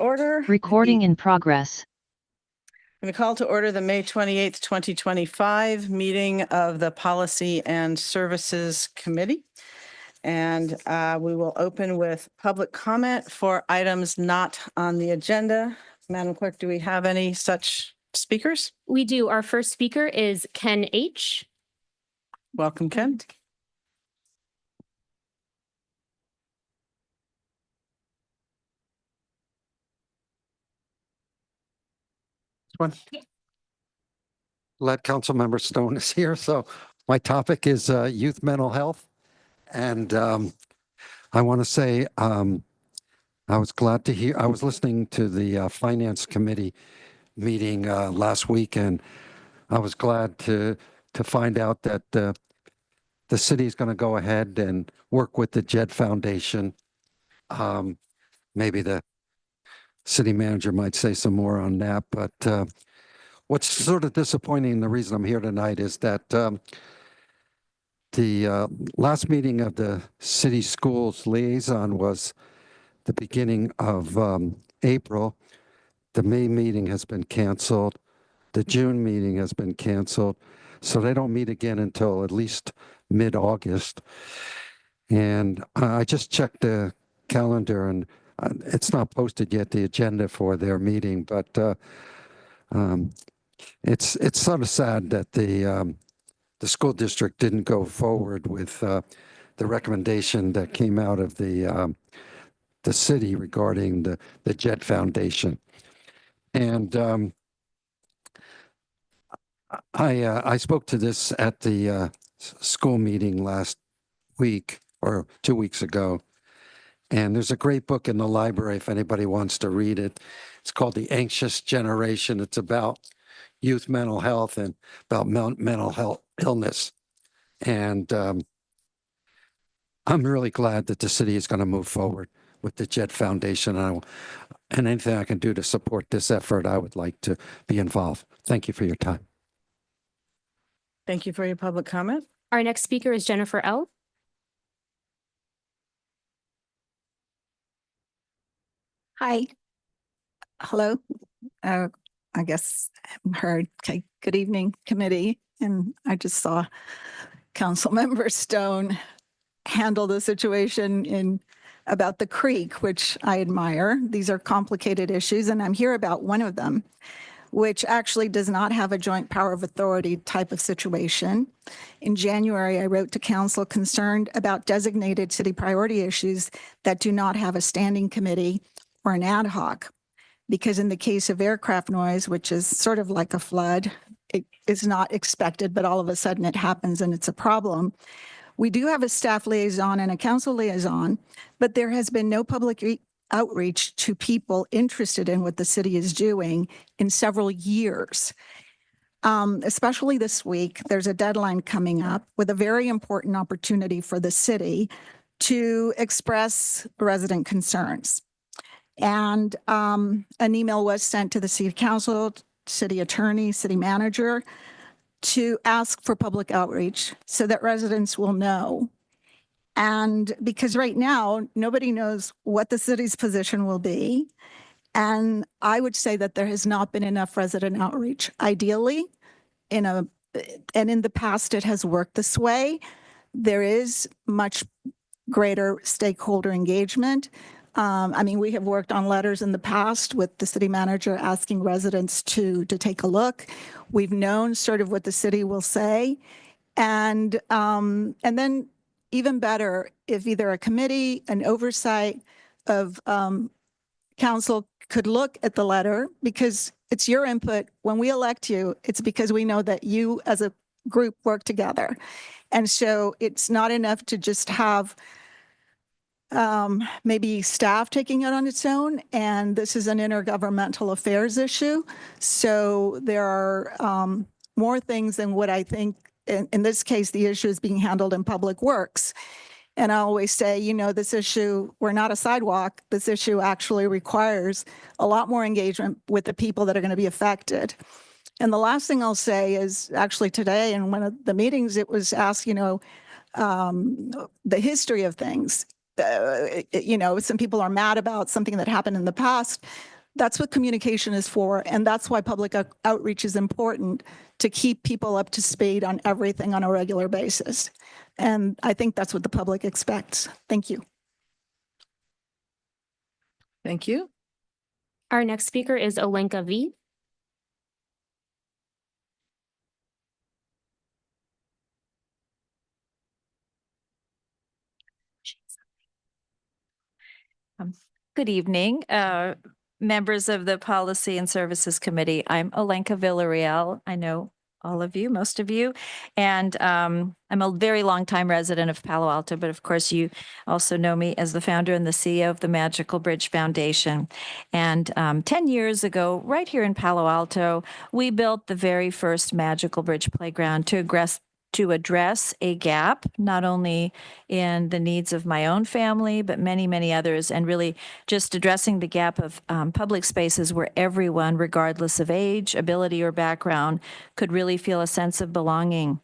order. Recording in progress. I'm going to call to order the May 28th, 2025 meeting of the Policy and Services Committee. And we will open with public comment for items not on the agenda. Madam Clerk, do we have any such speakers? We do. Our first speaker is Ken H. Welcome, Ken. One. Glad Councilmember Stone is here. So my topic is youth mental health. And I want to say I was glad to hear, I was listening to the Finance Committee meeting last week, and I was glad to find out that the city is going to go ahead and work with the JED Foundation. Maybe the city manager might say some more on that, but what's sort of disappointing, the reason I'm here tonight, is that the last meeting of the city schools liaison was the beginning of April. The May meeting has been canceled. The June meeting has been canceled. So they don't meet again until at least mid-August. And I just checked the calendar, and it's not posted yet, the agenda for their meeting, but it's sort of sad that the school district didn't go forward with the recommendation that came out of the city regarding the JED Foundation. And I spoke to this at the school meeting last week or 2 weeks ago. And there's a great book in the library if anybody wants to read it. It's called The Anxious Generation. It's about youth mental health and about mental health illness. And I'm really glad that the city is going to move forward with the JED Foundation. And anything I can do to support this effort, I would like to be involved. Thank you for your time. Thank you for your public comment. Our next speaker is Jennifer L. Hi. Hello. I guess I'm heard. Okay. Good evening, committee. And I just saw Councilmember Stone handle the situation about the creek, which I admire. These are complicated issues, and I'm here about one of them, which actually does not have a joint power of authority type of situation. In January, I wrote to council concerned about designated city priority issues that do not have a standing committee or an ad hoc. Because in the case of aircraft noise, which is sort of like a flood, it is not expected, but all of a sudden it happens and it's a problem. We do have a staff liaison and a council liaison, but there has been no public outreach to people interested in what the city is doing in several years. Especially this week, there's a deadline coming up with a very important opportunity for the city to express resident concerns. And an email was sent to the city council, city attorney, city manager to ask for public outreach so that residents will know. And because right now, nobody knows what the city's position will be. And I would say that there has not been enough resident outreach. Ideally, and in the past, it has worked this way. There is much greater stakeholder engagement. I mean, we have worked on letters in the past with the city manager asking residents to take a look. We've known sort of what the city will say. And then even better, if either a committee, an oversight of council could look at the letter, because it's your input. When we elect you, it's because we know that you as a group work together. And so it's not enough to just have maybe staff taking it on its own, and this is an intergovernmental affairs issue. So there are more things than what I think, in this case, the issue is being handled in public works. And I always say, you know, this issue, we're not a sidewalk. This issue actually requires a lot more engagement with the people that are going to be affected. And the last thing I'll say is actually today in one of the meetings, it was asked, you know, the history of things. You know, some people are mad about something that happened in the past. That's what communication is for. And that's why public outreach is important, to keep people up to speed on everything on a regular basis. And I think that's what the public expects. Thank you. Thank you. Our next speaker is Olenka V. Good evening, members of the Policy and Services Committee. I'm Olenka Villarreal. I know all of you, most of you, and I'm a very long-time resident of Palo Alto, but of course you also know me as the founder and the CEO of the Magical Bridge Foundation. And 10 years ago, right here in Palo Alto, we built the very first Magical Bridge playground to address a gap, not only in the needs of my own family, but many, many others, and really just addressing the gap of public spaces where everyone, regardless of age, ability, or background, could really feel a sense of belonging.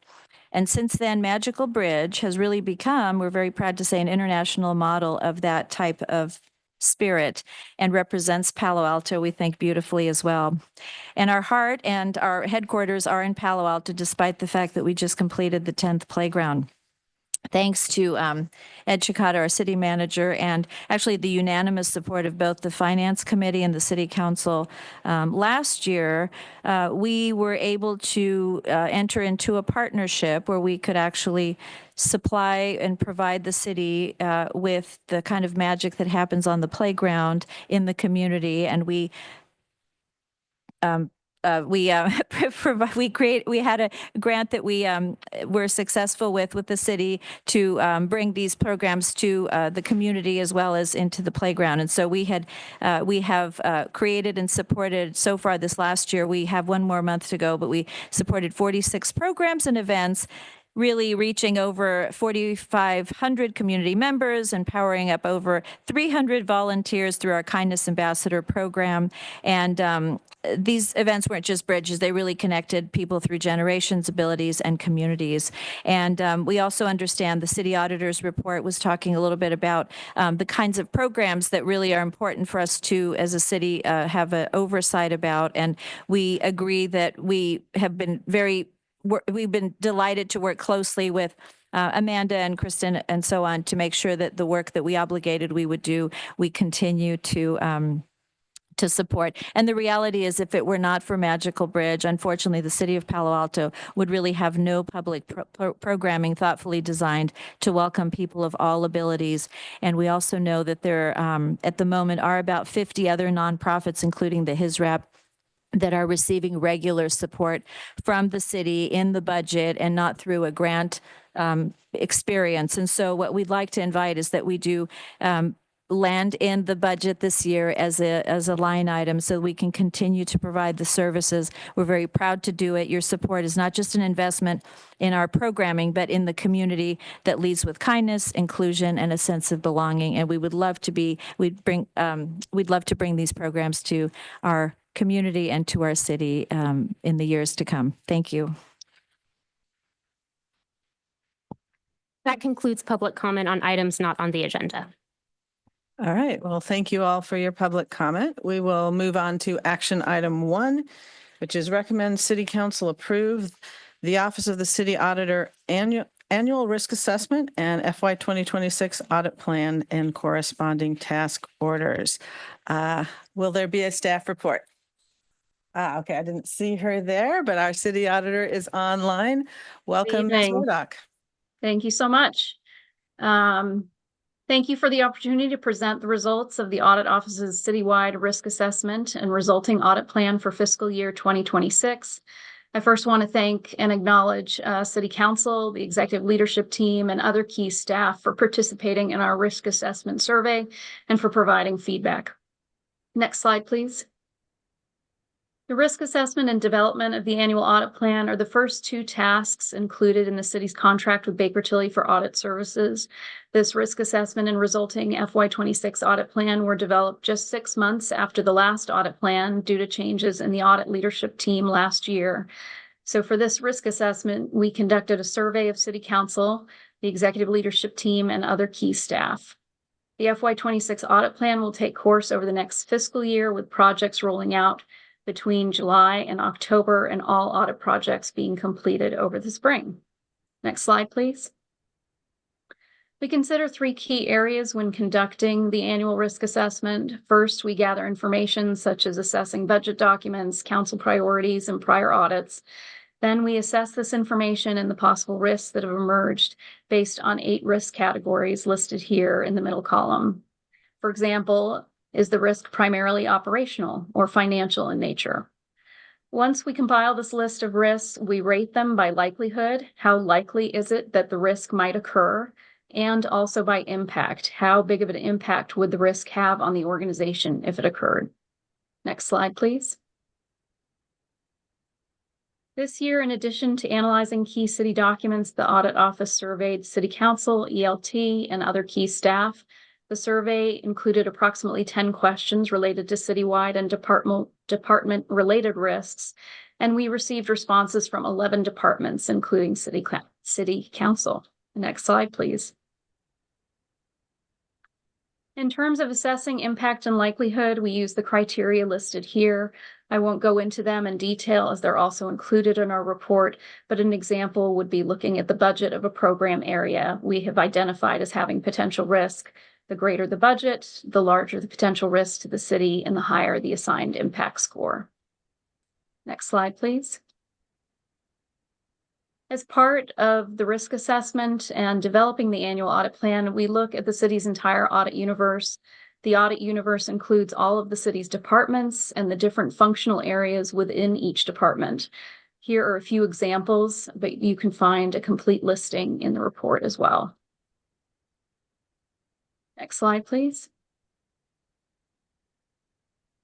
And since then, Magical Bridge has really become, we're very proud to say, an international model of that type of spirit, and represents Palo Alto, we think, beautifully as well. And our heart and our headquarters are in Palo Alto, despite the fact that we just completed the 10th playground. Thanks to Ed Chicata, our city manager, and actually the unanimous support of both the Finance Committee and the City Council. Last year, we were able to enter into a partnership where we could actually supply and provide the city with the kind of magic that happens on the playground in the community. And we had a grant that we were successful with the city to bring these programs to the community as well as into the playground. And so we have created and supported, so far this last year, we have one more month to go, but we supported 46 programs and events, really reaching over 4,500 community members and powering up over 300 volunteers through our Kindness Ambassador program. And these events weren't just bridges, they really connected people through generations, abilities, and communities. And we also understand the city auditor's report was talking a little bit about the kinds of programs that really are important for us to, as a city, have an oversight about. And we agree that we've been delighted to work closely with Amanda and Kristen and so on to make sure that the work that we obligated we would do, we continue to support. And the reality is, if it were not for Magical Bridge, unfortunately, the city of Palo Alto would really have no public programming thoughtfully designed to welcome people of all abilities. And we also know that there, at the moment, are about 50 other nonprofits, including the HISRAP, that are receiving regular support from the city in the budget and not through a grant experience. And so what we'd like to invite is that we do land in the budget this year as a line item so we can continue to provide the services. We're very proud to do it. Your support is not just an investment in our programming, but in the community that leads with kindness, inclusion, and a sense of belonging. And we would love to we'd love to bring these programs to our community and to our city in the years to come. Thank you. That concludes public comment on items not on the agenda. All right. Well, thank you all for your public comment. We will move on to action item 1, which is recommend City Council approve the Office of the City Auditor annual risk assessment and FY 2026 audit plan and corresponding task orders. Will there be a staff report? Okay, I didn't see her there, but our city auditor is online. Welcome, Ms. evening. Murdoch. Thank you so much. Thank you for the opportunity to present the results of the Audit Office's citywide risk assessment and resulting audit plan for fiscal year 2026. I first want to thank and acknowledge City Council, the executive leadership team, and other key staff for participating in our risk assessment survey and for providing feedback. Next slide, please. The risk assessment and development of the annual audit plan are the first 2 tasks included in the city's contract with Baker Tilly for audit services. This risk assessment and resulting FY26 audit plan were developed just 6 months after the last audit plan due to changes in the audit leadership team last year. So for this risk assessment, we conducted a survey of City Council, the executive leadership team, and other key staff. The FY26 audit plan will take course over the next fiscal year with projects rolling out between July and October and all audit projects being completed over the spring. Next slide, please. We consider 3 key areas when conducting the annual risk assessment. First, we gather information such as assessing budget documents, council priorities, and prior audits. Then we assess this information and the possible risks that have emerged based on 8 risk categories listed here in the middle column. For example, is the risk primarily operational or financial in nature? Once we compile this list of risks, we rate them by likelihood. How likely is it that the risk might occur? And also by impact. How big of an impact would the risk have on the organization if it occurred? Next slide, please. This year, in addition to analyzing key city documents, the audit office surveyed city council, ELT, and other key staff. The survey included approximately 10 questions related to citywide and department-related risks, and we received responses from 11 departments, including city council. Next slide, please. In terms of assessing impact and likelihood, we use the criteria listed here. I won't go into them in detail as they're also included in our report, but an example would be looking at the budget of a program area we have identified as having potential risk. The greater the budget, the larger the potential risk to the city, and the higher the assigned impact score. Next slide, please. As part of the risk assessment and developing the annual audit plan, we look at the city's entire audit universe. The audit universe includes all of the city's departments and the different functional areas within each department. Here are a few examples, but you can find a complete listing in the report as well. Next slide, please.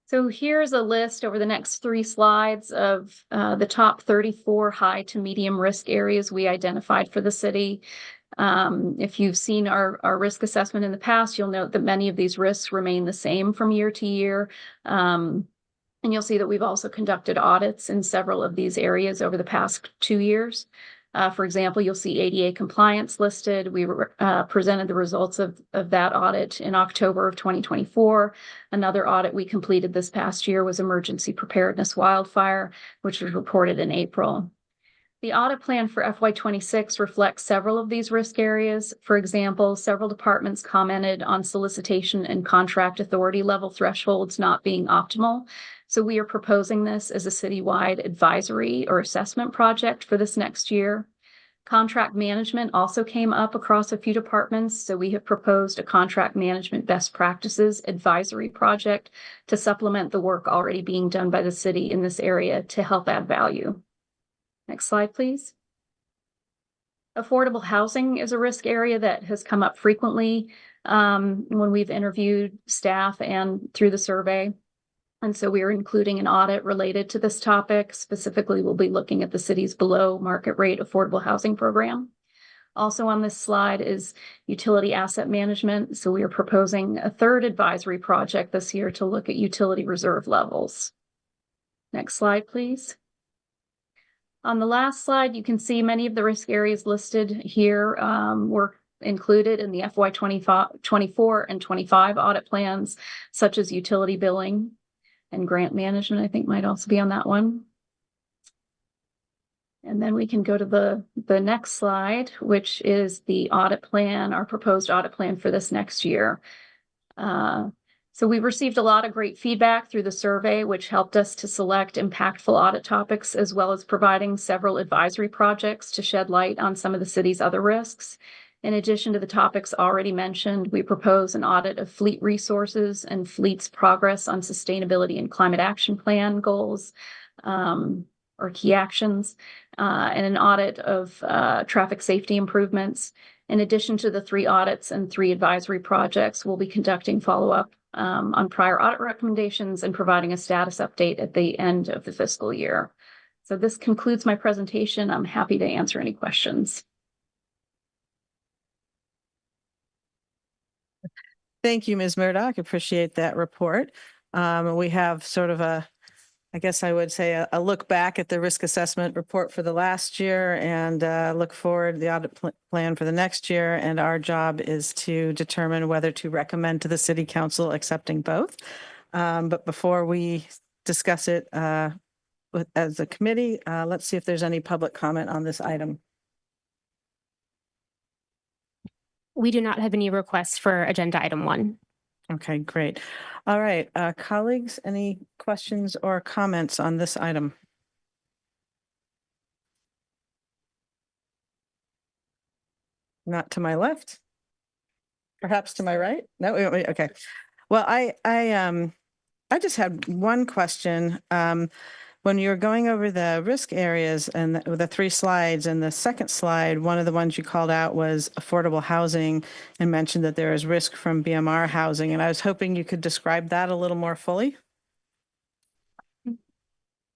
So here's a list over the next 3 slides of the top 34 high to medium risk areas we identified for the city. If you've seen our risk assessment in the past, you'll note that many of these risks remain the same from year to year. And you'll see that we've also conducted audits in several of these areas over the past 2 years. For example, you'll see ADA compliance listed. We presented the results of that audit in October of 2024. Another audit we completed this past year was emergency preparedness wildfire, which was reported in April. The audit plan for FY26 reflects several of these risk areas. For example, several departments commented on solicitation and contract authority level thresholds not being optimal. So we are proposing this as a citywide advisory or assessment project for this next year. Contract management also came up across a few departments, so we have proposed a contract management best practices advisory project to supplement the work already being done by the city in this area to help add value. Next slide, please. Affordable housing is a risk area that has come up frequently when we've interviewed staff and through the survey. And so we are including an audit related to this topic. Specifically, we'll be looking at the city's below market rate affordable housing program. Also on this slide is utility asset management. So we are proposing a 3rd advisory project this year to look at utility reserve levels. Next slide, please. On the last slide, you can see many of the risk areas listed here were included in the FY24 and 25 audit plans, such as utility billing and grant management, I think might also be on that one. And then we can go to the next slide, which is the audit plan, our proposed audit plan for this next year. So we received a lot of great feedback through the survey, which helped us to select impactful audit topics, as well as providing several advisory projects to shed light on some of the city's other risks. In addition to the topics already mentioned, we propose an audit of fleet resources and fleet's progress on sustainability and climate action plan goals or key actions, and an audit of traffic safety improvements. In addition to the 3 audits and 3 advisory projects, we'll be conducting follow-up on prior audit recommendations and providing a status update at the end of the fiscal year. So this concludes my presentation. I'm happy to answer any questions. Thank you, Ms. Murdoch. Appreciate that report. We have sort of a I guess I would say a look back at the risk assessment report for the last year and look forward the audit plan for the next year. And our job is to determine whether to recommend to the city council accepting both. But before we discuss it as a committee, let's see if there's any public comment on this item. We do not have any requests for agenda item 1. Okay, great. All right, colleagues, any questions or comments on this item? Not to my left? Perhaps to my right? No, wait, okay. Well, I just had one question. When you're going over the risk areas and the 3 slides, and the second slide, one of the ones you called out was affordable housing and mentioned that there is risk from BMR housing. And I was hoping you could describe that a little more fully.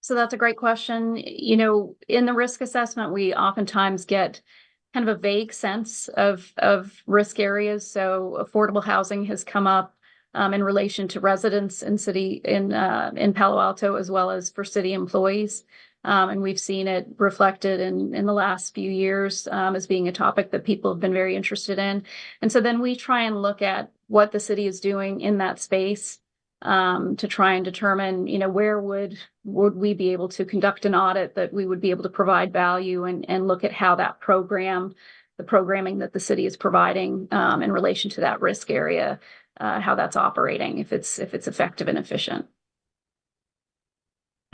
So that's a great question. You know, in the risk assessment, we oftentimes get kind of a vague sense of risk areas. So affordable housing has come up in relation to residents in Palo Alto, as well as for city employees. And we've seen it reflected in the last few years as being a topic that people have been very interested in. And so then we try and look at what the city is doing in that space to try and determine, you know, where would we be able to conduct an audit that we would be able to provide value and look at how that the programming that the city is providing in relation to that risk area, how that's operating, if it's effective and efficient.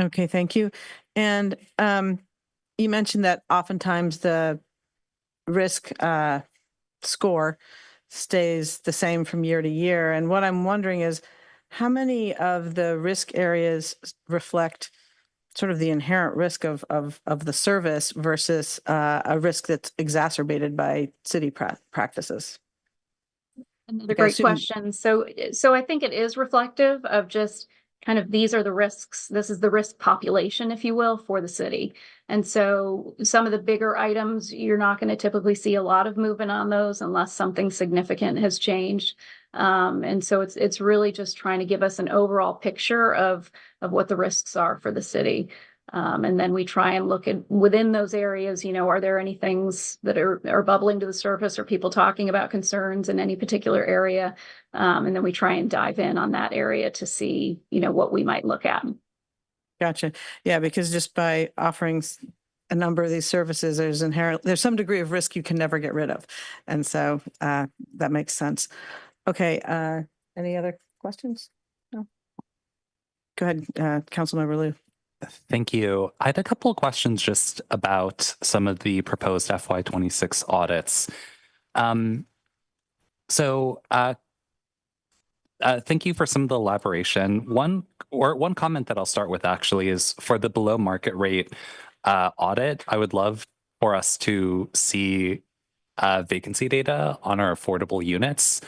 Okay, thank you. And you mentioned that oftentimes the risk score stays the same from year to year. And what I'm wondering is how many of the risk areas reflect sort of the inherent risk of the service versus a risk that's exacerbated by city practices? Another great question. So I think it is reflective of just kind of these are the risks. This is the risk population, if you will, for the city. And so some of the bigger items, you're not going to typically see a lot of movement on those unless something significant has changed. And so it's really just trying to give us an overall picture of what the risks are for the city. And then we try and look at within those areas, you know, are there any things that are bubbling to the surface, or people talking about concerns in any particular area? And then we try and dive in on that area to see, you know, what we might look at. Gotcha. Yeah, because just by offering a number of these services, there's some degree of risk you can never get rid of. And so that makes sense. Okay. Any other questions? No. Go ahead, Councilmember Liu. Thank you. I had a couple of questions just about some of the proposed FY26 audits. Thank you for some of the elaboration. One comment that I'll start with actually is for the below market rate audit. I would love for us to see vacancy data on our affordable units.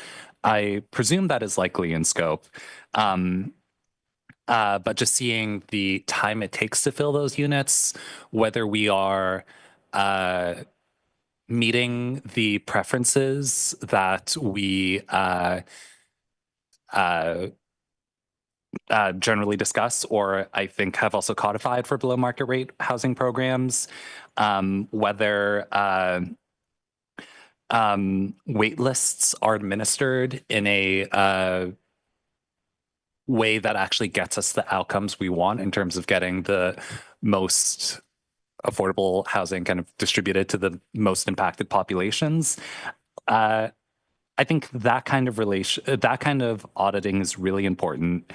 I presume that is likely in scope. But just seeing the time it takes to fill those units, whether we are meeting the preferences that we generally discuss, or I think have also codified for below market rate housing programs, whether wait lists are administered in a way that actually gets us the outcomes we want in terms of getting the most affordable housing kind of distributed to the most impacted populations. I think that kind of auditing is really important.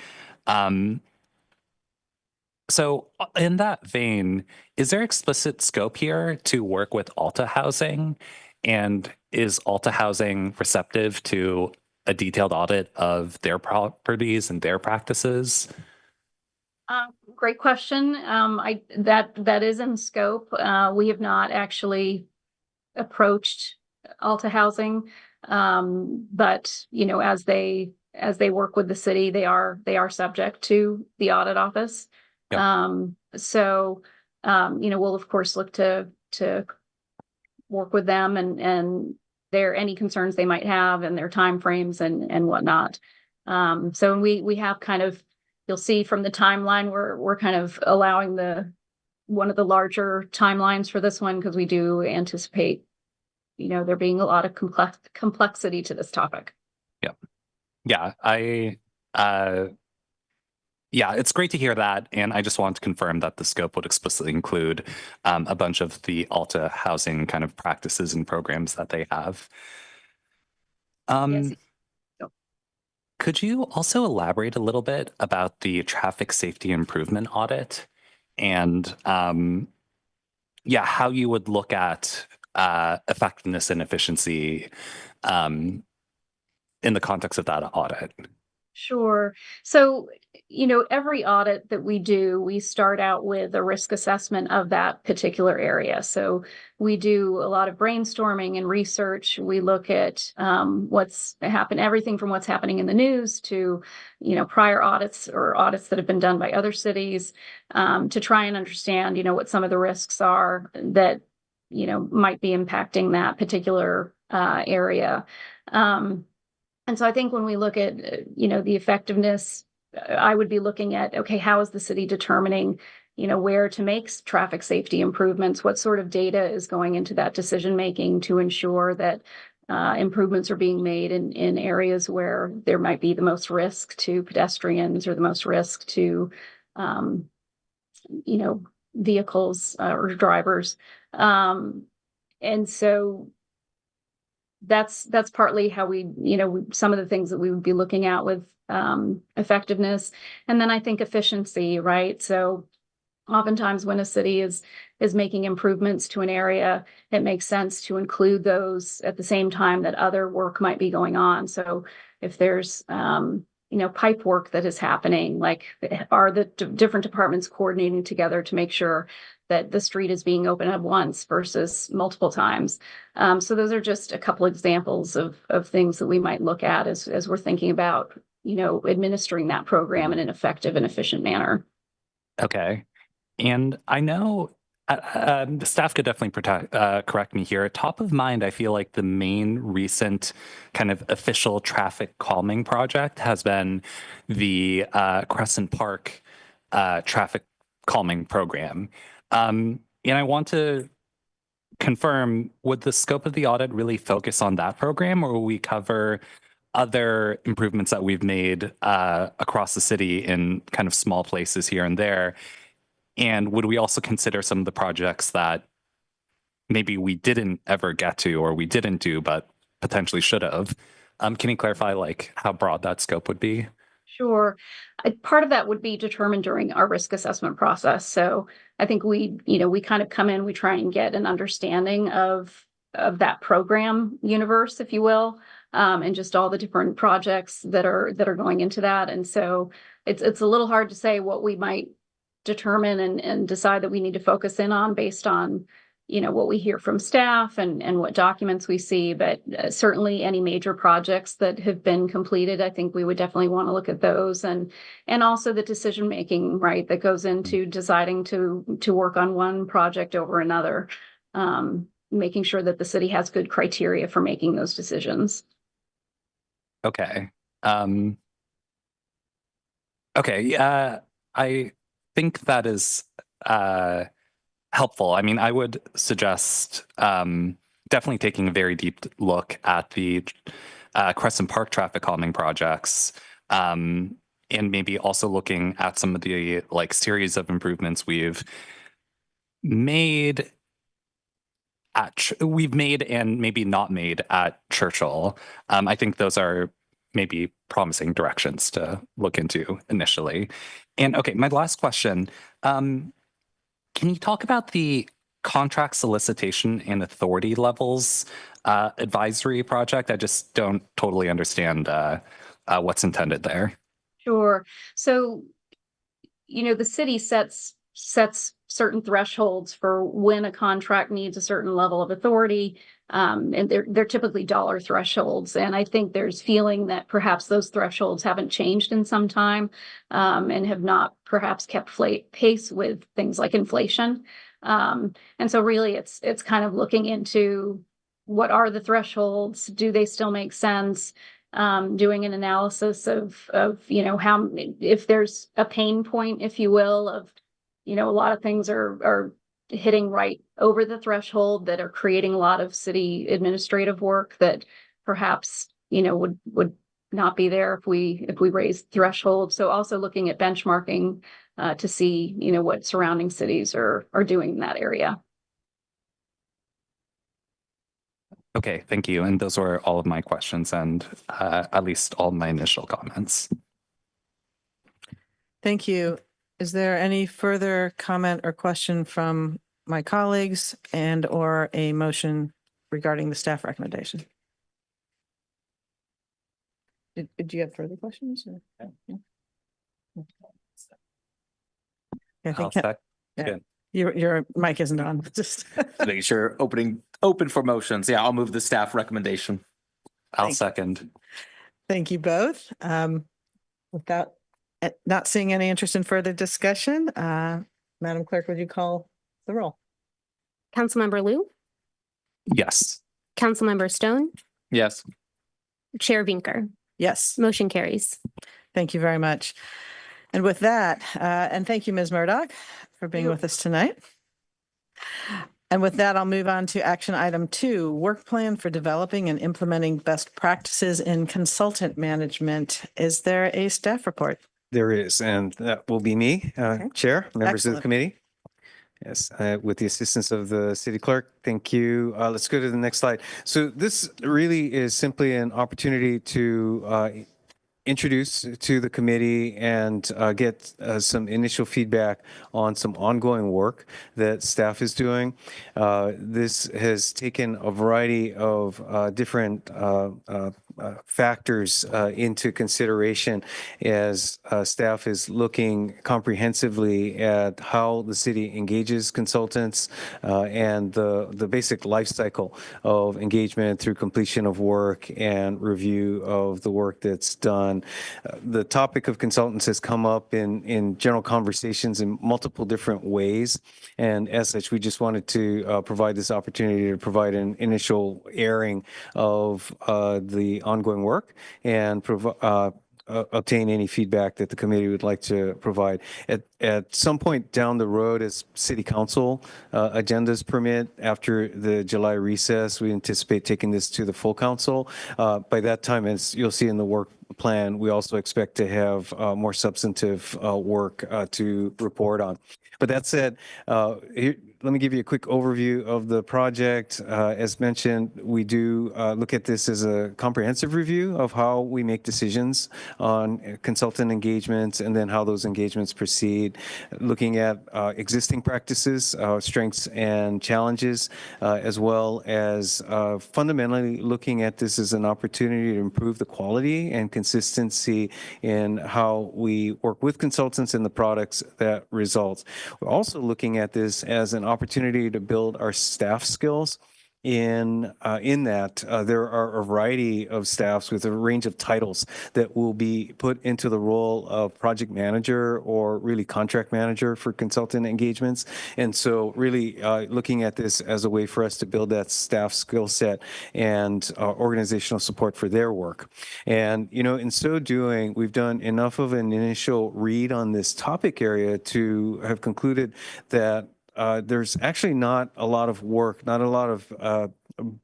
So in that vein, is there explicit scope here to work with Alta Housing? And is Alta Housing receptive to a detailed audit of their properties and their practices? Great question. That is in scope. We have not actually approached Alta Housing, but you know, as they work with the city, they are subject to the audit office. Yep. So you know, we'll of course look to work with them and any concerns they might have and their timeframes and whatnot. So we have kind of you'll see from the timeline, we're kind of allowing one of the larger timelines for this one because we do anticipate, there being a lot of complexity to this topic. Yeah, yeah, it's great to hear that. And I just want to confirm that the scope would explicitly include a bunch of the Alta housing kind of practices and programs that they have. Yes. Could you also elaborate a little bit about the traffic safety improvement audit and how you would look at effectiveness and efficiency in the context of that audit? Sure. So, every audit that we do, we start out with a risk assessment of that particular area. So we do a lot of brainstorming and research. We look at what's happened, everything from what's happening in the news to, prior audits or audits that have been done by other cities, to try and understand, what some of the risks are that, might be impacting that particular area. And so I think when we look at, the effectiveness, I would be looking at, okay, how is the city determining, where to make traffic safety improvements? What sort of data is going into that decision making to ensure that improvements are being made in areas where there might be the most risk to pedestrians or the most risk to, vehicles or drivers. And so that's partly how we, some of the things that we would be looking at with effectiveness. And then I think efficiency, right? So oftentimes when a city is making improvements to an area, it makes sense to include those at the same time that other work might be going on. So if there's pipe work that is happening, like are the different departments coordinating together to make sure that the street is being opened up once versus multiple times. So those are just a couple examples of things that we might look at as we're thinking about, administering that program in an effective and efficient manner. Okay. And I know the staff could definitely correct me here. Top of mind, I feel like the main recent kind of official traffic calming project has been the Crescent Park traffic calming program. And I want to confirm, would the scope of the audit really focus on that program, or will we cover other improvements that we've made across the city in kind of small places here and there? And would we also consider some of the projects that maybe we didn't ever get to or we didn't do, but potentially should have? Can you clarify like how broad that scope would be? Sure. Part of that would be determined during our risk assessment process. So I think we kind of come in, we try and get an understanding of that program universe, if you will, and just all the different projects that are going into that. And so it's a little hard to say what we might determine and decide that we need to focus in on based on what we hear from staff and what documents we see, but certainly any major projects that have been completed, I think we would definitely want to look at those and also the decision making, right, that goes into deciding to work on one project over another, making sure that the city has good criteria for making those decisions. Okay. Okay. I think that is helpful. I mean, I would suggest definitely taking a very deep look at the Crescent Park traffic calming projects, and maybe also looking at some of the like series of improvements we've made and maybe not made at Churchill. I think those are maybe promising directions to look into initially. And okay, my last question. Can you talk about the contract solicitation and authority levels advisory project? I just don't totally understand what's intended there. Sure. So, the city sets certain thresholds for when a contract needs a certain level of authority. And they're typically dollar thresholds. And I think there's feeling that perhaps those thresholds haven't changed in some time, and have not perhaps kept pace with things like inflation. And so really it's kind of looking into what are the thresholds? Do they still make sense? doing an analysis of, you know, how, if there's a pain point, if you will, of, you know, a lot of things are hitting right over the threshold that are creating a lot of city administrative work that perhaps, you know, would not be there if we raise threshold. So also looking at benchmarking to see, you know, what surrounding cities are doing in that area. Okay, thank you. And those were all of my questions and at least all my initial comments. Thank you. Is there any further comment or question from my colleagues and or a motion regarding the staff recommendation? Did you have further questions? Or? Yeah. I think yeah. Your mic isn't on. Just making sure open for motions. Yeah, I'll move the staff recommendation. I'll second. Thank you both. Without not seeing any interest in further discussion, Madam Clerk, would you call the roll? Councilmember Liu, Yes. Councilmember Stone, Yes. Chair Vinker. Yes. Motion carries. Thank you very much. And with that, and thank you, Ms. Murdoch, for being with us tonight. And with that, I'll move on to action item 2, work plan for developing and implementing best practices in consultant management. Is there a staff report? There is, and that will be me, Chair, members of the Excellent. committee. Yes, with the assistance of the city clerk. Thank you. Let's go to the next slide. So this really is simply an opportunity to introduce to the committee and get some initial feedback on some ongoing work that staff is doing. This has taken a variety of different factors into consideration as staff is looking comprehensively at how the city engages consultants and the basic life cycle of engagement through completion of work and review of the work that's done. The topic of consultants has come up in general conversations in multiple different ways. And as such, we just wanted to provide this opportunity to provide an initial airing of the ongoing work and obtain any feedback that the committee would like to provide. At some point down the road, as city council agendas permit, after the July recess, we anticipate taking this to the full council. By that time, as you'll see in the work plan, we also expect to have more substantive work to report on. But that said, let me give you a quick overview of the project. As mentioned, we do look at this as a comprehensive review of how we make decisions on consultant engagements and then how those engagements proceed, looking at existing practices, strengths and challenges, as well as fundamentally looking at this as an opportunity to improve the quality and consistency in how we work with consultants and the products that result. We're also looking at this as an opportunity to build our staff skills. In that there are a variety of staffs with a range of titles that will be put into the role of project manager or really contract manager for consultant engagements. And so really looking at this as a way for us to build that staff skill set and organizational support for their work. And, you know, in so doing, we've done enough of an initial read on this topic area to have concluded that there's actually not a lot of work, not a lot of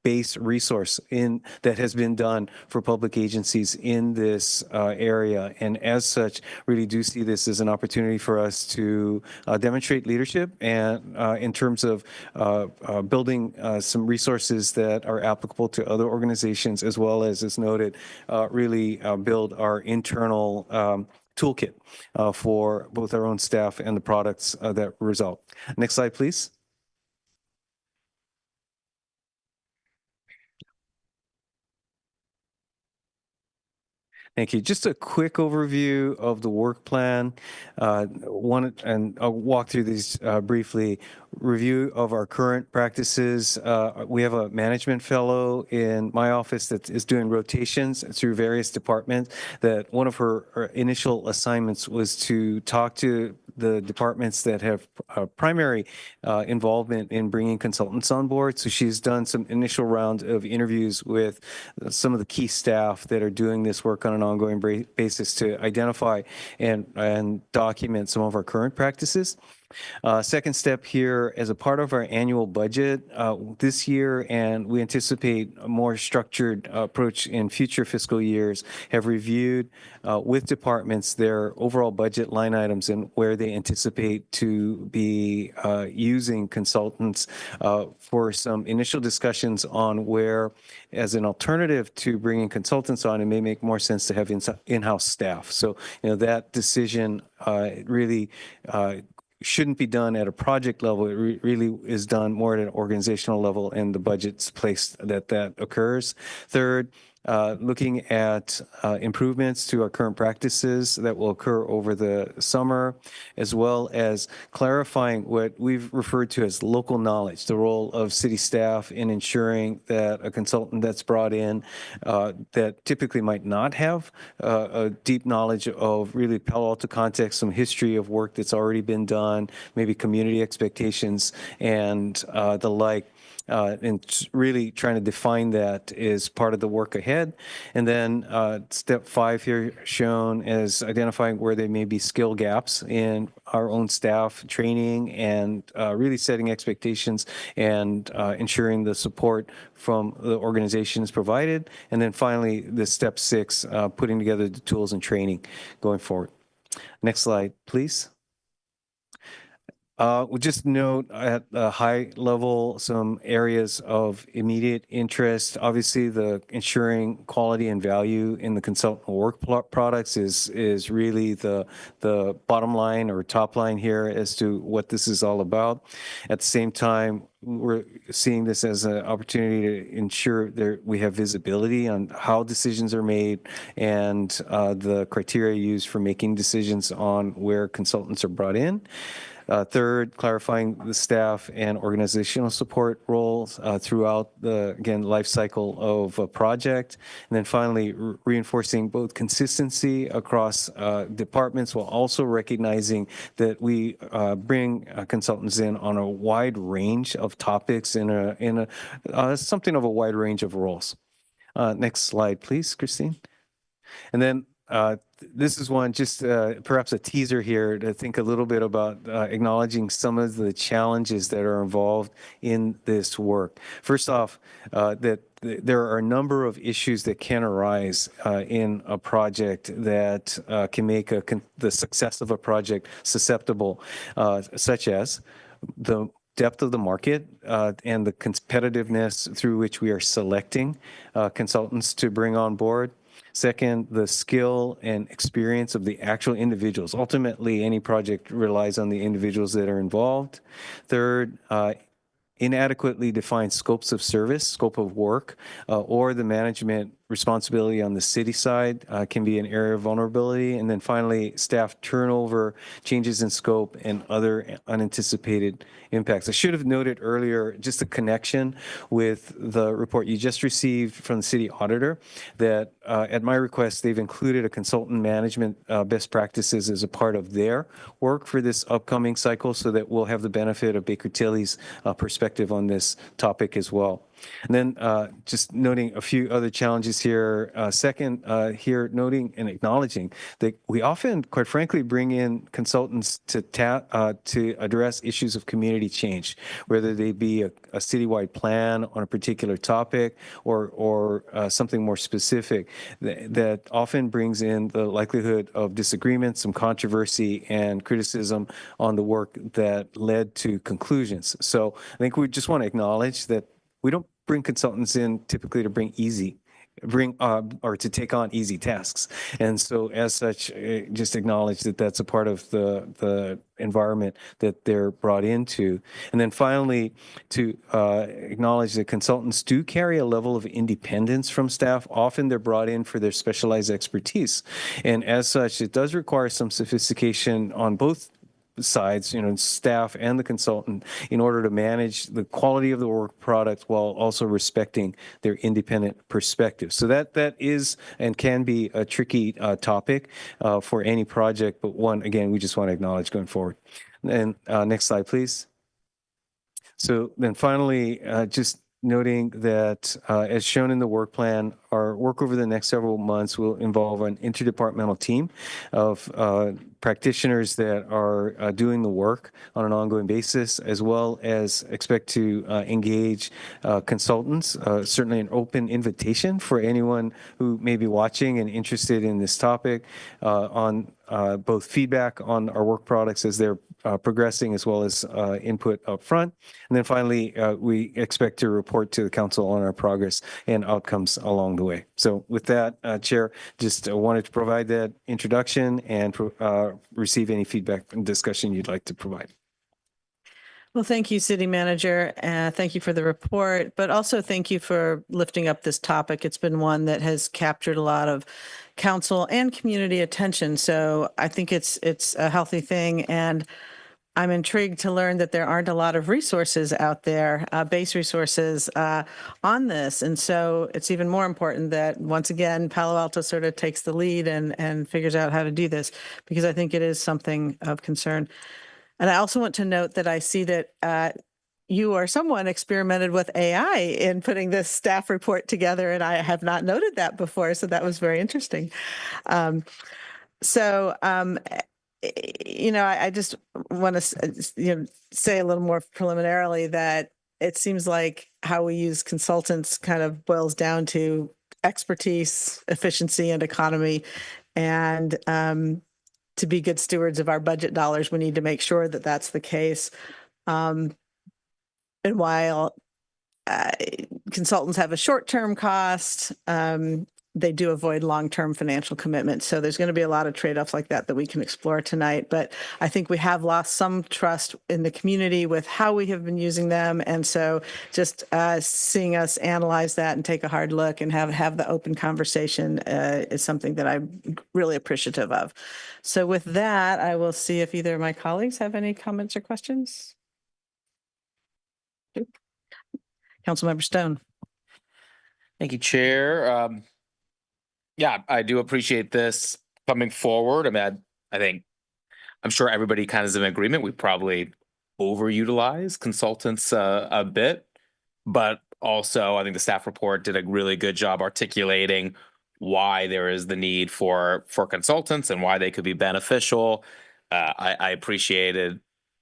base resource that has been done for public agencies in this area. And as such, really do see this as an opportunity for us to demonstrate leadership and in terms of building some resources that are applicable to other organizations, as well as noted, really build our internal toolkit for both our own staff and the products that result. Next slide, please. Thank you. Just a quick overview of the work plan. And I'll walk through these briefly. Review of our current practices. We have a management fellow in my office that is doing rotations through various departments. That one of her initial assignments was to talk to the departments that have primary involvement in bringing consultants on board. So she's done some initial round of interviews with some of the key staff that are doing this work on an ongoing basis to identify and document some of our current practices. Second step here, as a part of our annual budget this year, and we anticipate a more structured approach in future fiscal years, have reviewed with departments their overall budget line items and where they anticipate to be using consultants for some initial discussions on where, as an alternative to bringing consultants on, it may make more sense to have in-house staff. So, that decision really shouldn't be done at a project level. It really is done more at an organizational level, and the budget's place that occurs. Third, looking at improvements to our current practices that will occur over the summer, as well as clarifying what we've referred to as local knowledge, the role of city staff in ensuring that a consultant that's brought in that typically might not have a deep knowledge of really Palo Alto context, some history of work that's already been done, maybe community expectations and the like. And really trying to define that is part of the work ahead. And then step 5 here shown as identifying where there may be skill gaps in our own staff training and really setting expectations and ensuring the support from the organization is provided. And then finally, the step 6, putting together the tools and training going forward. Next slide, please. We'll just note at a high level some areas of immediate interest. Obviously, the ensuring quality and value in the consultant work products is really the bottom line or top line here as to what this is all about. At the same time, we're seeing this as an opportunity to ensure that we have visibility on how decisions are made and the criteria used for making decisions on where consultants are brought in. Third, clarifying the staff and organizational support roles throughout the, again, life cycle of a project. And then finally, reinforcing both consistency across departments while also recognizing that we bring consultants in on a wide range of topics in something of a wide range of roles. Next slide, please, Christine. And then this is one, just perhaps a teaser here to think a little bit about acknowledging some of the challenges that are involved in this work. First off, that there are a number of issues that can arise in a project that can make the success of a project susceptible, such as the depth of the market and the competitiveness through which we are selecting consultants to bring on board. Second, the skill and experience of the actual individuals. Ultimately, any project relies on the individuals that are involved. Third, inadequately defined scopes of service, scope of work, or the management responsibility on the city side can be an area of vulnerability. And then finally, staff turnover, changes in scope, and other unanticipated impacts. I should have noted earlier just a connection with the report you just received from the city auditor that at my request, they've included a consultant management best practices as a part of their work for this upcoming cycle so that we'll have the benefit of Baker Tilly's perspective on this topic as well. And then just noting a few other challenges here. Second, here noting and acknowledging that we often, quite frankly, bring in consultants to address issues of community change, whether they be a citywide plan on a particular topic or something more specific that often brings in the likelihood of disagreement, some controversy, and criticism on the work that led to conclusions. So I think we just want to acknowledge that we don't bring consultants in typically to bring easy bring or to take on easy tasks. And so as such, just acknowledge that that's a part of the environment that they're brought into. And then finally, to acknowledge that consultants do carry a level of independence from staff. Often they're brought in for their specialized expertise. And as such, it does require some sophistication on both sides, staff and the consultant, in order to manage the quality of the work product while also respecting their independent perspective. So that is and can be a tricky topic for any project, but one, again, we just want to acknowledge going forward. And next slide, please. So then finally, just noting that as shown in the work plan, our work over the next several months will involve an interdepartmental team of practitioners that are doing the work on an ongoing basis, as well as expect to engage consultants. Certainly an open invitation for anyone who may be watching and interested in this topic on both feedback on our work products as they're progressing, as well as input up front. And then finally, we expect to report to the council on our progress and outcomes along the way. So with that, Chair, just wanted to provide that introduction and receive any feedback and discussion you'd like to provide. Well, thank you, City Manager. Thank you for the report, but also thank you for lifting up this topic. It's been one that has captured a lot of council and community attention. So I think it's a healthy thing. And I'm intrigued to learn that there aren't a lot of resources out there, base resources on this. And so it's even more important that, once again, Palo Alto sort of takes the lead and figures out how to do this, because I think it is something of concern. And I also want to note that I see that you or someone experimented with AI in putting this staff report together, and I have not noted that before. So that was very interesting. I just want to, say a little more preliminarily that it seems like how we use consultants kind of boils down to expertise, efficiency, and economy. And to be good stewards of our budget dollars, we need to make sure that that's the case. And while consultants have a short-term cost, they do avoid long-term financial commitments. So there's going to be a lot of trade-offs like that we can explore tonight. But I think we have lost some trust in the community with how we have been using them. And so just seeing us analyze that and take a hard look and have the open conversation is something that I'm really appreciative of. So with that, I will see if either of my colleagues have any comments or questions. Councilmember Stone. Thank you, Chair. Yeah, I do appreciate this coming forward. I mean, I'm sure everybody kind of is in agreement. We probably overutilize consultants a bit, but also I think the staff report did a really good job articulating why there is the need for consultants and why they could be beneficial. I appreciated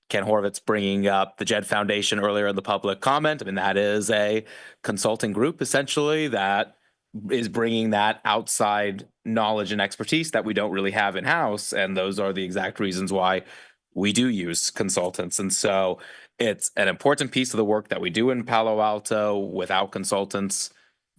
Ken Horvitz bringing up the JED Foundation earlier in the public comment. I mean, that is a consulting group essentially that is bringing that outside knowledge and expertise that we don't really have in-house. And those are the exact reasons why we do use consultants. And so it's an important piece of the work that we do in Palo Alto. Without consultants,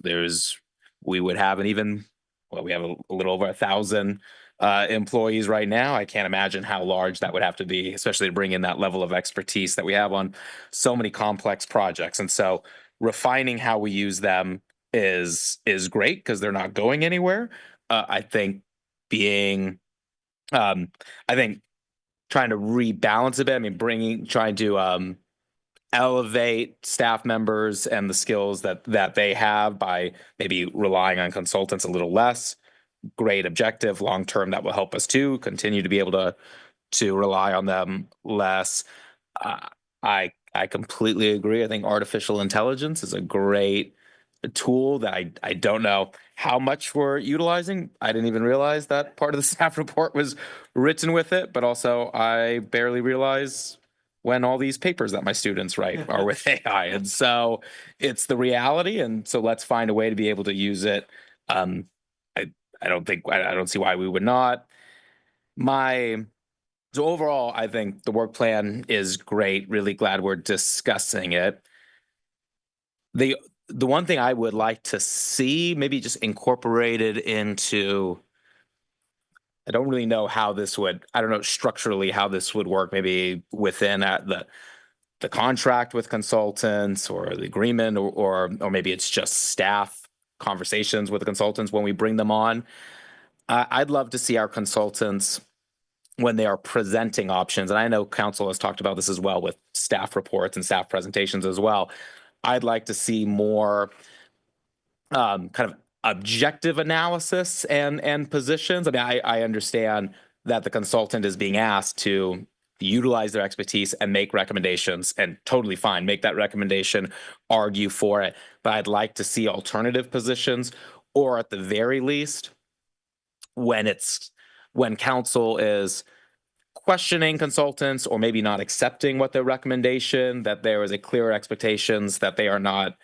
we would have we have a little over 1,000 employees right now. I can't imagine how large that would have to be, especially to bring in that level of expertise that we have on so many complex projects. And so refining how we use them is great because they're not going anywhere. I think trying to rebalance a bit. I mean, trying to elevate staff members and the skills that they have by maybe relying on consultants a little less. Great objective, long term, that will help us too. Continue to be able to rely on them less. I completely agree. I think artificial intelligence is a great tool that I don't know how much we're utilizing. I didn't even realize that part of the staff report was written with it, but also I barely realize when all these papers that my students write are with AI. And so it's the reality. And so let's find a way to be able to use it. I don't see why we would not. So overall, I think the work plan is great. Really glad we're discussing it. the one thing I would like to see maybe just incorporated into, I don't really know how this would, I don't know structurally how this would work, maybe within the contract with consultants or the agreement, or maybe it's just staff conversations with the consultants when we bring them on. I'd love to see our consultants when they are presenting options, and I know council has talked about this as well with staff reports and staff presentations as well. I'd like to see more kind of objective analysis and positions. I mean, I understand that the consultant is being asked to utilize their expertise and make recommendations, and totally fine, make that recommendation, argue for it. But I'd like to see alternative positions, or at the very least, when council is questioning consultants or maybe not accepting what their recommendation, that there is a clear expectations that they are not,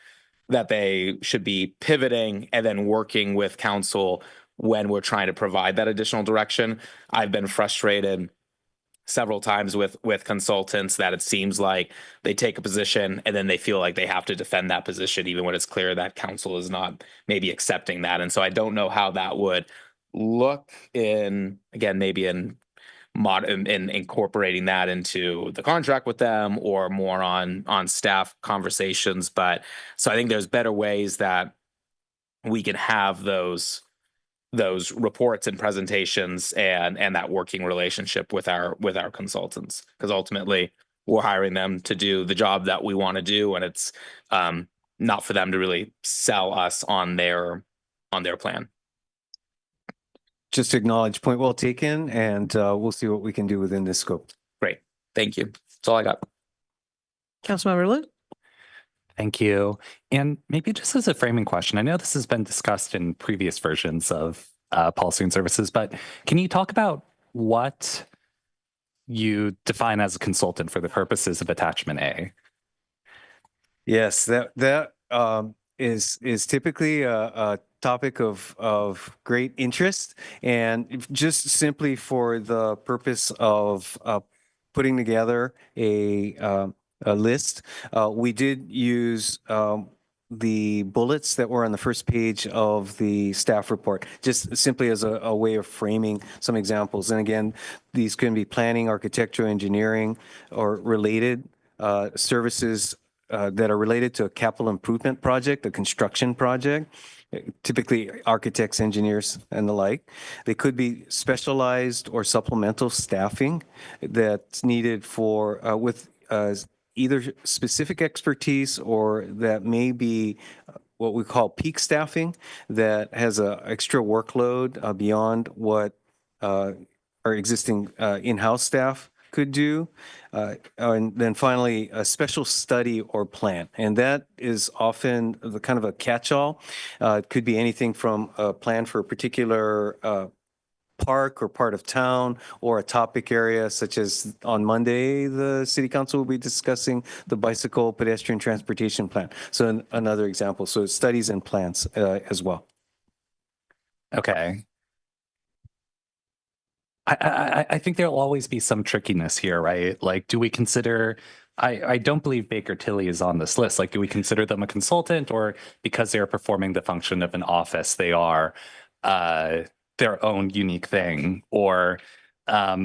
that they should be pivoting and then working with council when we're trying to provide that additional direction. I've been frustrated several times with consultants that it seems like they take a position and then they feel like they have to defend that position even when it's clear that council is not maybe accepting that. And so I don't know how that would look in, again, maybe in incorporating that into the contract with them, or more on staff conversations. But so I think there's better ways that we can have those reports and presentations and that working relationship with our consultants, because ultimately we're hiring them to do the job that we want to do, and it's not for them to really sell us on their plan. Just to acknowledge, point well taken, and we'll see what we can do within this scope. Great. Thank you. That's all I got. Councilmember Lou? Thank you. And maybe just as a framing question, I know this has been discussed in previous versions of policy and services, but can you talk about what you define as a consultant for the purposes of attachment A? Yes, that is typically a topic of great interest, and just simply for the purpose of putting together a list, we did use the bullets that were on the first page of the staff report, just simply as a way of framing some examples. And again, these can be planning, architectural, engineering, or related services that are related to a capital improvement project, a construction project, typically architects, engineers, and the like. They could be specialized or supplemental staffing that's needed for with either specific expertise, or that may be what we call peak staffing that has a extra workload beyond what our existing in-house staff could do. And then finally, a special study or plan. And that is often the kind of a catch-all. It could be anything from a plan for a particular park or part of town, or a topic area, such as on Monday, the city council will be discussing the bicycle pedestrian transportation plan. So another example. So studies and plans as well. Okay. I think there'll always be some trickiness here, right? Like, do we consider, I don't believe Baker Tilly is on this list. Like, do we consider them a consultant, or because they're performing the function of an office, they are their own unique thing? Or I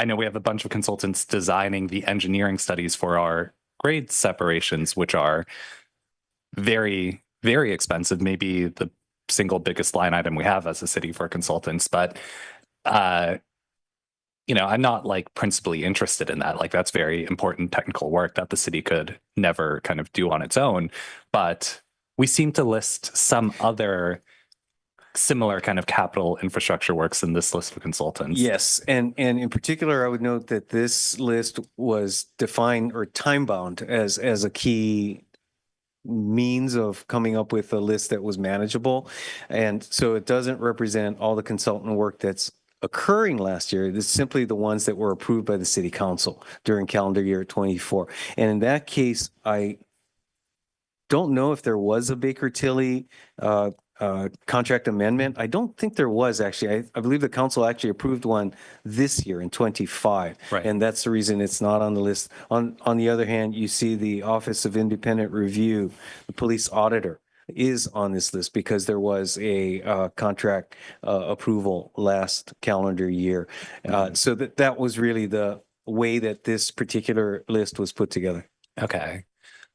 know we have a bunch of consultants designing the engineering studies for our grade separations, which are very, very expensive, maybe the single biggest line item we have as a city for consultants. But you know, I'm not like principally interested in that. Like, that's very important technical work that the city could never kind of do on its own. But we seem to list some other similar kind of capital infrastructure works in this list of consultants. Yes, and in particular, I would note that this list was defined or time bound as a key means of coming up with a list that was manageable. And so it doesn't represent all the consultant work that's occurring last year. It's simply the ones that were approved by the city council during calendar year 24. And in that case, I don't know if there was a Baker Tilly contract amendment. I don't think there was actually. I believe the council actually approved one this year in 25. Right. And that's the reason it's not on the list. On the other hand, you see the Office of Independent Review, the police auditor is on this list because there was a contract approval last calendar year. So that was really the way that this particular list was put together. Okay.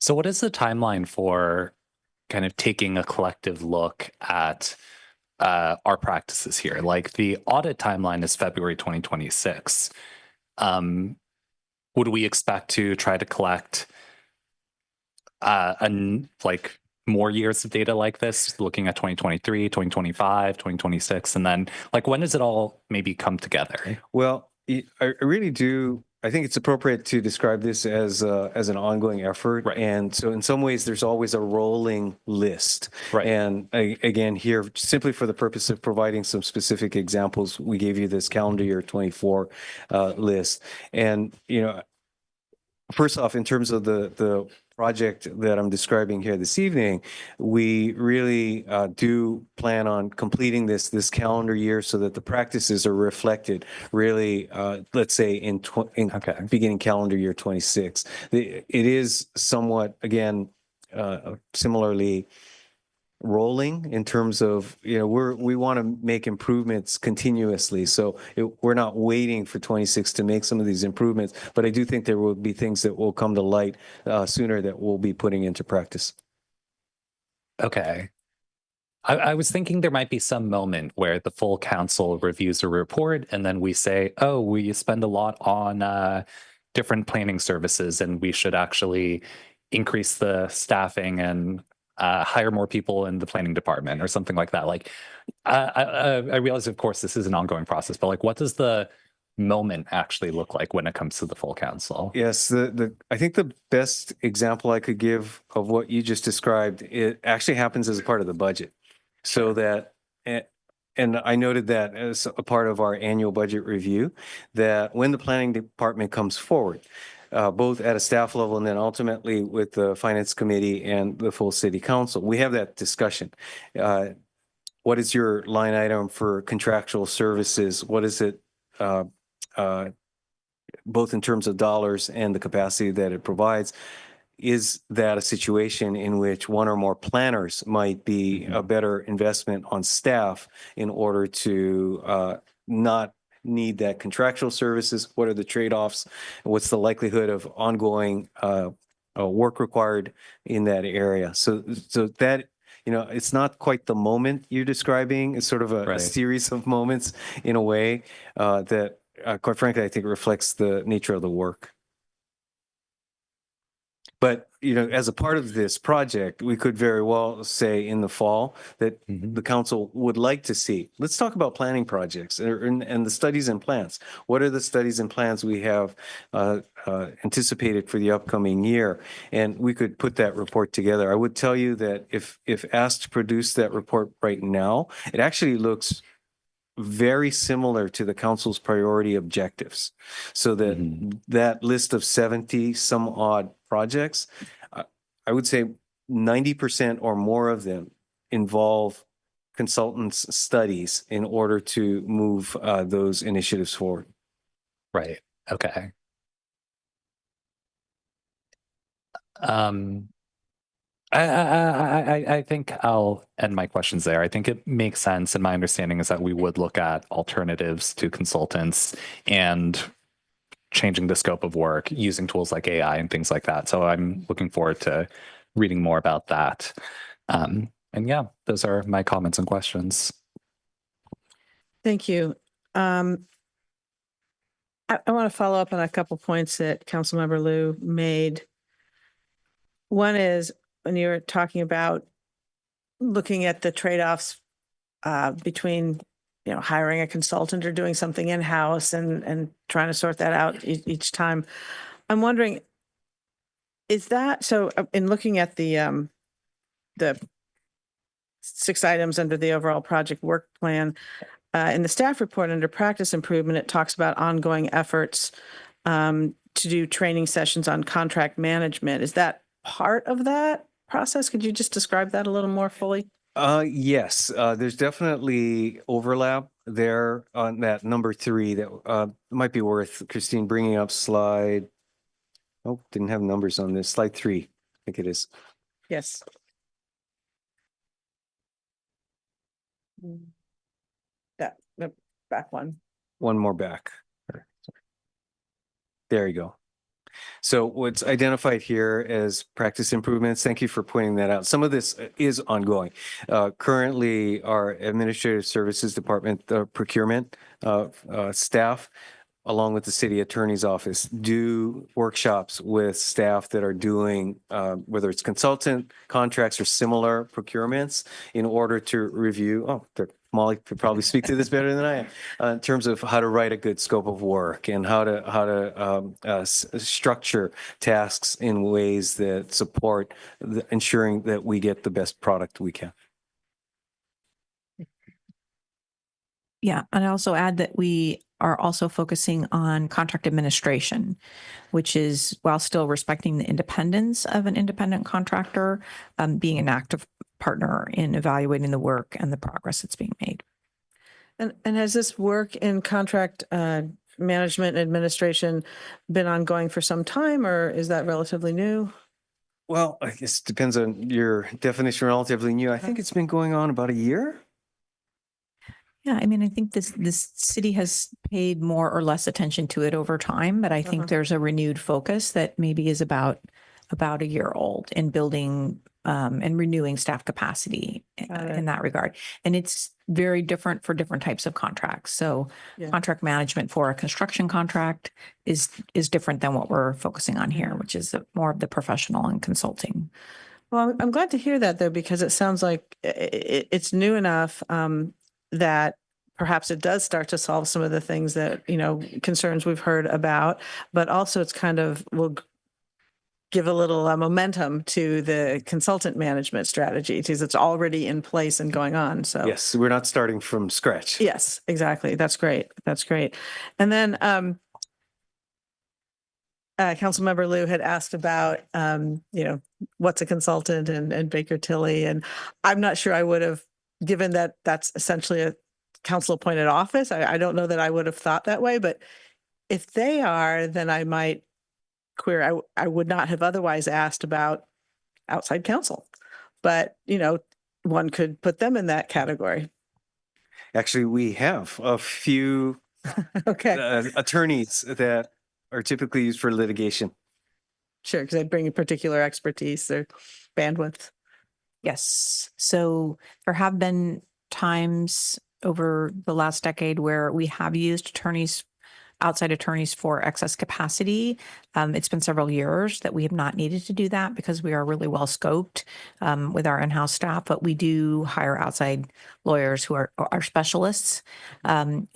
So what is the timeline for kind of taking a collective look at our practices here? Like the audit timeline is February 2026. Would we expect to try to collect like more years of data like this, looking at 2023, 2025, 2026, and then like when does it all maybe come together? Well, I really do. I think it's appropriate to describe this as an ongoing effort. Right. And so in some ways, there's always a rolling list. Right. And again, here, simply for the purpose of providing some specific examples, we gave you this calendar year 24 list. And, you know, first off, in terms of the project that I'm describing here this evening, we really do plan on completing this calendar year so that the practices are reflected really, let's say in Okay. beginning calendar year 26. It is somewhat, again, similarly rolling in terms of, you know, we want to make improvements continuously. So we're not waiting for 26 to make some of these improvements, but I do think there will be things that will come to light sooner that we'll be putting into practice. Okay. I was thinking there might be some moment where the full council reviews a report and then we say, oh, we spend a lot on different planning services and we should actually increase the staffing and hire more people in the planning department or something like that. Like, I realize, of course, this is an ongoing process, but like, what does the moment actually look like when it comes to the full council? Yes, I think the best example I could give of what you just described, it actually happens as a part of the budget. So that, and I noted that as a part of our annual budget review, that when the planning department comes forward, both at a staff level and then ultimately with the finance committee and the full city council, we have that discussion. What is your line item for contractual services? What is it, both in terms of dollars and the capacity that it provides? Is that a situation in which one or more planners might be a better investment on staff in order to not need that contractual services? What are the trade-offs? What's the likelihood of ongoing work required in that area? So that, you know, it's not quite the moment you're describing. It's sort of a Right. series of moments in a way that, quite frankly, I think reflects the nature of the work. But, you know, as a part of this project, we could very well say in the fall that the council would like to see. Let's talk about planning projects and the studies and plans. What are the studies and plans we have anticipated for the upcoming year? And we could put that report together. I would tell you that if asked to produce that report right now, it actually looks very similar to the council's priority objectives. So that that list of 70 some odd projects, I would say 90% or more of them involve consultants' studies in order to move those initiatives forward. Right. Okay. I think I'll end my questions there. I think it makes sense, and my understanding is that we would look at alternatives to consultants and changing the scope of work using tools like AI and things like that. So I'm looking forward to reading more about that. And yeah, those are my comments and questions. Thank you. I want to follow up on a couple points that Councilmember Liu made. One is when you were talking about looking at the trade-offs between, you know, hiring a consultant or doing something in-house and trying to sort that out each time. I'm wondering, is that so? In looking at the 6 items under the overall project work plan, in the staff report under practice improvement, it talks about ongoing efforts to do training sessions on contract management. Is that part of that process? Could you just describe that a little more fully? Yes, there's definitely overlap there on that number 3 that might be worth Christine bringing up slide. Oh, didn't have numbers on this. Slide 3, I think it is. Yes. The back one. One more back. There you go. So what's identified here as practice improvements, thank you for pointing that out. Some of this is ongoing. Currently, our administrative services department, the procurement staff, along with the city attorney's office, do workshops with staff that are doing, whether it's consultant contracts or similar procurements, in order to review, Molly could probably speak to this better than I am, in terms of how to write a good scope of work and how to structure tasks in ways that support ensuring that we get the best product we can. Yeah, and I also add that we are also focusing on contract administration, which is, while still respecting the independence of an independent contractor, being an active partner in evaluating the work and the progress that's being made. And has this work in contract management and administration been ongoing for some time, or is that relatively new? Well, I guess it depends on your definition, relatively new. I think it's been going on about a year. Yeah, I mean, I think this city has paid more or less attention to it over time, but I think there's a renewed focus that maybe is about a year old in building and renewing staff capacity in that regard. And it's very different for different types of contracts. So contract management for a construction contract is different than what we're focusing on here, which is more of the professional and consulting. Well, I'm glad to hear that, though, because it sounds like it's new enough that perhaps it does start to solve some of the things that, concerns we've heard about, but also it's kind of will give a little momentum to the consultant management strategy because it's already in place and going on. So Yes, we're not starting from scratch. yes, exactly. That's great. That's great. And then Councilmember Liu had asked about, what's a consultant and Baker Tilly. And I'm not sure I would have, given that that's essentially a council appointed office. I don't know that I would have thought that way, but if they are, then I might query. I would not have otherwise asked about outside counsel, but, one could put them in that category. Actually, we have a few Okay, attorneys that are typically used for litigation. sure. Because they bring a particular expertise or bandwidth. Yes. So there have been times over the last decade where we have used outside attorneys for excess capacity. It's been several years that we have not needed to do that because we are really well scoped with our in-house staff, but we do hire outside lawyers who are specialists, and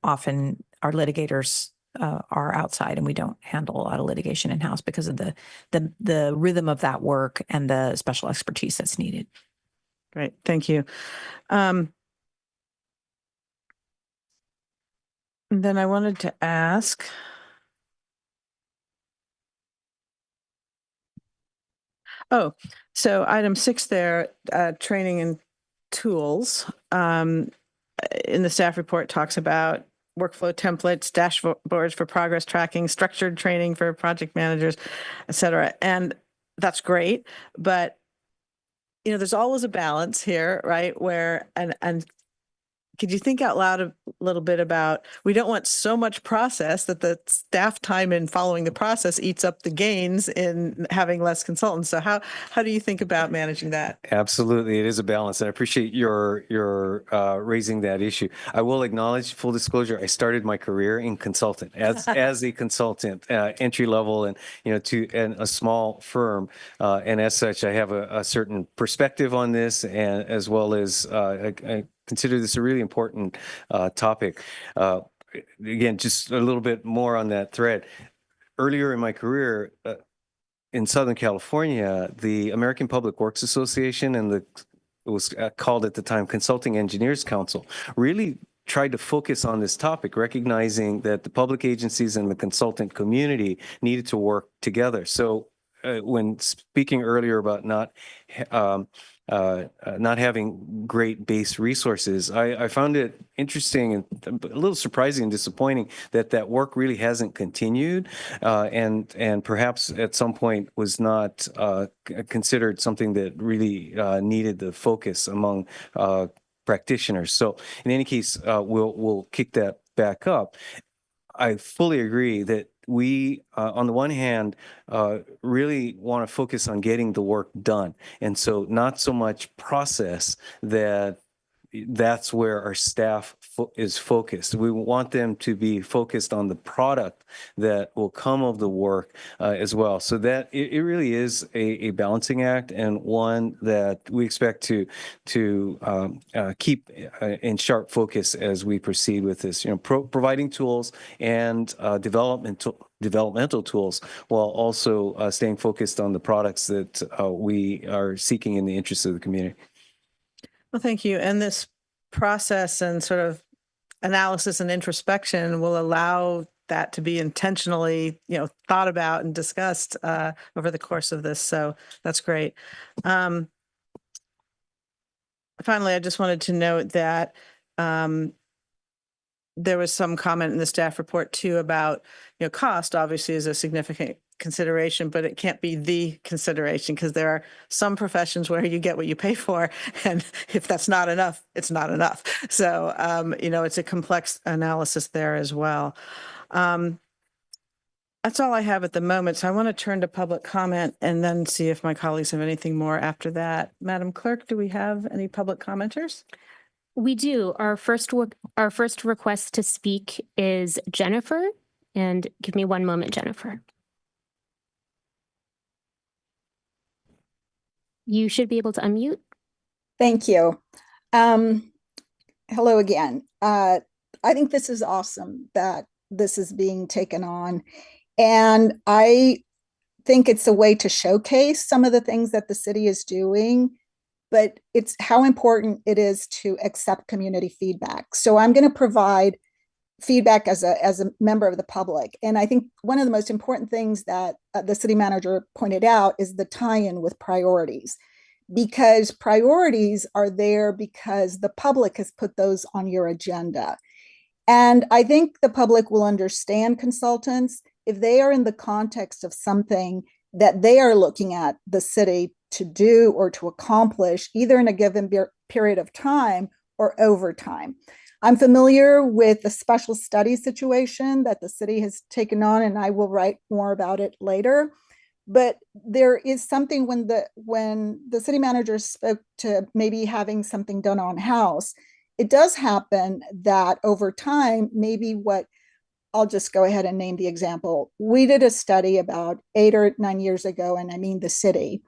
often our litigators are outside, and we don't handle a lot of litigation in-house because of the rhythm of that work and the special expertise that's needed. Great. Thank you. And then I wanted to ask, so item 6 there, training and tools. In the staff report talks about workflow templates, dashboards for progress tracking, structured training for project managers, et cetera. And that's great, but there's always a balance here, right? Where, and could you think out loud a little bit about, we don't want so much process that the staff time in following the process eats up the gains in having less consultants. So how do you think about managing that? Absolutely. It is a balance. And I appreciate your raising that issue. I will acknowledge, full disclosure, I started my career in consultant as a consultant, entry level and, to a small firm. And as such, I have a certain perspective on this, and as well as I consider this a really important topic. Again, just a little bit more on that thread. Earlier in my career, in Southern California, the American Public Works Association and it was called at the time Consulting Engineers Council, really tried to focus on this topic, recognizing that the public agencies and the consultant community needed to work together. So when speaking earlier about not having great base resources, I found it interesting and a little surprising and disappointing that work really hasn't continued, and perhaps at some point was not considered something that really needed the focus among practitioners. So in any case, we'll kick that back up. I fully agree that we, on the one hand, really want to focus on getting the work done. And so not so much process that's where our staff is focused. We want them to be focused on the product that will come of the work as well. So that it really is a balancing act, and one that we expect to keep in sharp focus as we proceed with this. Providing tools and developmental tools while also staying focused on the products that we are seeking in the interest of the community. Well, thank you. And this process and sort of analysis and introspection will allow that to be intentionally, thought about and discussed over the course of this. So that's great. Finally, I just wanted to note that there was some comment in the staff report too about, cost obviously is a significant consideration, but it can't be the consideration because there are some professions where you get what you pay for. And if that's not enough, it's not enough. So, it's a complex analysis there as well. That's all I have at the moment. So I want to turn to public comment and then see if my colleagues have anything more after that. Madam Clerk, do we have any public commenters? We do. Our first request to speak is Jennifer. And give me one moment, Jennifer. You should be able to unmute. Thank you. Hello again. I think this is awesome that this is being taken on. And I think it's a way to showcase some of the things that the city is doing, but it's how important it is to accept community feedback. So I'm going to provide feedback as a member of the public. And I think one of the most important things that the city manager pointed out is the tie-in with priorities, because priorities are there because the public has put those on your agenda. And I think the public will understand consultants if they are in the context of something that they are looking at the city to do or to accomplish, either in a given period of time or over time. I'm familiar with the special studies situation that the city has taken on, and I will write more about it later. But there is something when the city manager spoke to maybe having something done on house, it does happen that over time, maybe I'll just go ahead and name the example. We did a study about 8 or 9 years ago, and I mean the city,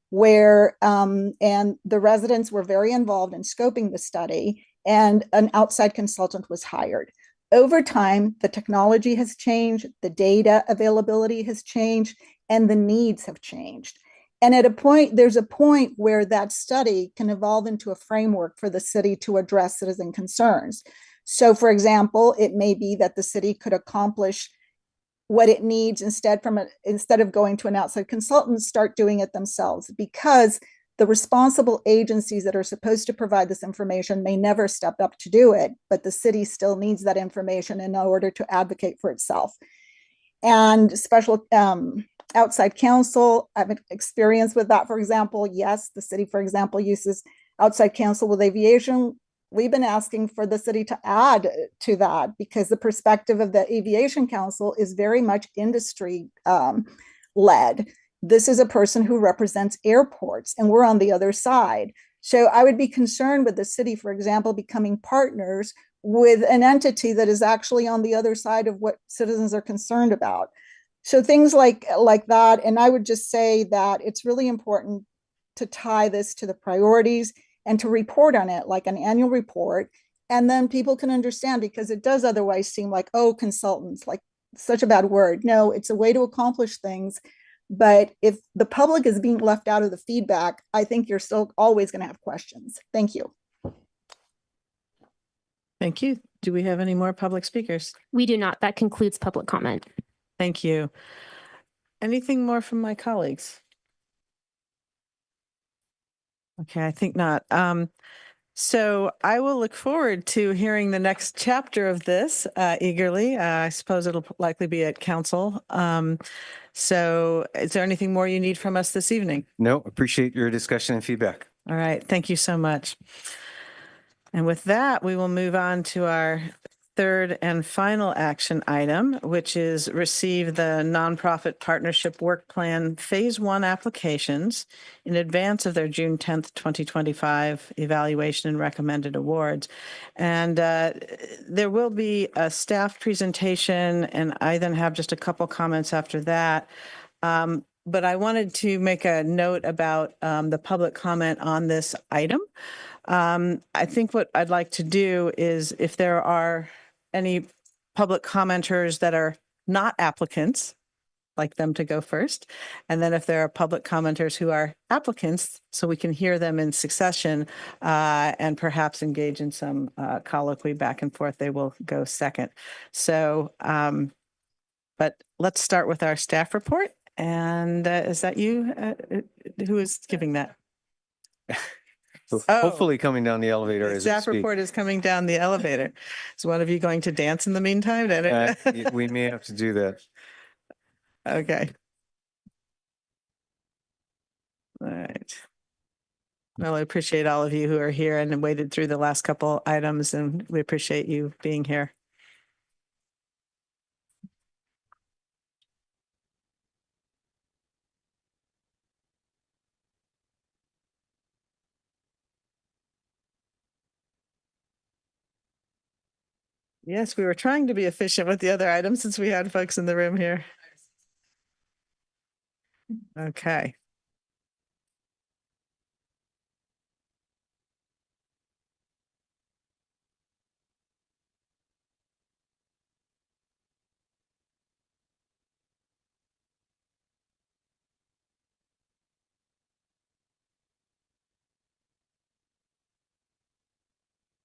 where and the residents were very involved in scoping the study, and an outside consultant was hired. Over time, the technology has changed, the data availability has changed, and the needs have changed. And there's a point where that study can evolve into a framework for the city to address citizen concerns. So, for example, it may be that the city could accomplish what it needs instead of going to an outside consultant, start doing it themselves, because the responsible agencies that are supposed to provide this information may never step up to do it, but the city still needs that information in order to advocate for itself. And special outside counsel, I have experience with that. For example, yes, the city, for example, uses outside counsel with aviation. We've been asking for the city to add to that because the perspective of the Aviation Council is very much industry led. This is a person who represents airports, and we're on the other side. So I would be concerned with the city, for example, becoming partners with an entity that is actually on the other side of what citizens are concerned about. So things like that. And I would just say that it's really important to tie this to the priorities and to report on it like an annual report. And then people can understand, because it does otherwise seem like, oh, consultants, like such a bad word. No, it's a way to accomplish things. But if the public is being left out of the feedback, I think you're still always going to have questions. Thank you. Thank you. Do we have any more public speakers? We do not. That concludes public comment. Thank you. Anything more from my colleagues? Okay, I think not. So I will look forward to hearing the next chapter of this eagerly. I suppose it'll likely be at council. So is there anything more you need from us this evening? No, appreciate your discussion and feedback. All right, thank you so much. And with that, we will move on to our third and final action item, which is receive the nonprofit partnership work plan phase 1 applications in advance of their June 10th, 2025 evaluation and recommended awards. And there will be a staff presentation, and I then have just a couple comments after that. But I wanted to make a note about the public comment on this item. I think what I'd like to do is if there are any public commenters that are not applicants, like them to go first. And then if there are public commenters who are applicants, so we can hear them in succession and perhaps engage in some colloquy back and forth, they will go second. So, but let's start with our staff report. And is that you? Who is giving that? So Oh. hopefully coming down the elevator The as we staff speak. report is coming down the elevator. Is one of you going to dance in the meantime? We may have to do that. Okay. All right. Well, I appreciate all of you who are here and waited through the last couple items, and we appreciate you being here. Yes, we were trying to be efficient with the other items since we had folks in the room here. Okay.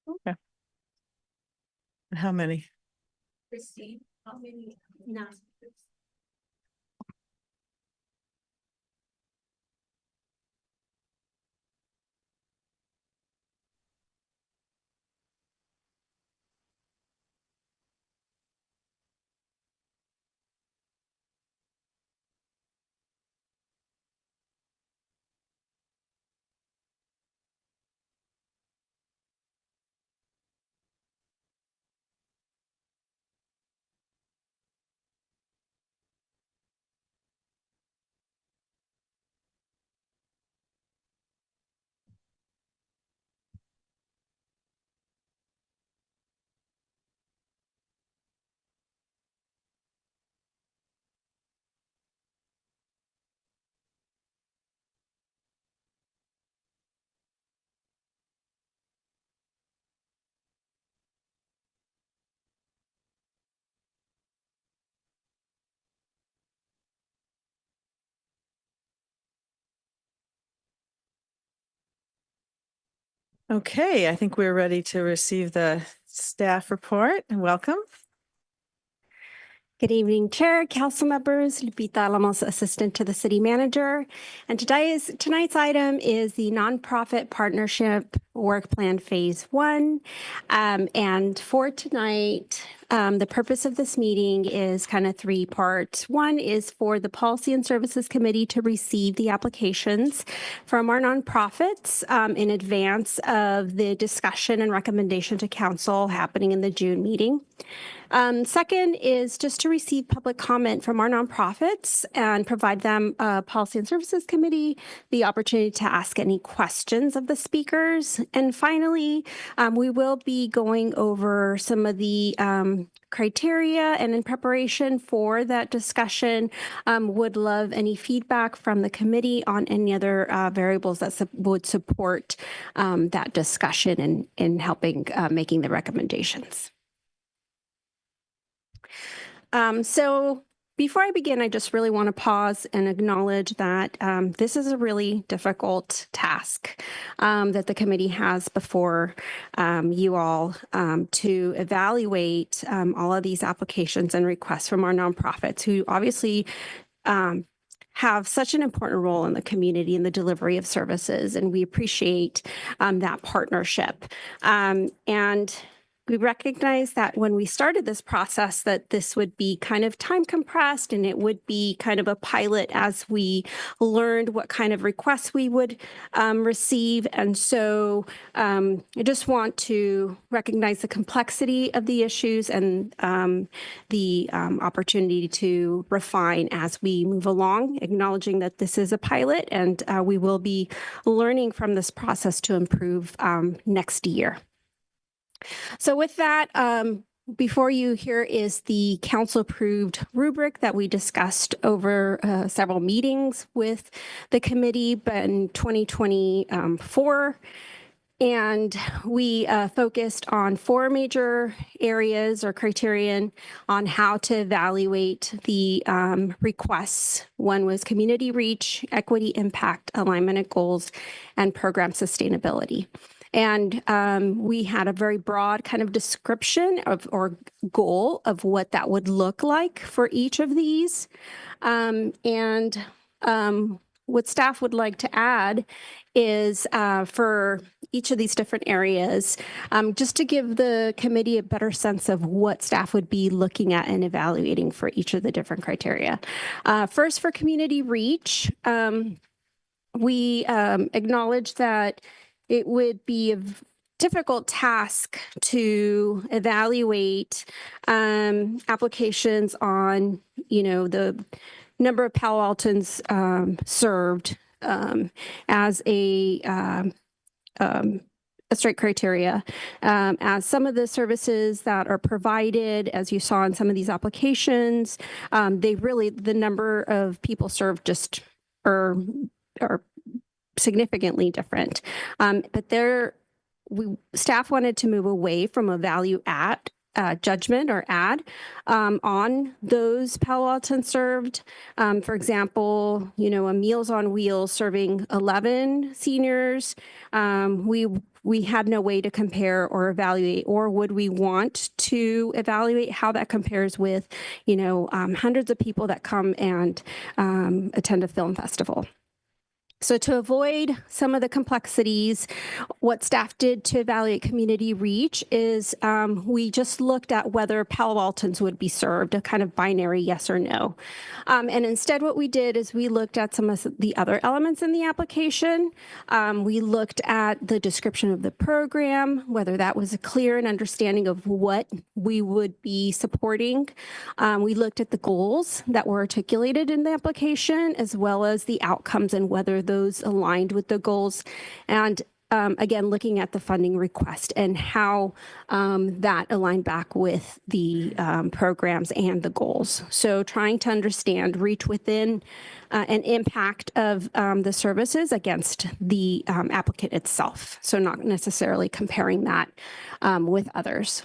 Okay. How many? Christine, how many? Nine. Okay, I think we're ready to receive the staff report. Welcome. Good evening, Chair, Council members. Lupita Alamos, Assistant to the City Manager. And tonight's item is the Nonprofit Partnership Work Plan Phase 1. And for tonight, the purpose of this meeting is kind of 3 parts. One is for the Policy and Services Committee to receive the applications from our nonprofits in advance of the discussion and recommendation to Council happening in the June meeting. Second is just to receive public comment from our nonprofits and provide them, Policy and Services Committee, the opportunity to ask any questions of the speakers. And finally, we will be going over some of the criteria, and in preparation for that discussion, would love any feedback from the committee on any other variables that would support that discussion in helping making the recommendations. So before I begin, I just really want to pause and acknowledge that this is a really difficult task that the committee has before you all to evaluate all of these applications and requests from our nonprofits who obviously have such an important role in the community in the delivery of services, and we appreciate that partnership. And we recognize that when we started this process, that this would be kind of time compressed and it would be kind of a pilot as we learned what kind of requests we would receive. And so I just want to recognize the complexity of the issues and the opportunity to refine as we move along, acknowledging that this is a pilot and we will be learning from this process to improve next year. So with that, before you, here is the council-approved rubric that we discussed over several meetings with the committee in 2024. And we focused on 4 major areas or criterion on how to evaluate the requests. One was community reach, equity impact, alignment of goals, and program sustainability. And we had a very broad kind of description of or goal of what that would look like for each of these. What staff would like to add is for each of these different areas, just to give the committee a better sense of what staff would be looking at and evaluating for each of the different criteria. First, for community reach, we acknowledge that it would be a difficult task to evaluate applications on, the number of Palo Altans served as a straight criteria, as some of the services that are provided, as you saw in some of these applications, the number of people served just are significantly different. But staff wanted to move away from a value add judgment or add on those Palo Altans served. For example, a Meals on Wheels serving 11 seniors. We had no way to compare or evaluate, or would we want to evaluate how that compares with, hundreds of people that come and attend a film festival. So to avoid some of the complexities, what staff did to evaluate community reach is we just looked at whether Palo Altans would be served, a kind of binary yes or no. And instead what we did is we looked at some of the other elements in the application. We looked at the description of the program, whether that was a clear and understanding of what we would be supporting. We looked at the goals that were articulated in the application, as well as the outcomes and whether those aligned with the goals. And again, looking at the funding request and how that aligned back with the programs and the goals. So trying to understand reach within and impact of the services against the applicant itself. So not necessarily comparing that with others.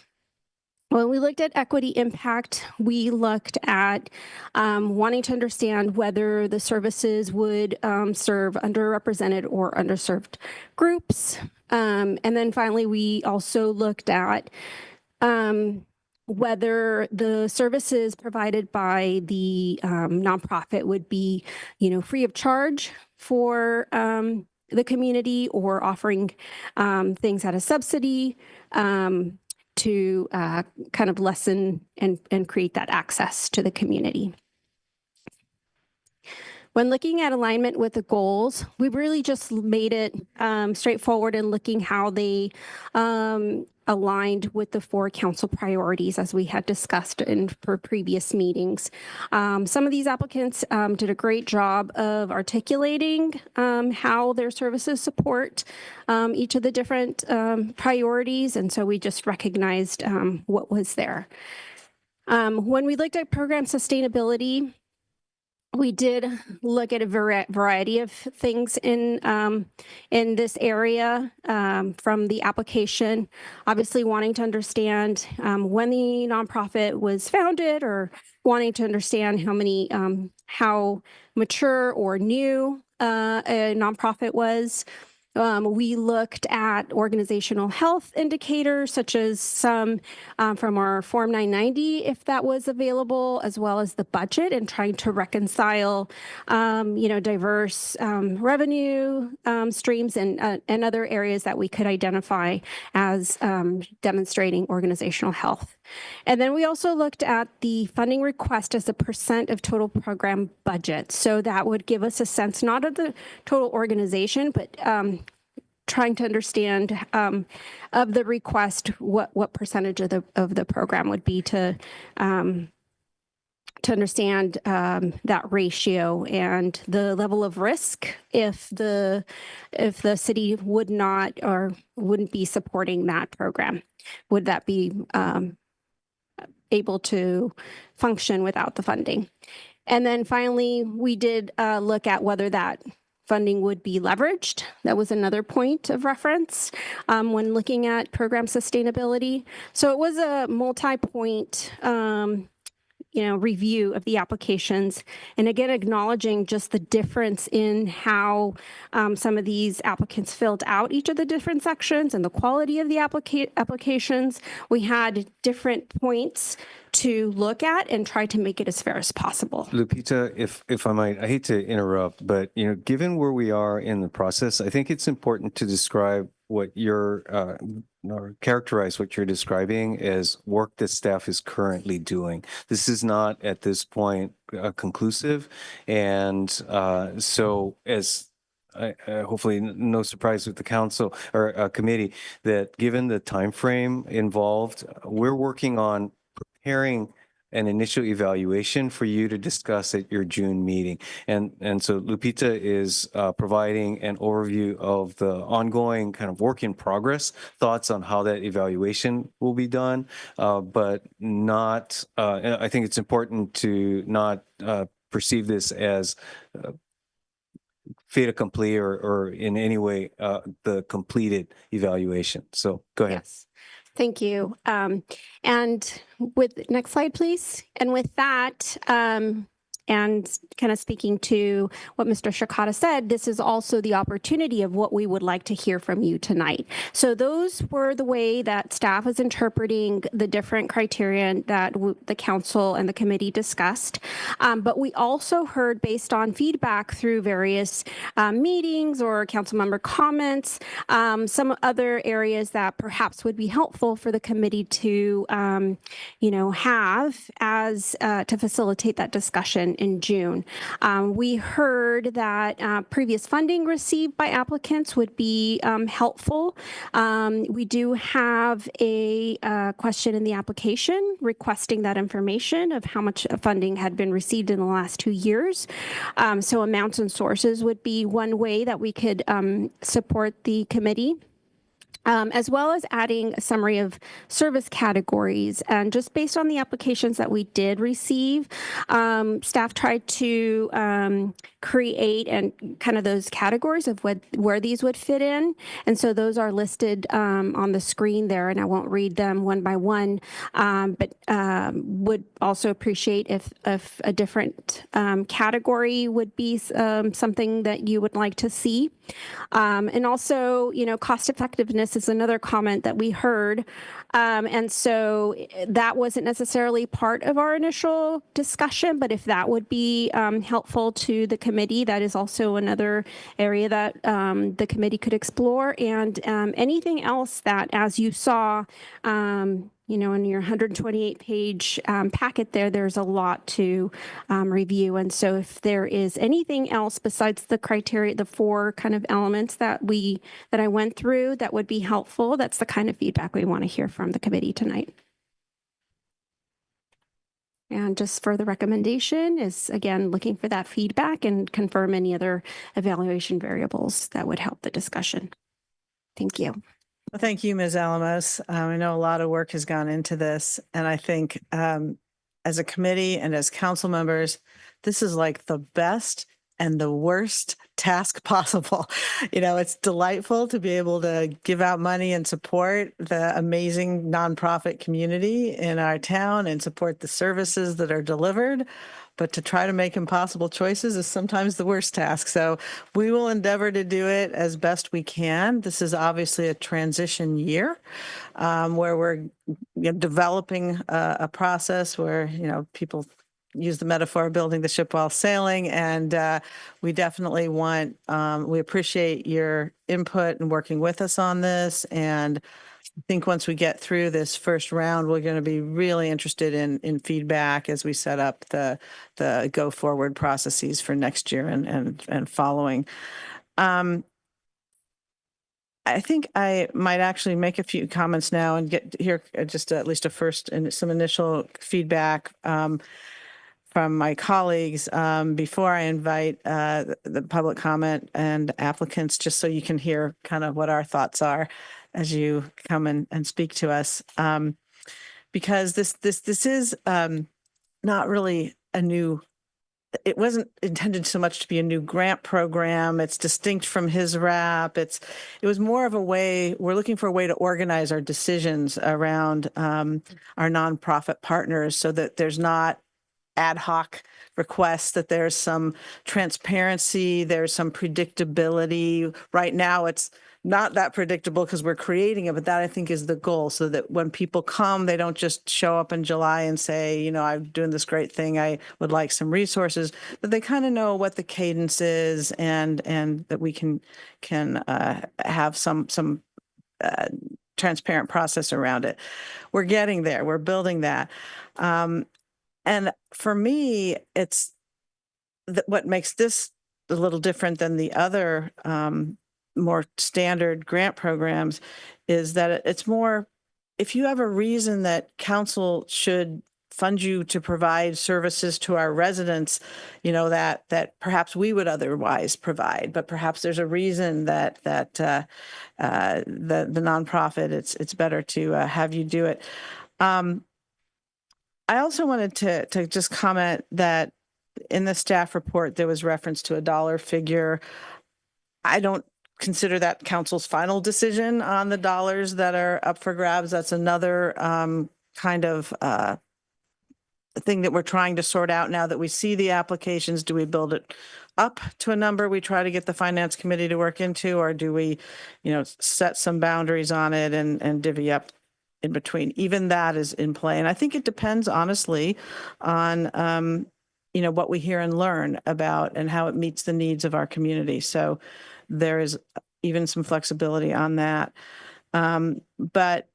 When we looked at equity impact, we looked at wanting to understand whether the services would serve underrepresented or underserved groups. And then finally, we also looked at whether the services provided by the nonprofit would be, free of charge for the community or offering things at a subsidy. To kind of lessen and create that access to the community. When looking at alignment with the goals, we really just made it straightforward in looking how they aligned with the 4 council priorities as we had discussed for previous meetings. Some of these applicants did a great job of articulating how their services support each of the different priorities, and so we just recognized what was there. When we looked at program sustainability, we did look at a variety of things in this area from the application, obviously wanting to understand when the nonprofit was founded or wanting to understand how mature or new a nonprofit was. We looked at organizational health indicators, such as some from our Form 990, if that was available, as well as the budget, and trying to reconcile, diverse revenue streams and other areas that we could identify as demonstrating organizational health. And then we also looked at the funding request as a % of total program budget. So that would give us a sense, not of the total organization, but trying to understand of the request, what percentage of the program would be to understand that ratio and the level of risk if the city would not or wouldn't be supporting that program. Would that be able to function without the funding? And then finally, we did look at whether that funding would be leveraged. That was another point of reference when looking at program sustainability. So it was a multi-point review of the applications. And again, acknowledging just the difference in how some of these applicants filled out each of the different sections and the quality of the applications. We had different points to look at and try to make it as fair as possible. Lupita, if I might, I hate to interrupt, but given where we are in the process, I think it's important to describe what you're or characterize what you're describing as work that staff is currently doing. This is not at this point conclusive, and so as hopefully no surprise with the council or committee that given the time frame involved, we're working on preparing an initial evaluation for you to discuss at your June meeting. And so Lupita is providing an overview of the ongoing kind of work in progress, thoughts on how that evaluation will be done, but not, I think it's important to not perceive this as fait accompli or in any way the completed evaluation. So go ahead. Yes. Thank you. And with next slide, please. And with that, and kind of speaking to what Mr. Shikata said, this is also the opportunity of what we would like to hear from you tonight. So those were the way that staff is interpreting the different criteria that the council and the committee discussed. But we also heard, based on feedback through various meetings or council member comments, some other areas that perhaps would be helpful for the committee to, have as to facilitate that discussion in June. We heard that previous funding received by applicants would be helpful. We do have a question in the application requesting that information of how much funding had been received in the last 2 years. So amounts and sources would be one way that we could support the committee. As well as adding a summary of service categories. And just based on the applications that we did receive, staff tried to create and kind of those categories of where these would fit in. And so those are listed on the screen there, and I won't read them one by one, but would also appreciate if a different category would be something that you would like to see. And also, cost effectiveness is another comment that we heard. And so that wasn't necessarily part of our initial discussion, but if that would be helpful to the committee, that is also another area that the committee could explore. And anything else that, as you saw, in your 128-page packet there's a lot to review. And so if there is anything else besides the criteria, the 4 kind of elements that I went through that would be helpful, that's the kind of feedback we want to hear from the committee tonight. And just for the recommendation is, again, looking for that feedback and confirm any other evaluation variables that would help the discussion. Thank you. Well, thank you, Ms. Alamos. I know a lot of work has gone into this, and I think as a committee and as council members, this is like the best and the worst task possible. It's delightful to be able to give out money and support the amazing nonprofit community in our town and support the services that are delivered. But to try to make impossible choices is sometimes the worst task. So we will endeavor to do it as best we can. This is obviously a transition year where we're developing a process where, people use the metaphor of building the ship while sailing. And we definitely we appreciate your input and working with us on this. And I think once we get through this first round, we're going to be really interested in feedback as we set up the go forward processes for next year and following. I think I might actually make a few comments now and get here just at least a first and some initial feedback from my colleagues before I invite the public comment and applicants, just so you can hear kind of what our thoughts are as you come and speak to us. Because this is not really it wasn't intended so much to be a new grant program. It's distinct from his wrap. It was more of a way, we're looking for a way to organize our decisions around our nonprofit partners so that there's not ad hoc requests, that there's some transparency, there's some predictability. Right now, it's not that predictable because we're creating it, but that I think is the goal, so that when people come, they don't just show up in July and say, I'm doing this great thing, I would like some resources, that they kind of know what the cadence is and that we can have some transparent process around it. We're getting there. We're building that. And for me, it's what makes this a little different than the other more standard grant programs is that it's more, if you have a reason that council should fund you to provide services to our residents, that perhaps we would otherwise provide, but perhaps there's a reason that the nonprofit, it's better to have you do it. I also wanted to just comment that in the staff report, there was reference to a dollar figure. I don't consider that council's final decision on the dollars that are up for grabs. That's another kind of thing that we're trying to sort out now that we see the applications. Do we build it up to a number we try to get the finance committee to work into, or do we, set some boundaries on it and divvy up in between? Even that is in play. And I think it depends, honestly, on, what we hear and learn about and how it meets the needs of our community. So there is even some flexibility on that. But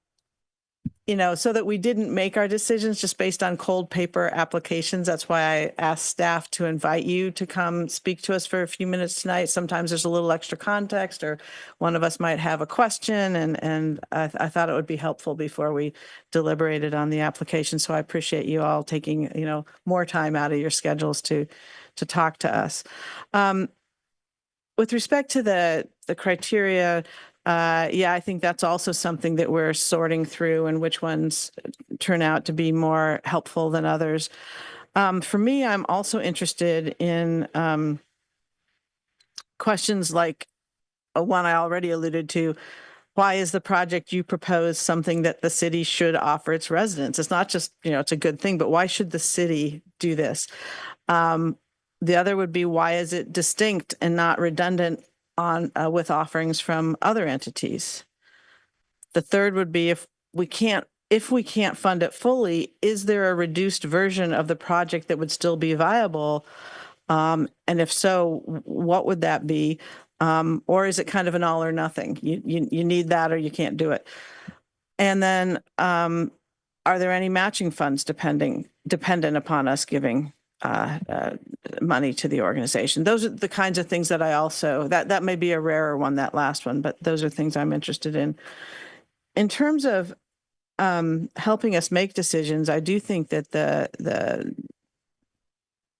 so that we didn't make our decisions just based on cold paper applications. That's why I asked staff to invite you to come speak to us for a few minutes tonight. Sometimes there's a little extra context, or one of us might have a question, and I thought it would be helpful before we deliberated on the application. So I appreciate you all taking, more time out of your schedules to talk to us. With respect to the criteria, I think that's also something that we're sorting through, and which ones turn out to be more helpful than others. For me, I'm also interested in questions like one I already alluded to. Why is the project you propose something that the city should offer its residents? It's not just, it's a good thing, but why should the city do this? The other would be, why is it distinct and not redundant on with offerings from other entities? The third would be, if we can't fund it fully, is there a reduced version of the project that would still be viable? And if so, what would that be? Or is it kind of an all or nothing? You need that or you can't do it. And then are there any matching funds dependent upon us giving money to the organization? Those are the kinds of things that I also, that may be a rarer one, that last one, but those are things I'm interested in. In terms of helping us make decisions, I do think that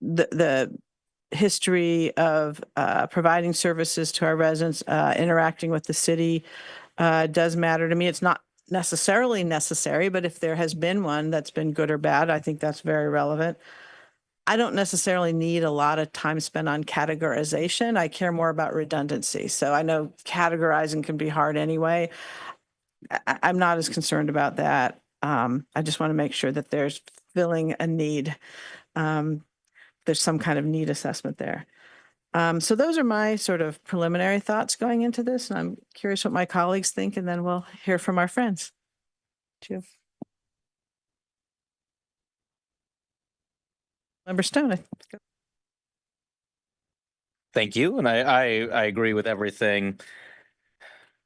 the history of providing services to our residents, interacting with the city does matter to me. It's not necessarily necessary, but if there has been one that's been good or bad, I think that's very relevant. I don't necessarily need a lot of time spent on categorization. I care more about redundancy. So I know categorizing can be hard anyway. I'm not as concerned about that. I just want to make sure that there's filling a need. There's some kind of need assessment there. So those are my sort of preliminary thoughts going into this. And I'm curious what my colleagues think, and then we'll hear from our friends. Jill. Member Stone. Thank you. And I agree with everything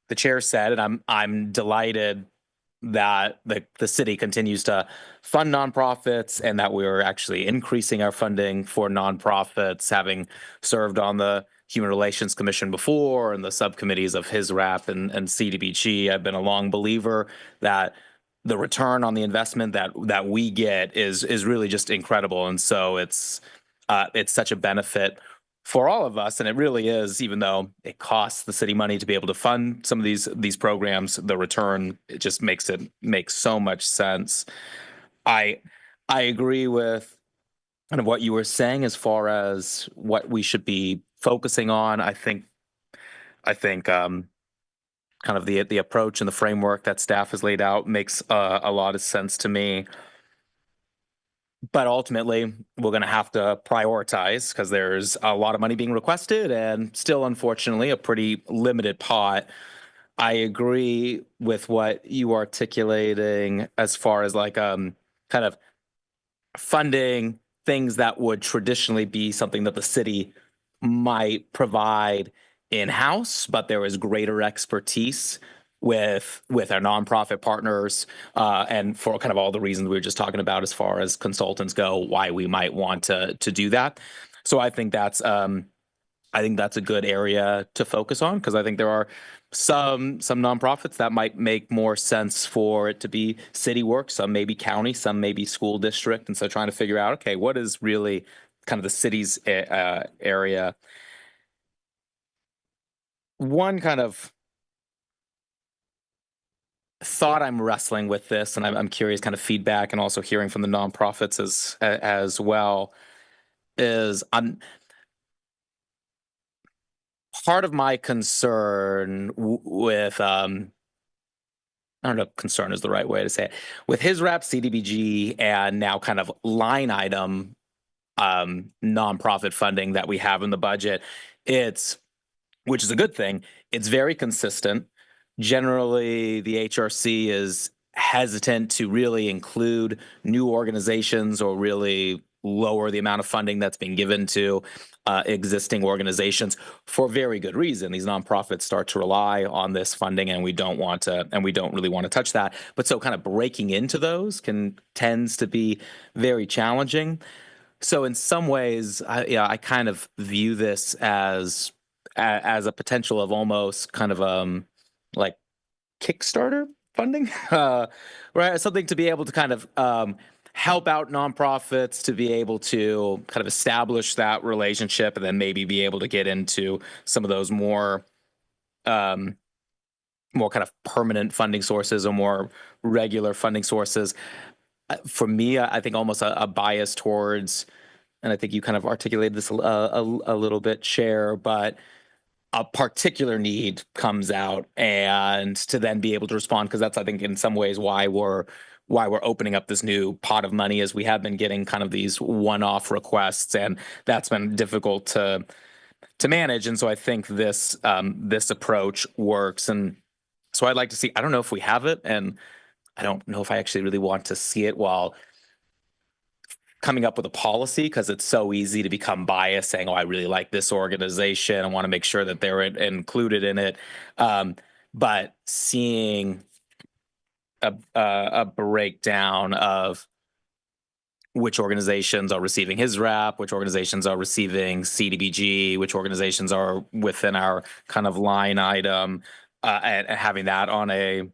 the chair said, and I'm delighted that the city continues to fund nonprofits and that we're actually increasing our funding for nonprofits, having served on the Human Relations Commission before and the subcommittees of HISRAP and CDBG. I've been a long believer that the return on the investment that we get is really just incredible. And so it's such a benefit for all of us, and it really is. Even though it costs the city money to be able to fund some of these programs, the return, it just makes so much sense. I agree with kind of what you were saying as far as what we should be focusing on. I think kind of the approach and the framework that staff has laid out makes a lot of sense to me. But ultimately, we're going to have to prioritize because there's a lot of money being requested and still, unfortunately, a pretty limited pot. I agree with what you articulating as far as like kind of funding things that would traditionally be something that the city might provide in-house, but there is greater expertise with our nonprofit partners, and for kind of all the reasons we were just talking about as far as consultants go, why we might want to do that. So I think that's a good area to focus on, because I think there are some nonprofits that might make more sense for it to be city work, some maybe county, some maybe school district. And so trying to figure out, okay, what is really kind of the city's area. One kind of thought I'm wrestling with this, and I'm curious kind of feedback and also hearing from the nonprofits as well, is part of my concern with I don't know if concern is the right way to say it, with HISRAP, CDBG, and now kind of line item nonprofit funding that we have in the budget. Which is a good thing. It's very consistent. Generally, the HRC is hesitant to really include new organizations or really lower the amount of funding that's being given to existing organizations for very good reason. These nonprofits start to rely on this funding, and we don't really want to touch that. But so kind of breaking into those tends to be very challenging. So in some ways, I kind of view this as a potential of almost kind of like Kickstarter funding, right? Something to be able to kind of help out nonprofits to be able to kind of establish that relationship, and then maybe be able to get into some of those more kind of permanent funding sources or more regular funding sources. For me, I think almost a bias towards, and I think you kind of articulated this a little bit, Chair, but a particular need comes out, and to then be able to respond, because that's, I think, in some ways why we're opening up this new pot of money, as we have been getting kind of these one-off requests, and that's been difficult to manage. And so I think this approach works. And so I'd like to see, I don't know if we have it, and I don't know if I actually really want to see it while coming up with a policy, because it's so easy to become biased saying, oh, I really like this organization, I want to make sure that they're included in it. But seeing a breakdown of which organizations are receiving HISRAP, which organizations are receiving CDBG, which organizations are within our kind of line item, and having that on a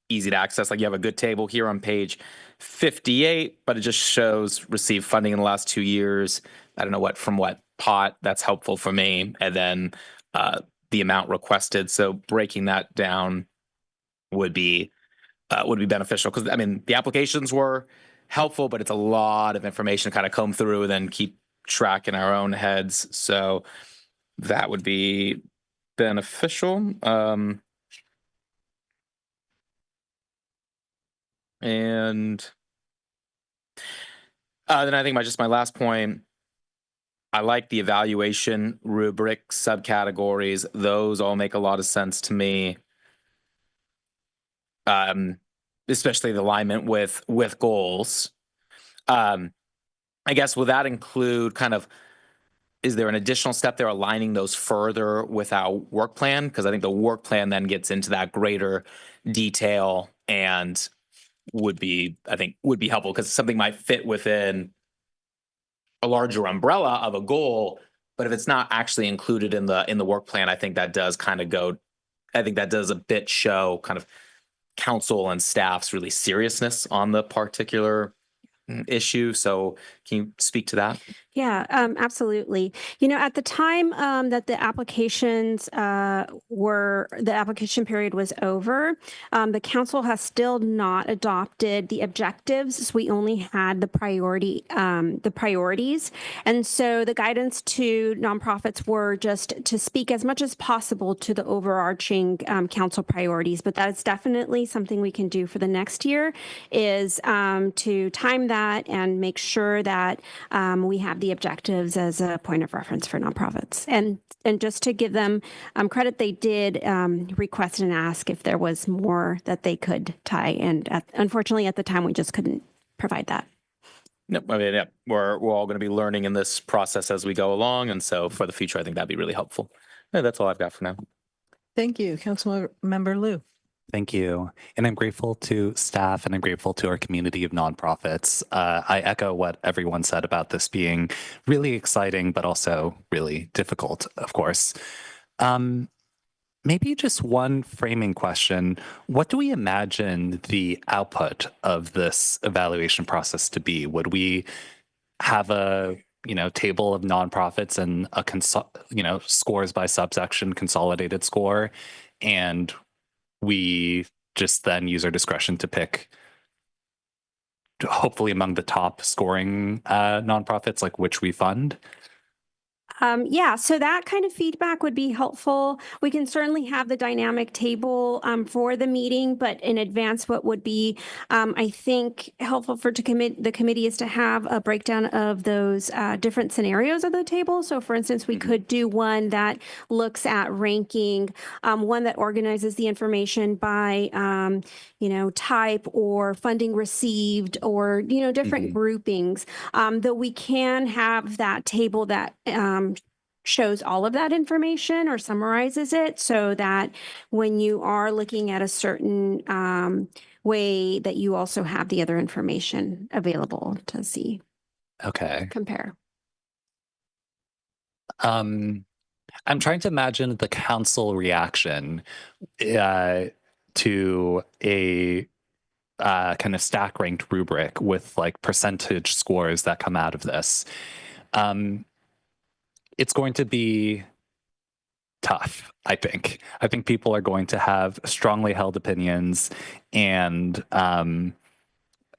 easy to access. Like you have a good table here on page 58, but it just shows received funding in the last 2 years. I don't know from what pot. That's helpful for me. And then the amount requested. So breaking that down would be beneficial, because I mean the applications were helpful, but it's a lot of information to kind of comb through and then keep track in our own heads. So that would be beneficial. And then I think my last point, I like the evaluation rubric subcategories. Those all make a lot of sense to me. Especially the alignment with goals. I guess will that include kind of, is there an additional step there aligning those further with our work plan? Because I think the work plan then gets into that greater detail and would be helpful because something might fit within a larger umbrella of a goal, but if it's not actually included in the work plan, I think that does a bit show kind of council and staff's really seriousness on the particular issue. So can you speak to that? Yeah, absolutely. At the time that the application period was over, the council has still not adopted the objectives. So we only had the priorities. And so the guidance to nonprofits were just to speak as much as possible to the overarching council priorities. But that's definitely something we can do for the next year, is to time that and make sure that we have the objectives as a point of reference for nonprofits. And just to give them credit, they did request and ask if there was more that they could tie. And unfortunately, at the time, we just couldn't provide that. No, I mean, yeah, we're all going to be learning in this process as we go along. And so for the future, I think that'd be really helpful. Yeah, that's all I've got for now. Thank you, Councilmember Liu. Thank you. And I'm grateful to staff and I'm grateful to our community of nonprofits. I echo what everyone said about this being really exciting, but also really difficult, of course. Maybe just one framing question. What do we imagine the output of this evaluation process to be? Would we have a table of nonprofits and a scores by subsection consolidated score, and we just then use our discretion to pick, hopefully among the top scoring nonprofits, like which we fund? Yeah, so that kind of feedback would be helpful. We can certainly have the dynamic table for the meeting, but in advance, what would be, I think, helpful for the committee is to have a breakdown of those different scenarios of the table. So, for instance, we could do one that looks at ranking, one that organizes the information by, type or funding received, or different groupings. Though we can have that table that shows all of that information or summarizes it, so that when you are looking at a certain way, that you also have the other information available to see. Okay. Compare. I'm trying to imagine the council reaction to a kind of stack ranked rubric with like percentage scores that come out of this. It's going to be tough, I think. I think people are going to have strongly held opinions, and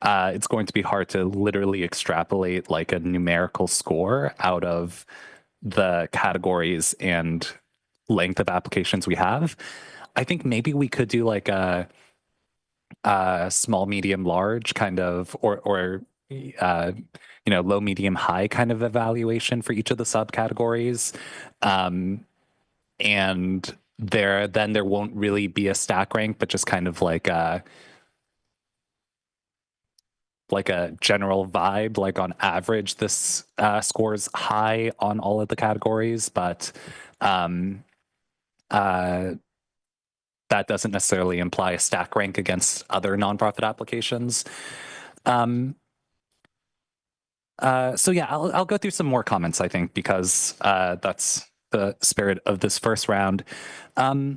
it's going to be hard to literally extrapolate like a numerical score out of the categories and length of applications we have. I think maybe we could do like a small, medium, large kind of, or low, medium, high kind of evaluation for each of the subcategories. And there won't really be a stack rank, but just kind of like a general vibe. Like on average, this scores high on all of the categories, but that doesn't necessarily imply a stack rank against other nonprofit applications. So yeah, I'll go through some more comments, I think, because that's the spirit of this first round. I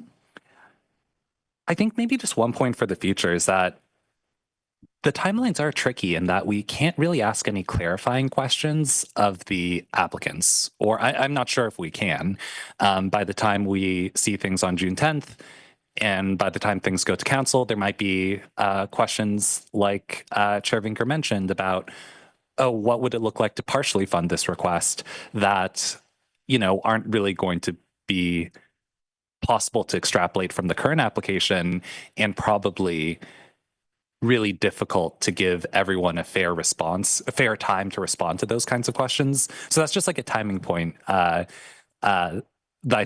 think maybe just one point for the future is that the timelines are tricky in that we can't really ask any clarifying questions of the applicants, or I'm not sure if we can. By the time we see things on June 10th, and by the time things go to council, there might be questions like Chair Vinker mentioned about, oh, what would it look like to partially fund this request that, aren't really going to be possible to extrapolate from the current application, and probably really difficult to give everyone a fair time to respond to those kinds of questions. So that's just like a timing point that I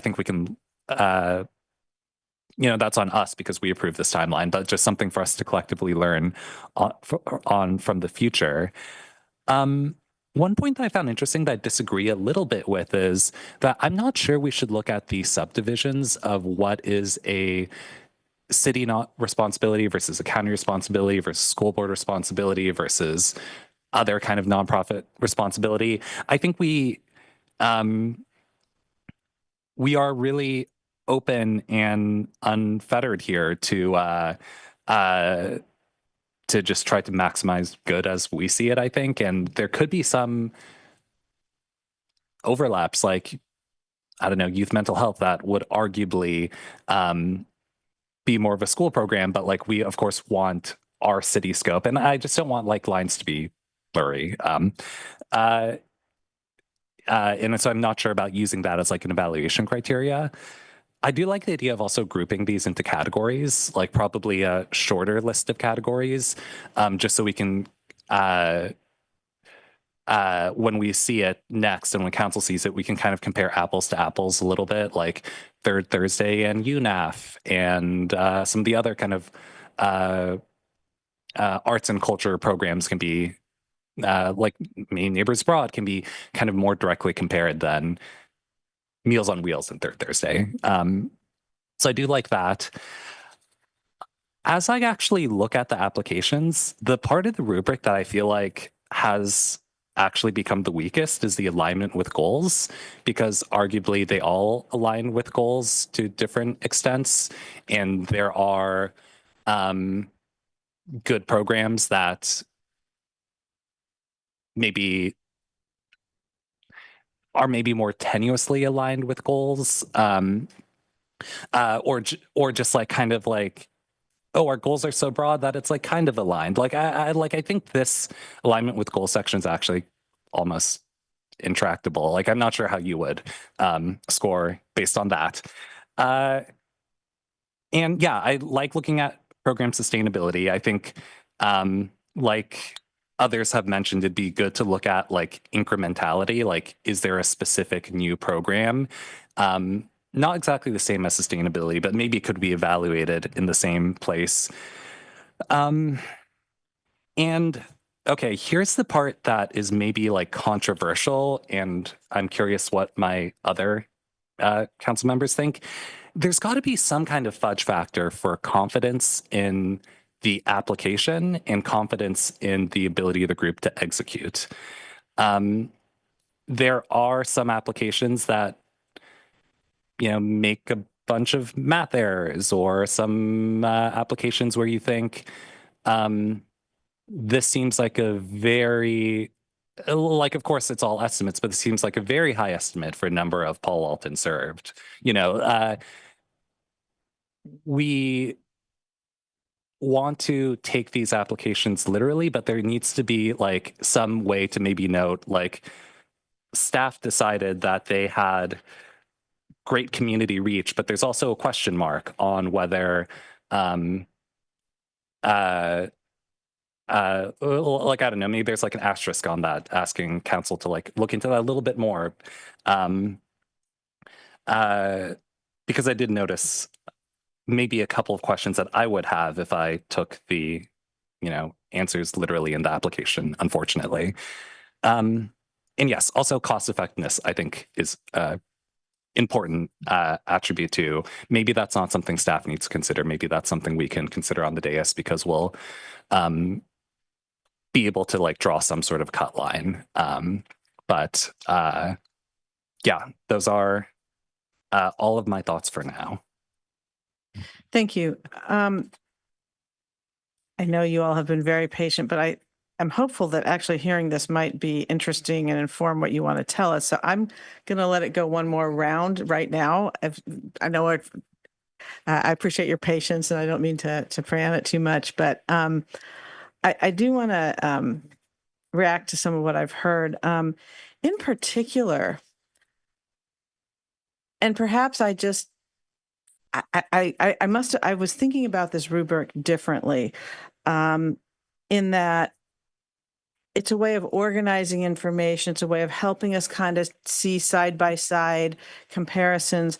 think we can, that's on us because we approve this timeline, but just something for us to collectively learn on from the future. One point that I found interesting that I disagree a little bit with is that I'm not sure we should look at the subdivisions of what is a city not responsibility versus a county responsibility versus school board responsibility versus other kind of nonprofit responsibility. I think we are really open and unfettered here to just try to maximize good as we see it, I think. And there could be some overlaps, like, I don't know, youth mental health that would arguably be more of a school program, but like we of course want our city scope, and I just don't want like lines to be blurry. And so I'm not sure about using that as like an evaluation criteria. I do like the idea of also grouping these into categories, like probably a shorter list of categories, just so we can, when we see it next and when council sees it, we can kind of compare apples to apples a little bit, like Third Thursday and UNAF and some of the other kind of arts and culture programs can be, like Neighbors Abroad can be kind of more directly compared than Meals on Wheels and Third Thursday. So I do like that. As I actually look at the applications, the part of the rubric that I feel like has actually become the weakest is the alignment with goals, because arguably they all align with goals to different extents. And there are good programs that maybe are maybe more tenuously aligned with goals, or just like kind of like, oh, our goals are so broad that it's like kind of aligned. Like I think this alignment with goal section is actually almost intractable. Like I'm not sure how you would score based on that. And yeah, I like looking at program sustainability. I think like others have mentioned, it'd be good to look at like incrementality. Like, is there a specific new program? Not exactly the same as sustainability, but maybe it could be evaluated in the same place. And okay, here's the part that is maybe like controversial, and I'm curious what my other council members think. There's got to be some kind of fudge factor for confidence in the application and confidence in the ability of the group to execute. There are some applications that, make a bunch of math errors, or some applications where you think this seems like a very, like, of course it's all estimates, but it seems like a very high estimate for a number of Paul Walton served. We want to take these applications literally, but there needs to be like some way to maybe note, like, staff decided that they had great community reach, but there's also a question mark on whether like, I don't know, maybe there's like an asterisk on that, asking council to like look into that a little bit more. Because I did notice maybe a couple of questions that I would have if I took the, answers literally in the application, unfortunately. And yes, also cost effectiveness, I think, is important attribute too. Maybe that's not something staff needs to consider. Maybe that's something we can consider on the dais, because we'll be able to like draw some sort of cut line. But yeah, those are all of my thoughts for now. Thank you. I know you all have been very patient, but I'm hopeful that actually hearing this might be interesting and inform what you want to tell us. So I'm going to let it go one more round right now. I know I appreciate your patience, and I don't mean to pray on it too much, but I do want to react to some of what I've heard. In particular, and perhaps I just I was thinking about this rubric differently, in that it's a way of organizing information. It's a way of helping us kind of see side by side comparisons.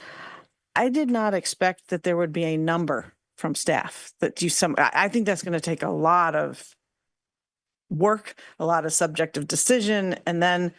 I did not expect that there would be a number from staff that I think that's going to take a lot of work, a lot of subjective decision, and then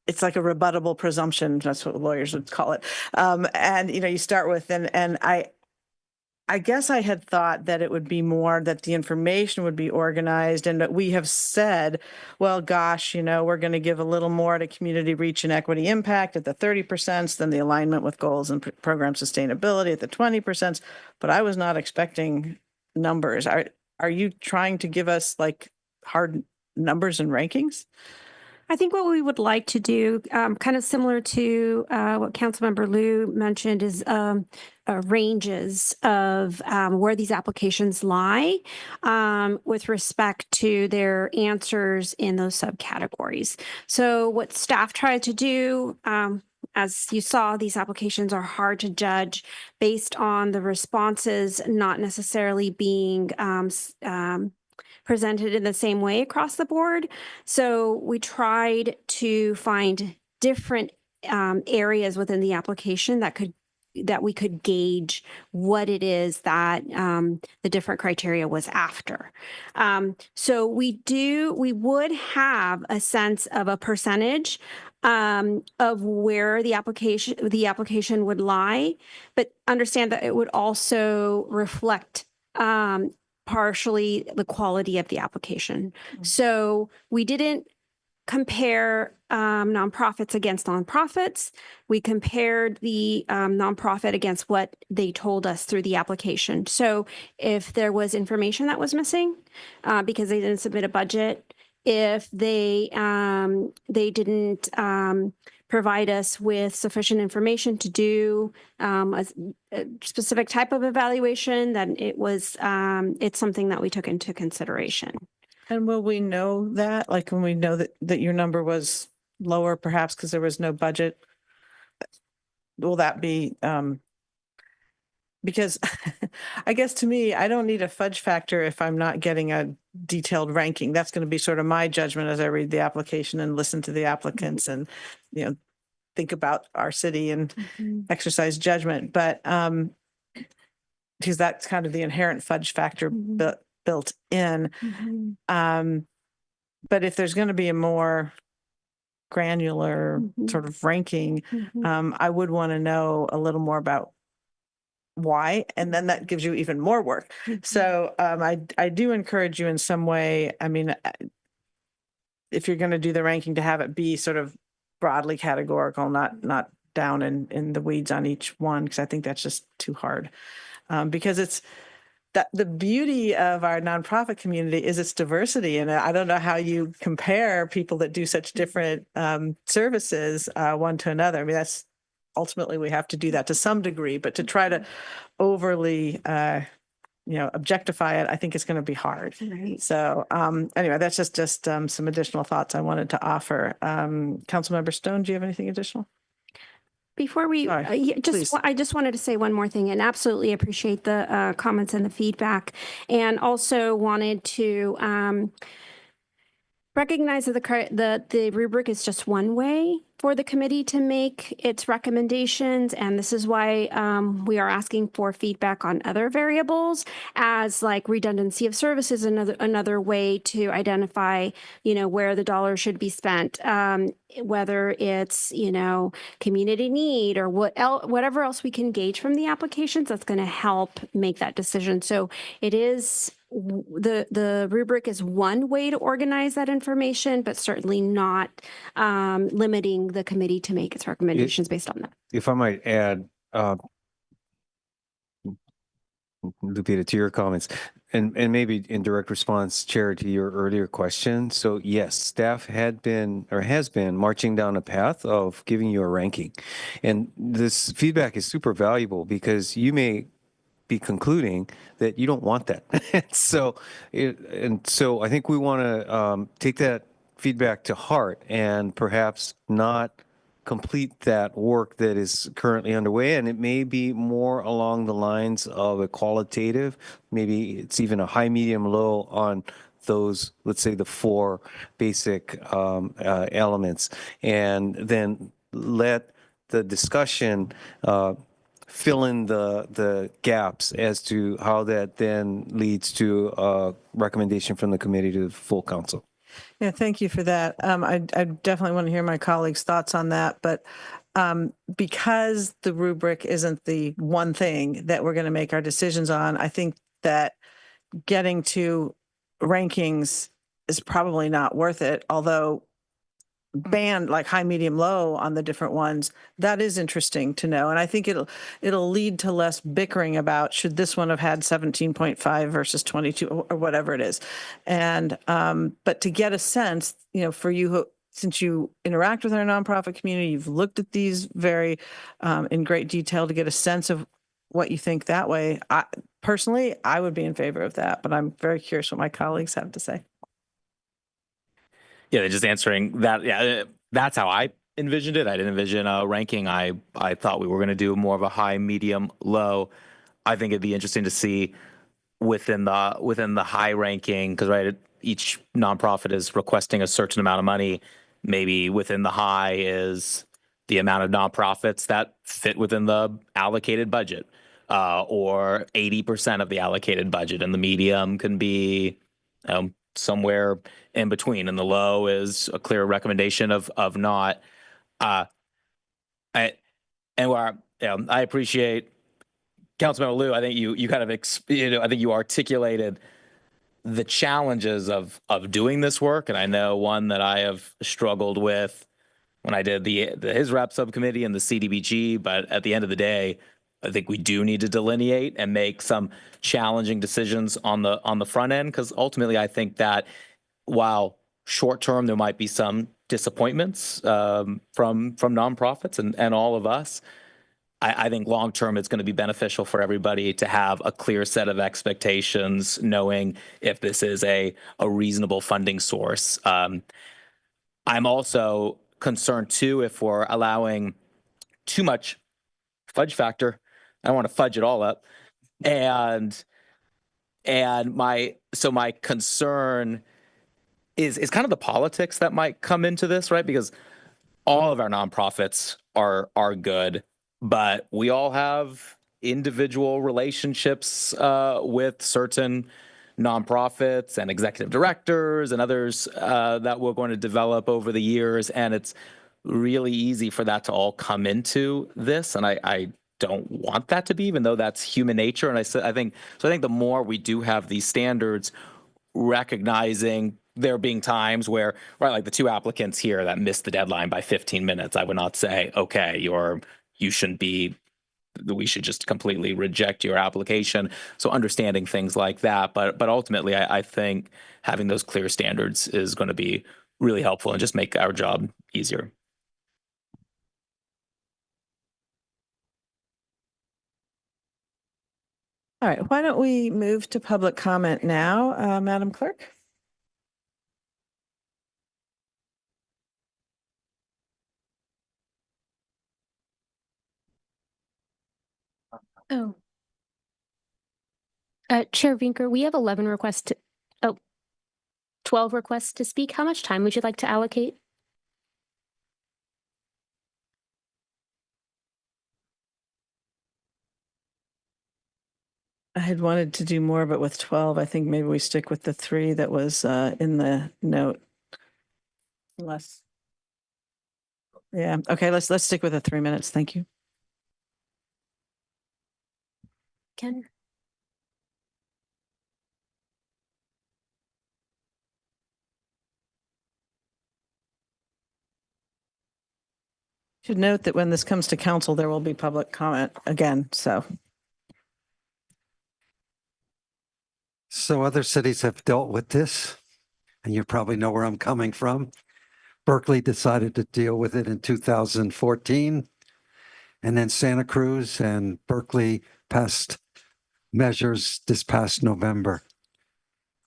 it's like a rebuttable presumption. That's what lawyers would call it. And you start with, and I guess I had thought that it would be more that the information would be organized, and that we have said, well, gosh, we're going to give a little more to community reach and equity impact at the 30%, then the alignment with goals and program sustainability at the 20%. But I was not expecting numbers. Are you trying to give us like hard numbers and rankings? I think what we would like to do, kind of similar to what Councilmember Liu mentioned, is ranges of where these applications lie with respect to their answers in those subcategories. So what staff tried to do, as you saw, these applications are hard to judge based on the responses not necessarily being presented in the same way across the board. So we tried to find different areas within the application that we could gauge what it is that the different criteria was after. So we would have a sense of a percentage of where the application would lie, but understand that it would also reflect partially the quality of the application. So we didn't compare nonprofits against nonprofits. We compared the nonprofit against what they told us through the application. So if there was information that was missing because they didn't submit a budget, if they didn't provide us with sufficient information to do a specific type of evaluation, then it's something that we took into consideration. And will we know that, like when we know that your number was lower, perhaps because there was no budget? Will that be, because I guess to me, I don't need a fudge factor if I'm not getting a detailed ranking. That's going to be sort of my judgment as I read the application and listen to the applicants and, think about our city and exercise judgment. But because that's kind of the inherent fudge factor built in. But if there's going to be a more granular sort of ranking, I would want to know a little more about why, and then that gives you even more work. So I do encourage you in some way. I mean, if you're going to do the ranking, to have it be sort of broadly categorical, not down in the weeds on each one, because I think that's just too hard. Because it's that the beauty of our nonprofit community is its diversity. And I don't know how you compare people that do such different services one to another. I mean, that's ultimately we have to do that to some degree, but to try to overly objectify it, I think it's going to be hard. Right. So anyway, that's just some additional thoughts I wanted to offer. Councilmember Stone, do you have anything additional? Before we, Sorry, please. I just wanted to say one more thing, and absolutely appreciate the comments and the feedback, and also wanted to recognize that the rubric is just one way for the committee to make its recommendations, and this is why we are asking for feedback on other variables, as like redundancy of services, another way to identify, where the dollar should be spent, whether it's community need or whatever else we can gauge from the applications that's going to help make that decision. So it is. The rubric is one way to organize that information, but certainly not limiting the committee to make its recommendations based on that. If I might add, Lupita, to your comments, And maybe in direct response, Chair, to your earlier question. So yes, staff had been or has been marching down a path of giving you a ranking. And this feedback is super valuable because you may be concluding that you don't want that. So I think we want to take that feedback to heart and perhaps not complete that work that is currently underway. And it may be more along the lines of a qualitative, maybe it's even a high, medium, low on those, let's say the four basic elements, and then let the discussion fill in the gaps as to how that then leads to a recommendation from the committee to the full council. Yeah, thank you for that. I definitely want to hear my colleagues' thoughts on that, but because the rubric isn't the one thing that we're going to make our decisions on, I think that getting to rankings is probably not worth it, although band like high, medium, low on the different ones, that is interesting to know. And I think it'll lead to less bickering about should this one have had 17.5 versus 22 or whatever it is. And but to get a sense, for you since you interact with our nonprofit community, you've looked at these very in great detail to get a sense of what you think that way. Personally, I would be in favor of that, but I'm very curious what my colleagues have to say. Yeah, just answering that. Yeah, that's how I envisioned it. I didn't envision a ranking. I thought we were going to do more of a high, medium, low. I think it'd be interesting to see within the high ranking, because right, each nonprofit is requesting a certain amount of money. Maybe within the high is the amount of nonprofits that fit within the allocated budget, or 80% of the allocated budget, and the medium can be somewhere in between, and the low is a clear recommendation of not. I appreciate Councilmember Liu. I think you kind of I think you articulated the challenges of doing this work, and I know one that I have struggled with when I did the his rep subcommittee and the CDBG. But at the end of the day, I think we do need to delineate and make some challenging decisions on the front end, because ultimately I think that while short term there might be some disappointments from nonprofits and all of us, I think long term it's going to be beneficial for everybody to have a clear set of expectations, knowing if this is a reasonable funding source. I'm also concerned too if we're allowing too much fudge factor. I don't want to fudge it all up, and my concern is kind of the politics that might come into this, right? Because all of our nonprofits are good, but we all have individual relationships with certain nonprofits and executive directors and others that we're going to develop over the years, and it's really easy for that to all come into this, and I don't want that to be, even though that's human nature. And I think the more we do have these standards, recognizing there being times where, right, like the two applicants here that missed the deadline by 15 minutes, I would not say, okay, you shouldn't be, we should just completely reject your application. So understanding things like that, but ultimately I think having those clear standards is going to be really helpful and just make our job easier. All right, why don't we move to public comment now, Madam Clerk? Oh. Chair Vinker, we have 11 requests 12 requests to speak. How much time would you like to allocate? I had wanted to do more, but with 12, I think maybe we stick with the 3 that was in the note. Less. Yeah, okay, let's stick with the 3 minutes. Thank you. Ken? Should note that when this comes to council, there will be public comment again, so. So other cities have dealt with this, and you probably know where I'm coming from. Berkeley decided to deal with it in 2014, and then Santa Cruz and Berkeley passed measures this past November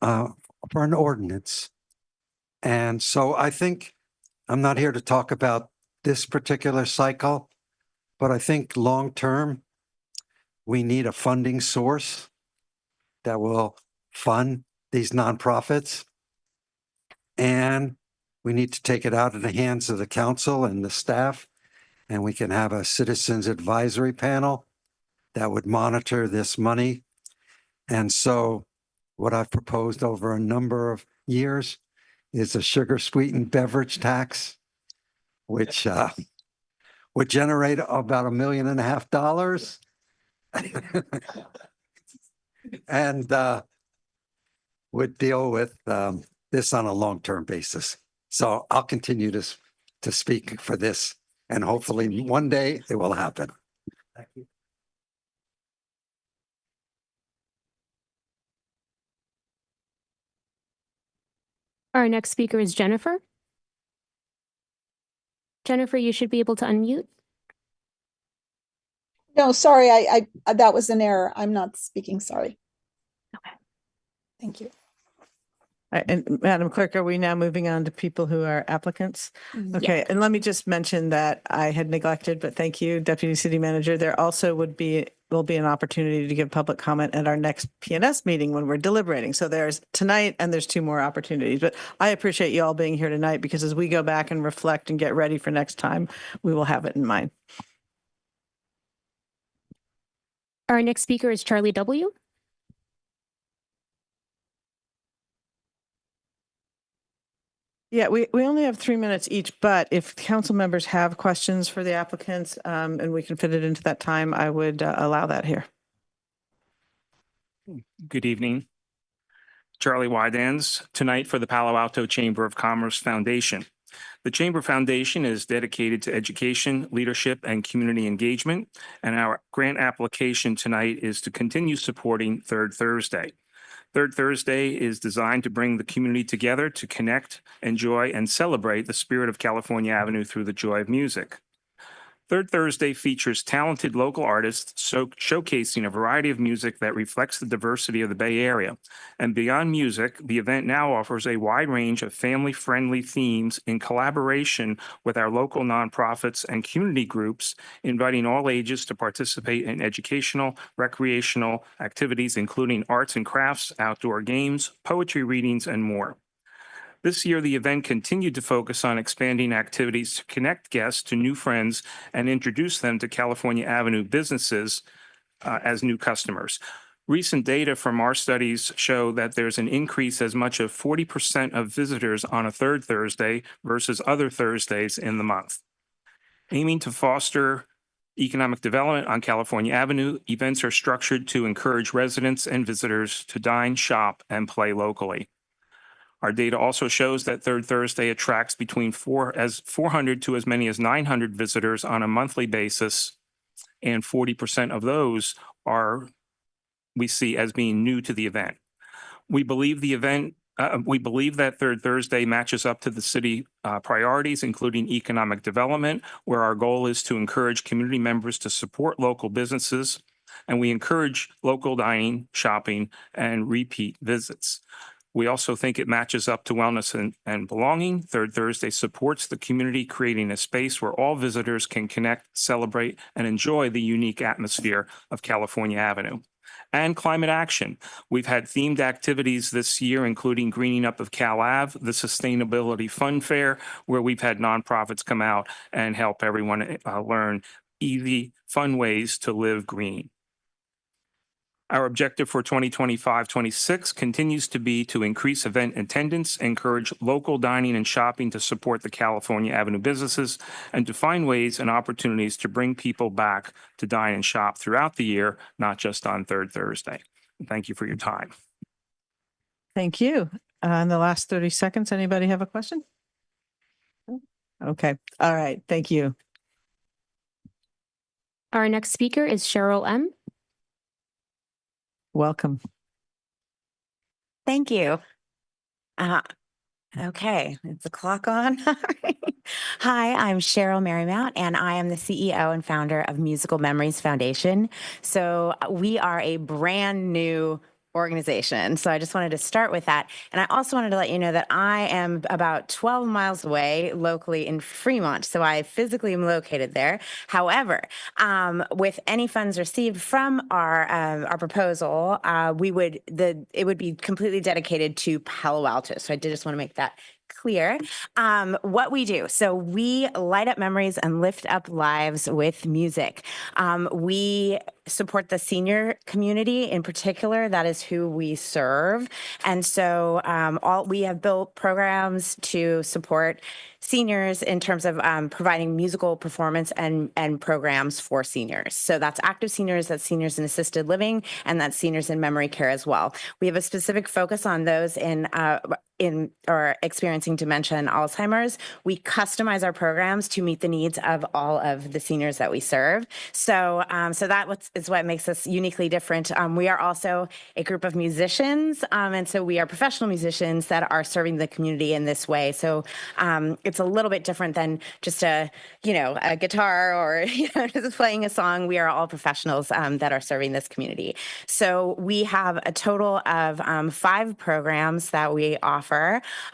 for an ordinance. And so I think I'm not here to talk about this particular cycle, but I think long-term, we need a funding source that will fund these nonprofits. And we need to take it out of the hands of the council and the staff, and we can have a citizens advisory panel that would monitor this money. And so what I've proposed over a number of years is a sugar sweetened beverage tax, which would generate about $1.5 million and would deal with this on a long-term basis. So I'll continue to speak for this, and hopefully one day it will happen. Thank you. Our next speaker is Jennifer. Jennifer, you should be able to unmute. No, sorry, I that was an error. I'm not speaking, sorry. Okay. Thank you. And Madam Clerk, are we now moving on to people who are applicants? Okay, Yes. and let me just mention that I had neglected, but thank you, Deputy City Manager. There also will be an opportunity to give public comment at our next PNS meeting when we're deliberating. So there's tonight and there's 2 more opportunities. But I appreciate you all being here tonight, because as we go back and reflect and get ready for next time, we will have it in mind. Our next speaker is Charlie W. Yeah, we only have 3 minutes each, but if council members have questions for the applicants and we can fit it into that time, I would allow that here. Good evening. Charlie Wydans, tonight for the Palo Alto Chamber of Commerce Foundation. The Chamber Foundation is dedicated to education, leadership, and community engagement, and our grant application tonight is to continue supporting Third Thursday. Third Thursday is designed to bring the community together to connect, enjoy, and celebrate the spirit of California Avenue through the joy of music. Third Thursday features talented local artists showcasing a variety of music that reflects the diversity of the Bay Area. And beyond music, the event now offers a wide range of family-friendly themes in collaboration with our local nonprofits and community groups, inviting all ages to participate in educational, recreational activities, including arts and crafts, outdoor games, poetry readings, and more. This year, the event continued to focus on expanding activities to connect guests to new friends and introduce them to California Avenue businesses as new customers. Recent data from our studies show that there's an increase as much as 40% of visitors on a third Thursday versus other Thursdays in the month. Aiming to foster economic development on California Avenue, events are structured to encourage residents and visitors to dine, shop, and play locally. Our data also shows that Third Thursday attracts between 400 to as many as 900 visitors on a monthly basis, and 40% of those we see as being new to the event. We believe that Third Thursday matches up to the city priorities, including economic development, where our goal is to encourage community members to support local businesses, and we encourage local dining, shopping, and repeat visits. We also think it matches up to wellness and belonging. Third Thursday supports the community, creating a space where all visitors can connect, celebrate, and enjoy the unique atmosphere of California Avenue. And climate action. We've had themed activities this year, including Greening Up of Cal Ave, the Sustainability Fun Fair, where we've had nonprofits come out and help everyone learn easy, fun ways to live green. Our objective for 2025-26 continues to be to increase event attendance, encourage local dining and shopping to support the California Avenue businesses, and to find ways and opportunities to bring people back to dine and shop throughout the year, not just on Third Thursday. Thank you for your time. Thank you. In the last 30 seconds, anybody have a question? Okay. All right. Thank you. Our next speaker is Cheryl M. Welcome. Thank you. Okay, is the clock on? Hi, I'm Cheryl Marymount, and I am the CEO and founder of Musical Memories Foundation. So we are a brand new organization. So I just wanted to start with that. And I also wanted to let you know that I am about 12 miles away locally in Fremont. So I physically am located there. However, with any funds received from our proposal, it would be completely dedicated to Palo Alto. So I did just want to make that clear. What we do. So we light up memories and lift up lives with music. We support the senior community in particular. That is who we serve. And so we have built programs to support seniors in terms of providing musical performance and programs for seniors. So that's active seniors, that's seniors in assisted living, and that's seniors in memory care as well. We have a specific focus on those in or experiencing dementia and Alzheimer's. We customize our programs to meet the needs of all of the seniors that we serve. So that is what makes us uniquely different. We are also a group of musicians, and so we are professional musicians that are serving the community in this way. So it's a little bit different than just a guitar or just playing a song. We are all professionals that are serving this community. So we have a total of 5 programs that we offer.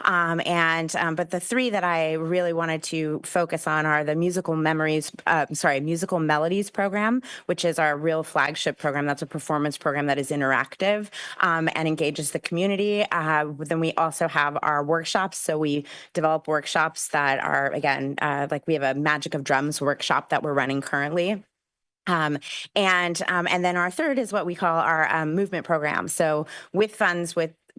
But the 3 that I really wanted to focus on are the Musical Melodies program, which is our real flagship program. That's a performance program that is interactive and engages the community. Then we also have our workshops. So we develop workshops that are, again, like we have a Magic of Drums workshop that we're running currently. And then our 3rd is what we call our movement program. So with funds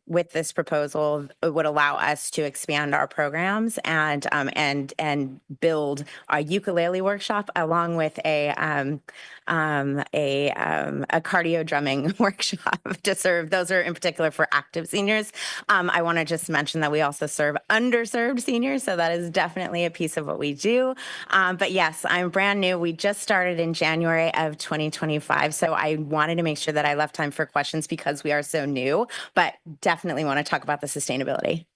with this proposal, it would allow us to expand our programs and build a ukulele workshop along with a cardio drumming workshop to serve. Those are in particular for active seniors. I want to just mention that we also serve underserved seniors, so that is definitely a piece of what we do. But yes, I'm brand new. We just started in January of 2025, so I wanted to make sure that I left time for questions because we are so new, but definitely want to talk about the sustainability.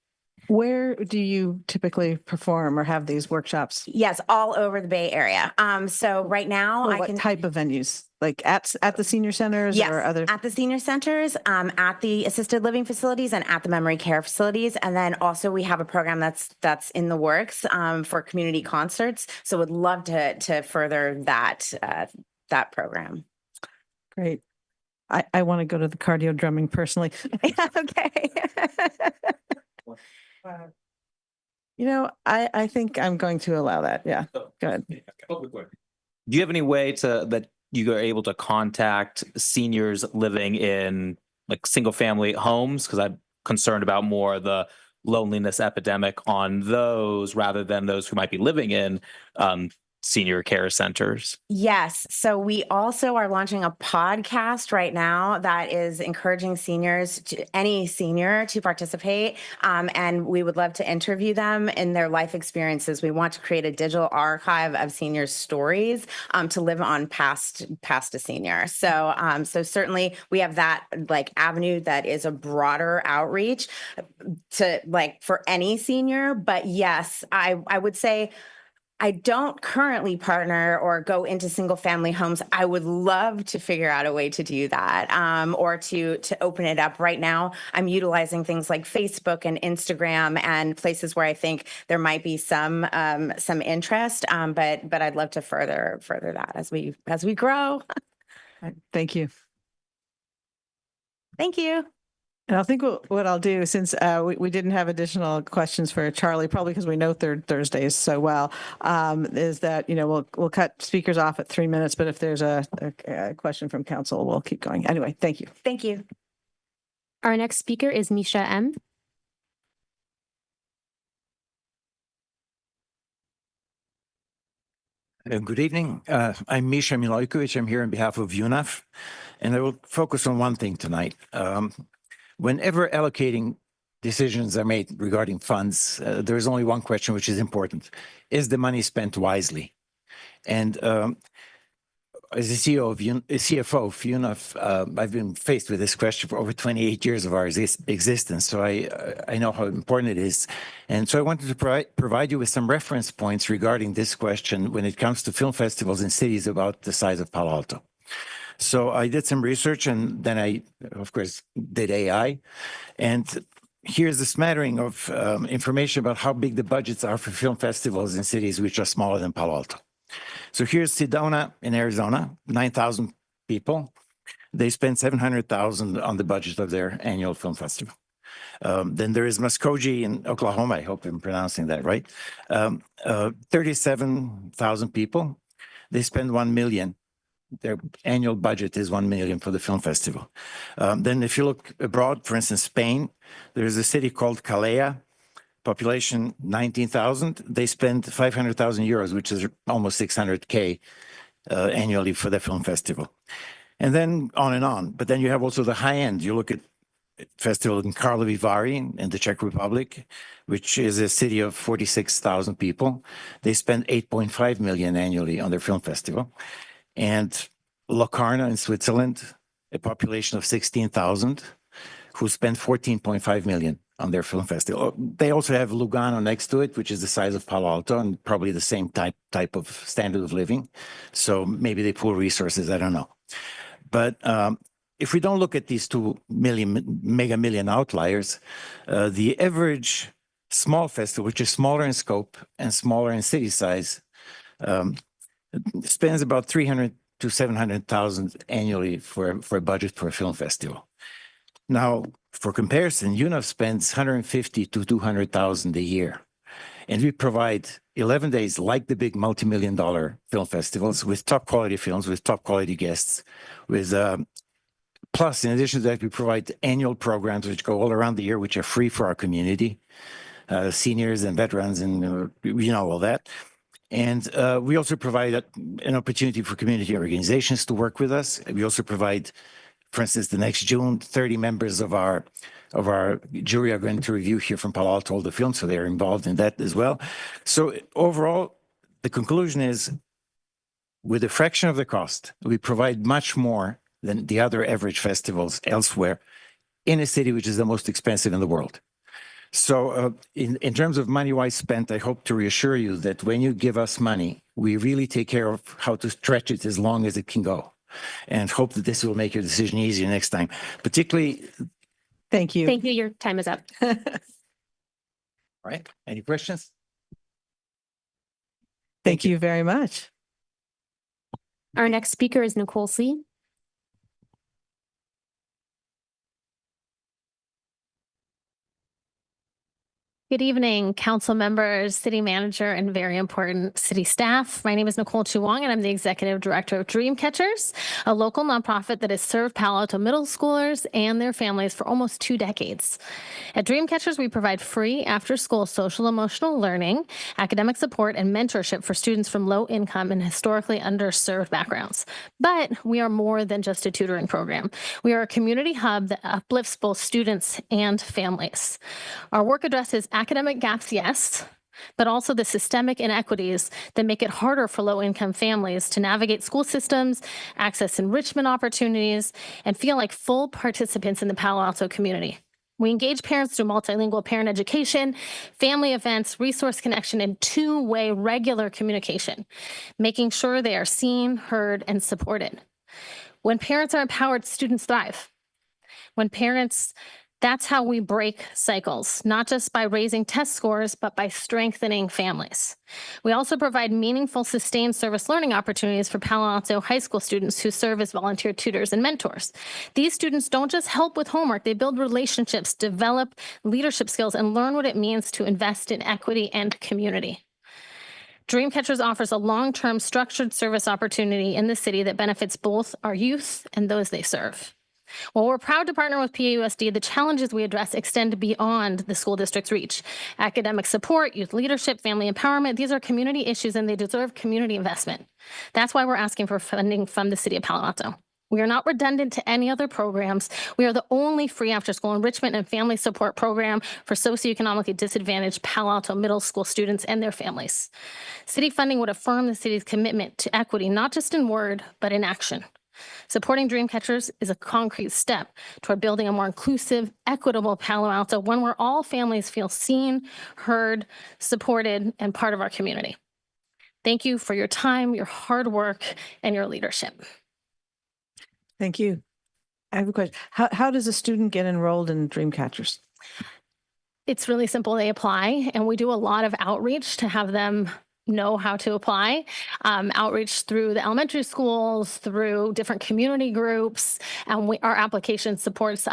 Where do you typically perform or have these workshops? Yes, all over the Bay Area. So right now, What type of venues? Like at the senior centers yes, or other? At the senior centers, at the assisted living facilities, and at the memory care facilities. And then also we have a program that's in the works for community concerts. So would love to further that program. Great. I want to go to the cardio drumming personally. Okay. I think I'm going to allow that. Yeah. Good. Do you have any way that you are able to contact seniors living in like single family homes? Because I'm concerned about more the loneliness epidemic on those rather than those who might be living in senior care centers. Yes. So we also are launching a podcast right now that is encouraging any senior to participate. And we would love to interview them in their life experiences. We want to create a digital archive of seniors' stories to live on past a senior. So certainly we have that like avenue that is a broader outreach to like for any senior. But yes, I would say I don't currently partner or go into single family homes. I would love to figure out a way to do that or to open it up. Right now, I'm utilizing things like Facebook and Instagram and places where I think there might be some interest. But I'd love to further that as we grow. Thank you. Thank you. And I think what I'll do, since we didn't have additional questions for Charlie, probably because we know Third Thursdays so well, is that, we'll cut speakers off at 3 minutes, but if there's a question from council, we'll keep going. Anyway, thank you. Thank you. Our next speaker is Misha M. Good evening. I'm Misha Milojkovic. I'm here on behalf of UNAF, and I will focus on one thing tonight. Whenever allocating decisions are made regarding funds, there is only one question which is important. Is the money spent wisely? And as a CFO of UNAF, I've been faced with this question for over 28 years of our existence, so I know how important it is. And so I wanted to provide you with some reference points regarding this question when it comes to film festivals in cities about the size of Palo Alto. So I did some research, and then I, of course, did AI. And here's a smattering of information about how big the budgets are for film festivals in cities which are smaller than Palo Alto. So here's Sedona in Arizona, 9,000 people. They spend $700,000 on the budget of their annual film festival. Then there is Muskogee in Oklahoma. I hope I'm pronouncing that right. 37,000 people. They spend $1 million. Their annual budget is $1 million for the film festival. Then if you look abroad, for instance, Spain, there's a city called Calella, population 19,000. They spend 500,000 euros, which is almost 600K annually for the film festival. And then on and on. But then you have also the high end. You look at festival in Karlovy Vary in the Czech Republic, which is a city of 46,000 people. They spend 8.5 million annually on their film festival. And Locarno in Switzerland, a population of 16,000, who spend 14.5 million on their film festival. They also have Lugano next to it, which is the size of Palo Alto and probably the same type of standard of living. So maybe they pool resources, I don't know. But if we don't look at these 2 mega million outliers, the average small festival, which is smaller in scope and smaller in city size, spends about 300 to 700,000 annually for a budget for a film festival. Now, for comparison, UNAF spends 150 to 200,000 a year, and we provide 11 days like the big multi-million-dollar film festivals with top quality films, with top quality guests, with plus, in addition to that, we provide annual programs which go all around the year, which are free for our community, seniors and veterans, and you know all that. And we also provide an opportunity for community organizations to work with us. We also provide, for instance, the next June, 30 members of our jury are going to review here from Palo Alto all the films, so they're involved in that as well. So overall, the conclusion is, with a fraction of the cost, we provide much more than the other average festivals elsewhere in a city which is the most expensive in the world. So in terms of money wise spent, I hope to reassure you that when you give us money, we really take care of how to stretch it as long as it can go, and hope that this will make your decision easier next time. Particularly. Thank you. Thank you. Your time is up. All right. Any questions? Thank you very much. Our next speaker is Nicole C. Good evening, council members, city manager, and very important city staff. My name is Nicole Chuwong, and I'm the executive director of Dreamcatchers, a local nonprofit that has served Palo Alto middle schoolers and their families for almost 2 decades. At Dreamcatchers, we provide free after-school social emotional learning, academic support, and mentorship for students from low-income and historically underserved backgrounds. But we are more than just a tutoring program. We are a community hub that uplifts both students and families. Our work addresses academic gaps, yes, but also the systemic inequities that make it harder for low-income families to navigate school systems, access enrichment opportunities, and feel like full participants in the Palo Alto community. We engage parents through multilingual parent education, family events, resource connection, and two-way regular communication, making sure they are seen, heard, and supported. When parents are empowered, students thrive. That's how we break cycles, not just by raising test scores, but by strengthening families. We also provide meaningful, sustained service learning opportunities for Palo Alto high school students who serve as volunteer tutors and mentors. These students don't just help with homework, they build relationships, develop leadership skills, and learn what it means to invest in equity and community. Dreamcatchers offers a long-term structured service opportunity in the city that benefits both our youth and those they serve. While we're proud to partner with PAUSD, the challenges we address extend beyond the school district's reach. Academic support, youth leadership, family empowerment, these are community issues and they deserve community investment. That's why we're asking for funding from the city of Palo Alto. We are not redundant to any other programs. We are the only free after-school enrichment and family support program for socioeconomically disadvantaged Palo Alto middle school students and their families. City funding would affirm the city's commitment to equity, not just in word, but in action. Supporting Dreamcatchers is a concrete step toward building a more inclusive, equitable Palo Alto, one where all families feel seen, heard, supported, and part of our community. Thank you for your time, your hard work, and your leadership. Thank you. I have a question. How does a student get enrolled in Dreamcatchers? It's really simple. They apply, and we do a lot of outreach to have them know how to apply. Outreach through the elementary schools, through different community groups, and our application supports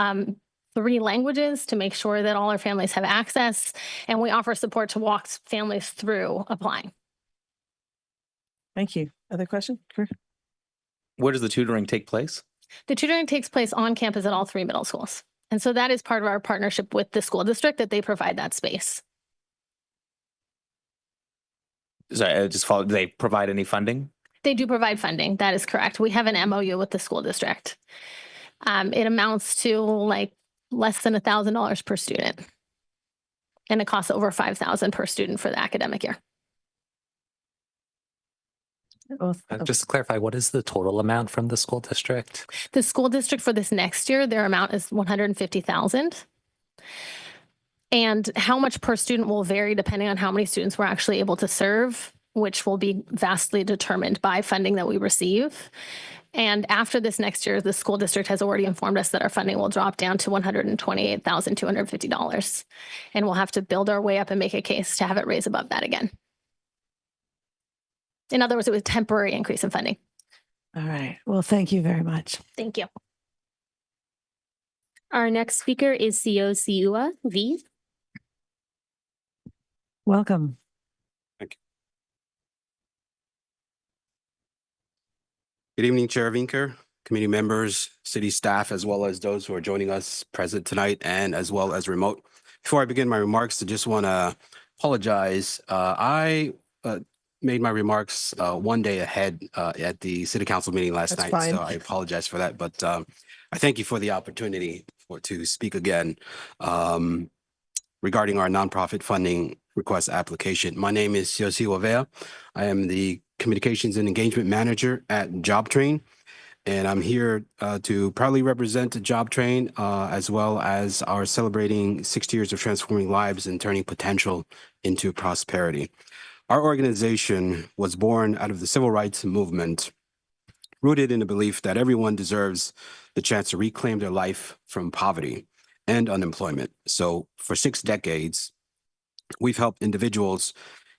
3 languages to make sure that all our families have access, and we offer support to walk families through applying. Thank you. Other question? Where does the tutoring take place? The tutoring takes place on campus at all 3 middle schools. And so that is part of our partnership with the school district, that they provide that space. Sorry, I just follow. Do they provide any funding? They do provide funding. That is correct. We have an MOU with the school district. It amounts to like less than $1,000 per student. And it costs over $5,000 per student for the academic year. Just to clarify, what is the total amount from the school district? The school district for this next year, their amount is $150,000. And how much per student will vary depending on how many students we're actually able to serve, which will be vastly determined by funding that we receive. And after this next year, the school district has already informed us that our funding will drop down to $128,250. And we'll have to build our way up and make a case to have it raise above that again. In other words, it was a temporary increase in funding. All right. Well, thank you very much. Thank you. Our next speaker is CEO Siua V. Welcome. Good evening, Chair Vinker, committee members, city staff, as well as those who are joining us present tonight and as well as remote. Before I begin my remarks, I just want to apologize. I made my remarks one day ahead at the city council meeting last That's night. fine. So I apologize for that, but I thank you for the opportunity to speak again regarding our nonprofit funding request application. My name is Yosi Wavea. I am the Communications and Engagement Manager at JobTrain, and I'm here to proudly represent JobTrain as well as our celebrating 60 years of transforming lives and turning potential into prosperity. Our organization was born out of the civil rights movement, rooted in the belief that everyone deserves the chance to reclaim their life from poverty and unemployment. So for 6 decades, we've helped individuals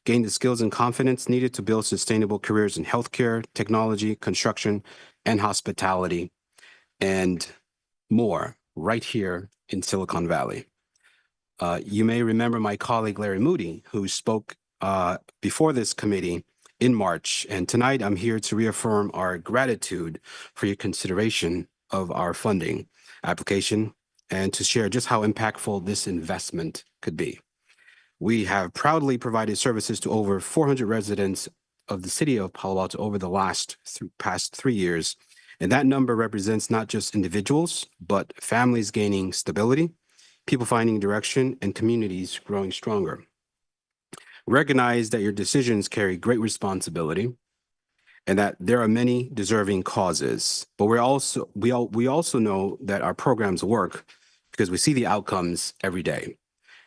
gain the skills and confidence needed to build sustainable careers in healthcare, technology, construction, and hospitality, and more right here in Silicon Valley. You may remember my colleague Larry Moody, who spoke before this committee in March, and tonight I'm here to reaffirm our gratitude for your consideration of our funding application and to share just how impactful this investment could be. We have proudly provided services to over 400 residents of the city of Palo Alto over the past 3 years. And that number represents not just individuals, but families gaining stability, people finding direction, and communities growing stronger. Recognize that your decisions carry great responsibility and that there are many deserving causes. But we also know that our programs work because we see the outcomes every day.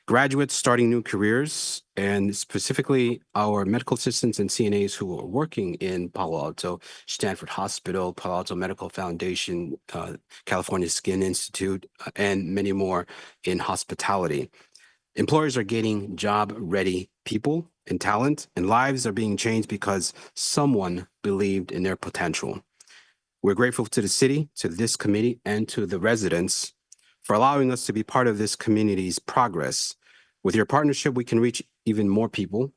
Graduates starting new careers, and specifically our medical assistants and CNAs who are working in Palo Alto, Stanford Hospital, Palo Alto Medical Foundation, California Skin Institute, and many more in hospitality. Employers are getting job-ready people and talent, and lives are being changed because someone believed in their potential. We're grateful to the city, to this committee, and to the residents for allowing us to be part of this community's progress. With your partnership, we can reach even more people,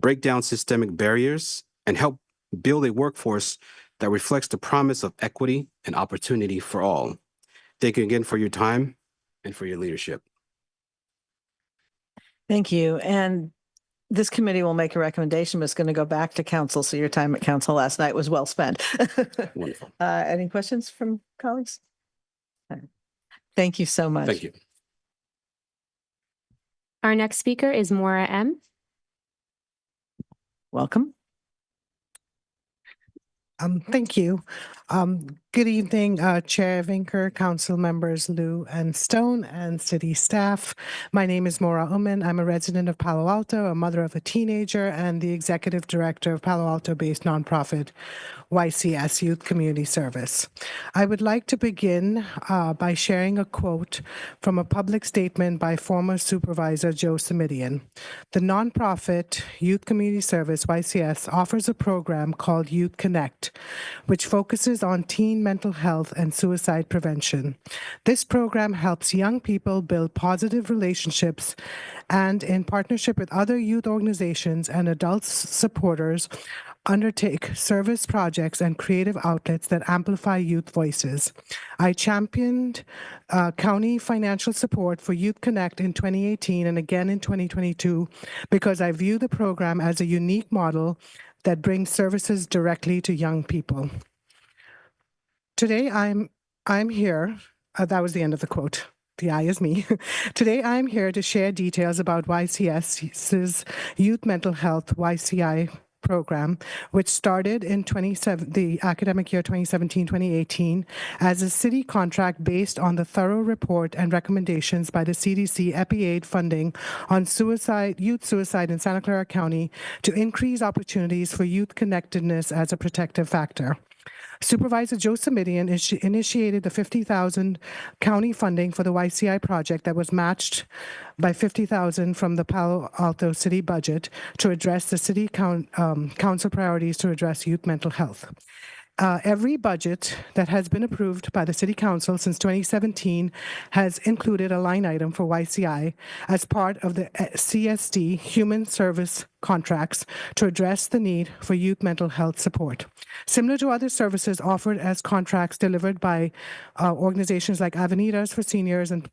break down systemic barriers, and help build a workforce that reflects the promise of equity and opportunity for all. Thank you again for your time and for your leadership. Thank you. And this committee will make a recommendation, but it's going to go back to council. So your time at council last night was well spent. Wonderful. Any questions from colleagues? Thank you so much. Thank you. Our next speaker is Maura M. Welcome. Thank you. Good evening, Chair Vinker, council members Liu and Stone, and city staff. My name is Maura Uman. I'm a resident of Palo Alto, a mother of a teenager, and the executive director of Palo Alto-based nonprofit YCS Youth Community Service. I would like to begin by sharing a quote from a public statement by former Supervisor Joe Simidian. The nonprofit Youth Community Service, YCS, offers a program called Youth Connect, which focuses on teen mental health and suicide prevention. This program helps young people build positive relationships and, in partnership with other youth organizations and adult supporters, undertake service projects and creative outlets that amplify youth voices. I championed county financial support for Youth Connect in 2018 and again in 2022 because I view the program as a unique model that brings services directly to young people. Today, I'm here. That was the end of the quote. The I is me. Today, I'm here to share details about YCS's Youth Mental Health YCI program, which started in the academic year 2017-2018 as a city contract based on the thorough report and recommendations by the CDC EPI-8 funding on youth suicide in Santa Clara County to increase opportunities for youth connectedness as a protective factor. Supervisor Joe Simidian initiated the $50,000 county funding for the YCI project that was matched by $50,000 from the Palo Alto city budget to address the city council priorities to address youth mental health. Every budget that has been approved by the City Council since 2017 has included a line item for YCI as part of the CSD human service contracts to address the need for youth mental health support. Similar to other services offered as contracts delivered by organizations like Avenidas for Seniors and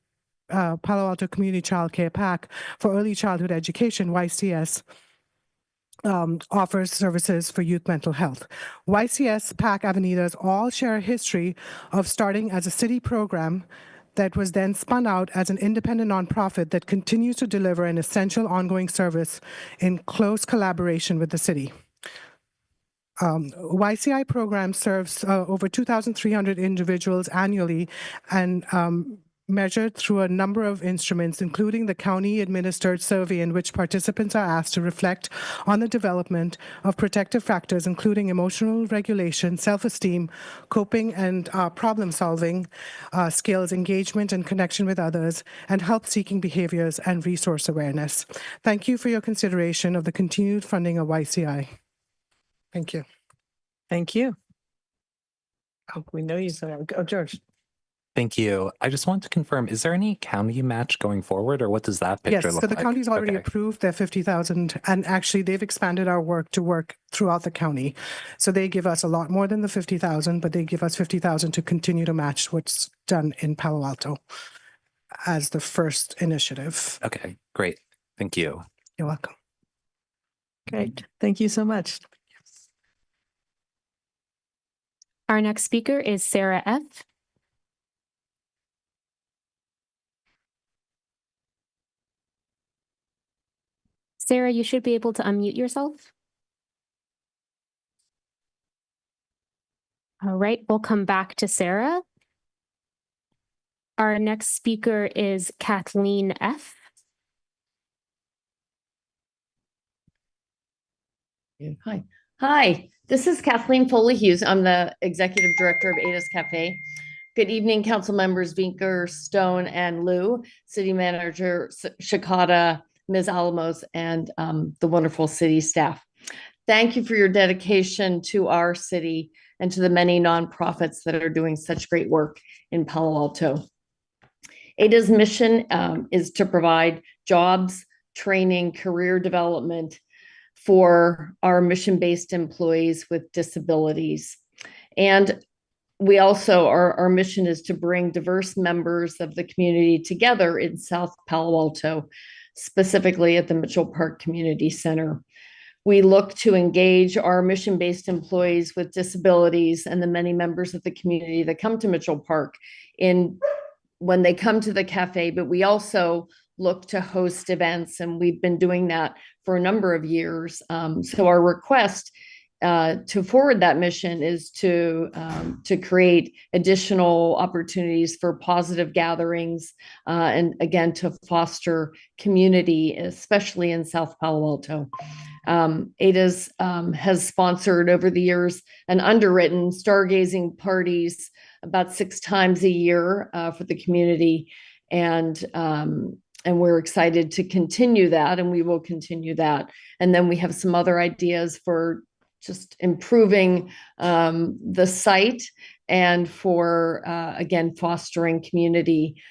Palo Alto Community Child Care PAC for early childhood education, YCS offers services for youth mental health. YCS, PAC, Avenidas all share a history of starting as a city program that was then spun out as an independent nonprofit that continues to deliver an essential ongoing service in close collaboration with the city. YCI program serves over 2,300 individuals annually and measured through a number of instruments, including the county-administered survey in which participants are asked to reflect on the development of protective factors, including emotional regulation, self-esteem, coping and problem-solving skills, engagement and connection with others, and help-seeking behaviors and resource awareness. Thank you for your consideration of the continued funding of YCI. Thank you. Thank you. Oh, we know you said, oh, George. Thank you. I just want to confirm, is there any county match going forward, or what does that picture Yes, look so like? the county's already Okay. approved their 50,000, and actually they've expanded our work to work throughout the county. So they give us a lot more than the 50,000, but they give us 50,000 to continue to match what's done in Palo Alto as the first initiative. Okay, great. Thank you. You're welcome. Great. Thank you so much. Our next speaker is Sarah F. Sarah, you should be able to unmute yourself. All right, we'll come back to Sarah. Our next speaker is Kathleen F. Hi. Hi, this is Kathleen Foley Hughes. I'm the Executive Director of Ada's Cafe. Good evening, council members Vinker, Stone, and Liu, City Manager Shikata, Ms. Alamos, and the wonderful city staff. Thank you for your dedication to our city and to the many nonprofits that are doing such great work in Palo Alto. Ada's mission is to provide jobs, training, career development for our mission-based employees with disabilities. And we also, our mission is to bring diverse members of the community together in South Palo Alto specifically at the Mitchell Park Community Center. We look to engage our mission-based employees with disabilities and the many members of the community that come to Mitchell Park when they come to the cafe, but we also look to host events, and we've been doing that for a number of years. So our request to forward that mission is to create additional opportunities for positive gatherings, and again, to foster community, especially in South Palo Alto. ADA's has sponsored over the years and underwritten stargazing parties about 6 times a year for the community. And we're excited to continue that, and we will continue that. And then we have some other ideas for just improving the site and for, again, fostering community.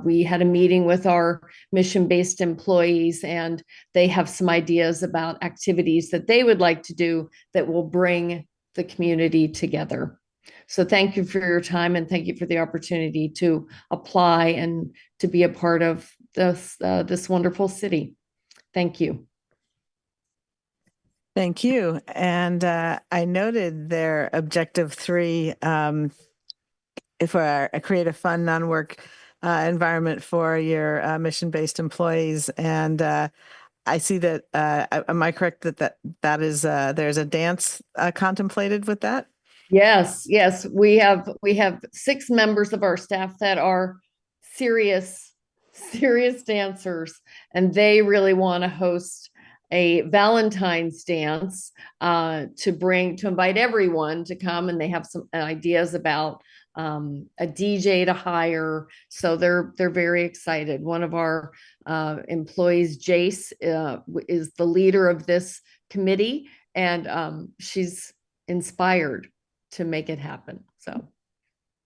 We had a meeting with our mission-based employees, and they have some ideas about activities that they would like to do that will bring the community together. So thank you for your time, and thank you for the opportunity to apply and to be a part of this wonderful city. Thank you. Thank you. And I noted their objective 3, for a create a fun non-work environment for your mission-based employees. And I see that, am I correct that is, there's a dance contemplated with that? Yes, yes, we have 6 members of our staff that are serious dancers, and they really want to host a Valentine's dance to invite everyone to come, and they have some ideas about a DJ to hire. So they're very excited. One of our employees, Jace, is the leader of this committee, and she's inspired to make it happen. So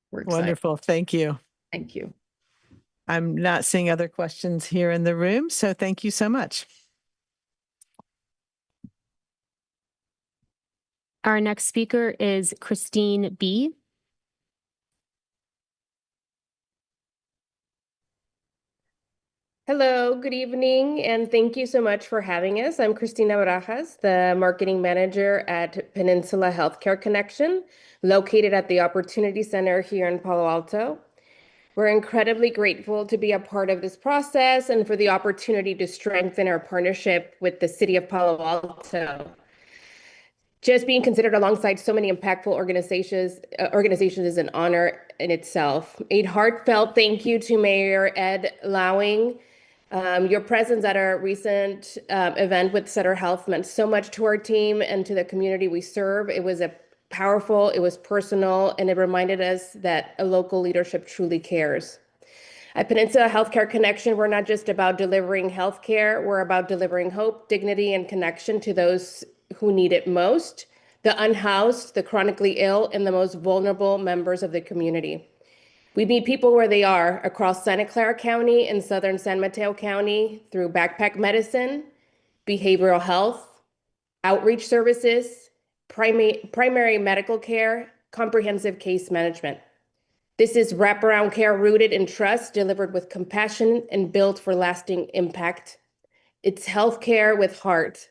we're excited. Wonderful. Thank you. Thank you. I'm not seeing other questions here in the room, so thank you so much. Our next speaker is Christine B. Hello, good evening, and thank you so much for having us. I'm Cristina Barajas, the marketing manager at Peninsula Healthcare Connection, located at the Opportunity Center here in Palo Alto. We're incredibly grateful to be a part of this process and for the opportunity to strengthen our partnership with the City of Palo Alto. Just being considered alongside so many impactful organizations is an honor in itself. A heartfelt thank you to Mayor Ed Lowing. Your presence at our recent event with Sutter Health meant so much to our team and to the community we serve. It was powerful, it was personal, and it reminded us that a local leadership truly cares. At Peninsula Healthcare Connection, we're not just about delivering healthcare, we're about delivering hope, dignity, and connection to those who need it most, the unhoused, the chronically ill, and the most vulnerable members of the community. We meet people where they are across Santa Clara County and southern San Mateo County through backpack medicine, behavioral health, outreach services, primary medical care, comprehensive case management. This is wraparound care rooted in trust, delivered with compassion, and built for lasting impact. It's healthcare with heart.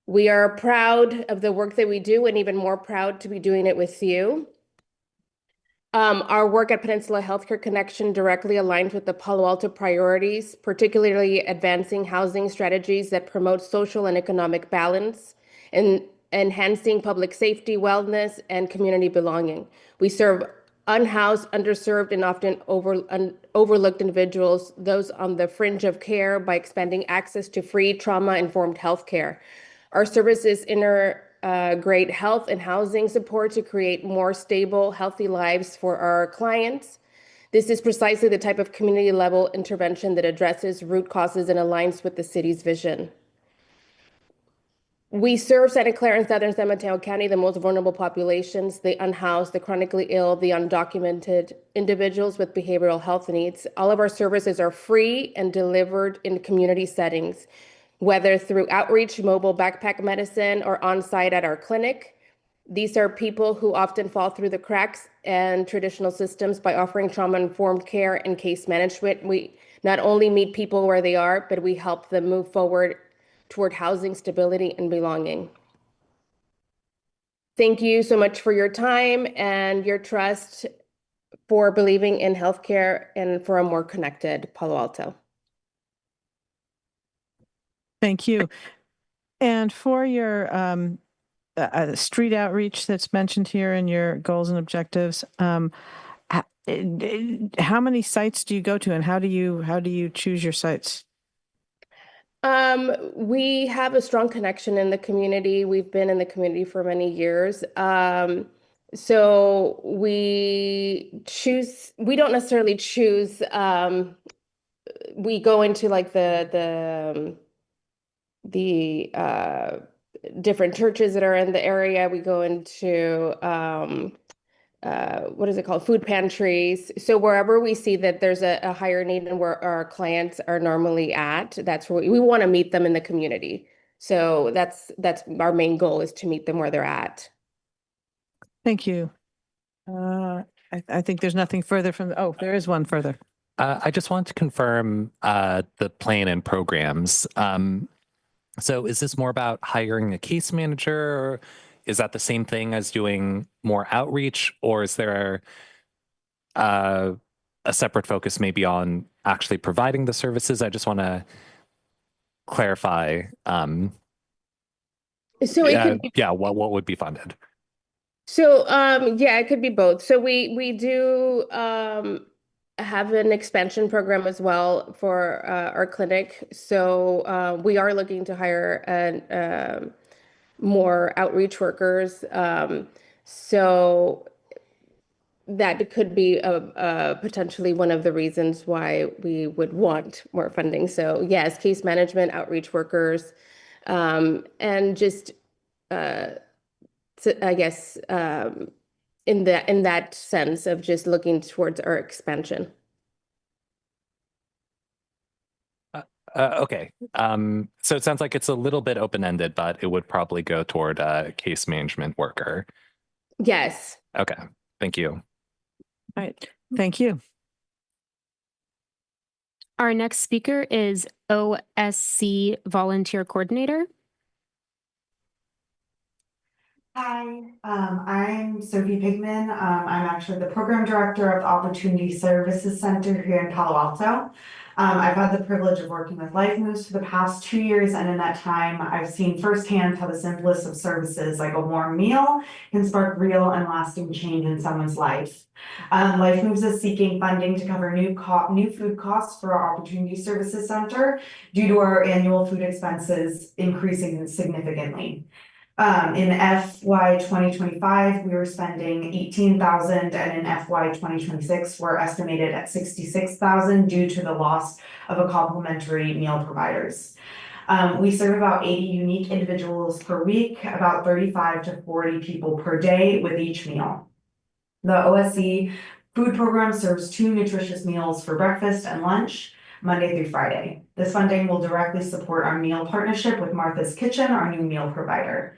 We are proud of the work that we do, and even more proud to be doing it with you. Our work at Peninsula Healthcare Connection directly aligns with the Palo Alto priorities, particularly advancing housing strategies that promote social and economic balance and enhancing public safety, wellness, and community belonging. We serve unhoused, underserved, and often overlooked individuals, those on the fringe of care, by expanding access to free trauma-informed healthcare. Our services integrate health and housing support to create more stable, healthy lives for our clients. This is precisely the type of community-level intervention that addresses root causes and aligns with the city's vision. We serve Santa Clara and southern San Mateo County, the most vulnerable populations, the unhoused, the chronically ill, the undocumented, individuals with behavioral health needs. All of our services are free and delivered in community settings, whether through outreach, mobile backpack medicine, or on-site at our clinic. These are people who often fall through the cracks and traditional systems by offering trauma-informed care and case management. We not only meet people where they are, but we help them move forward toward housing stability and belonging. Thank you so much for your time and your trust, for believing in healthcare and for a more connected Palo Alto. Thank you. And for your street outreach that's mentioned here in your goals and objectives, how many sites do you go to, and how do you choose your sites? We have a strong connection in the community. We've been in the community for many years. So we don't necessarily choose, we go into like the different churches that are in the area. We go into, what is it called? Food pantries. So wherever we see that there's a higher need and where our clients are normally at, that's where we want to meet them in the community. So that's our main goal, is to meet them where they're at. Thank you. I think there's nothing further from, oh, there is one further. I just want to confirm the plan and programs. So is this more about hiring a case manager, or is that the same thing as doing more outreach, or is there a separate focus maybe on actually providing the services? I just want to clarify. So it could be, what would be funded? so yeah, it could be both. So we do have an expansion program as well for our clinic. So we are looking to hire more outreach workers. So that could be potentially one of the reasons why we would want more funding. So yes, case management, outreach workers, and just I guess in that sense of just looking towards our expansion. Okay. So it sounds like it's a little bit open-ended, but it would probably go toward a case management worker. Yes. Okay. Thank you. All right. Thank you. Our next speaker is OSC Volunteer Coordinator. Hi, I'm Sophie Pigman. I'm actually the Program Director of the Opportunity Services Center here in Palo Alto. I've had the privilege of working with Life Moves for the past 2 years, and in that time, I've seen firsthand how the simplest of services, like a warm meal, can spark real and lasting change in someone's life. Life Moves is seeking funding to cover new food costs for our Opportunity Services Center due to our annual food expenses increasing significantly. In FY 2025, we were spending $18,000, and in FY 2026, we're estimated at $66,000 due to the loss of a complimentary meal providers. We serve about 80 unique individuals per week, about 35 to 40 people per day with each meal. The OSC food program serves 2 nutritious meals for breakfast and lunch, Monday through Friday. This funding will directly support our meal partnership with Martha's Kitchen, our new meal provider.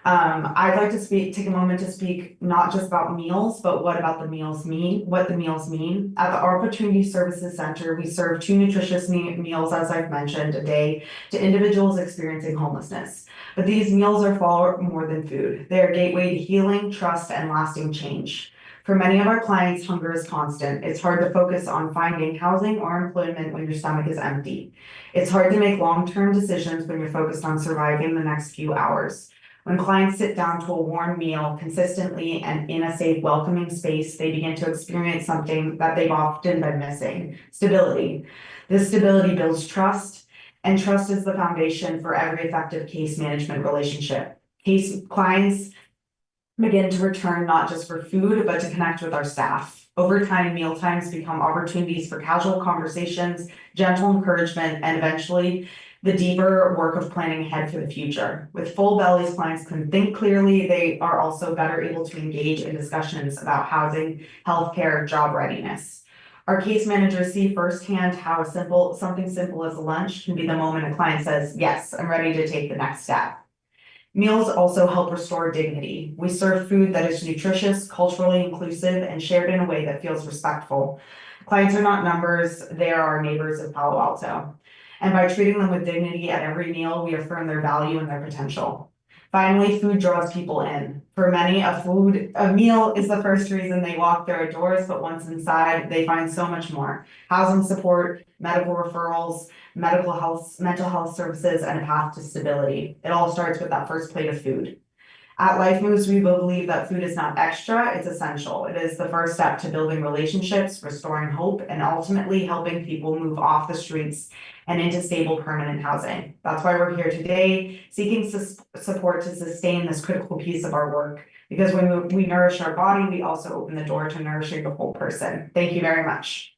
I'd like to take a moment to speak not just about meals, but what the meals mean. At the Opportunity Services Center, we serve 2 nutritious meals, as I've mentioned, a day to individuals experiencing homelessness. But these meals are far more than food. They are a gateway to healing, trust, and lasting change. For many of our clients, hunger is constant. It's hard to focus on finding housing or employment when your stomach is empty. It's hard to make long-term decisions when you're focused on surviving the next few hours. When clients sit down to a warm meal consistently and in a safe, welcoming space, they begin to experience something that they've often been missing: stability. This stability builds trust, and trust is the foundation for every effective case management relationship. Clients begin to return not just for food, but to connect with our staff. Over time, meal times become opportunities for casual conversations, gentle encouragement, and eventually the deeper work of planning ahead for the future. With full bellies, clients can think clearly. They are also better able to engage in discussions about housing, healthcare, job readiness. Our case managers see firsthand how something simple as lunch can be the moment a client says, "Yes, I'm ready to take the next step." Meals also help restore dignity. We serve food that is nutritious, culturally inclusive, and shared in a way that feels respectful. Clients are not numbers, they are our neighbors of Palo Alto. And by treating them with dignity at every meal, we affirm their value and their potential. Finally, food draws people in. For many, a meal is the first reason they walk through our doors, but once inside, they find so much more. Housing support, medical referrals, mental health services, and a path to stability. It all starts with that first plate of food. At Life Moves, we believe that food is not extra, it's essential. It is the first step to building relationships, restoring hope, and ultimately helping people move off the streets and into stable permanent housing. That's why we're here today, seeking support to sustain this critical piece of our work. Because when we nourish our body, we also open the door to nourishing the whole person. Thank you very much.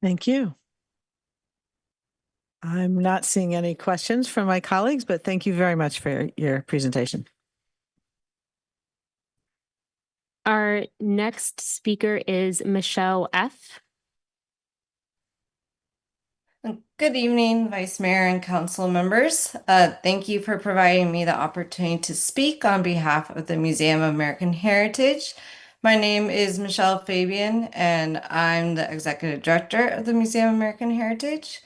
Thank you. I'm not seeing any questions from my colleagues, but thank you very much for your presentation. Our next speaker is Michelle F. Good evening, Vice Mayor and Council members. Thank you for providing me the opportunity to speak on behalf of the Museum of American Heritage. My name is Michelle Fabian, and I'm the Executive Director of the Museum of American Heritage.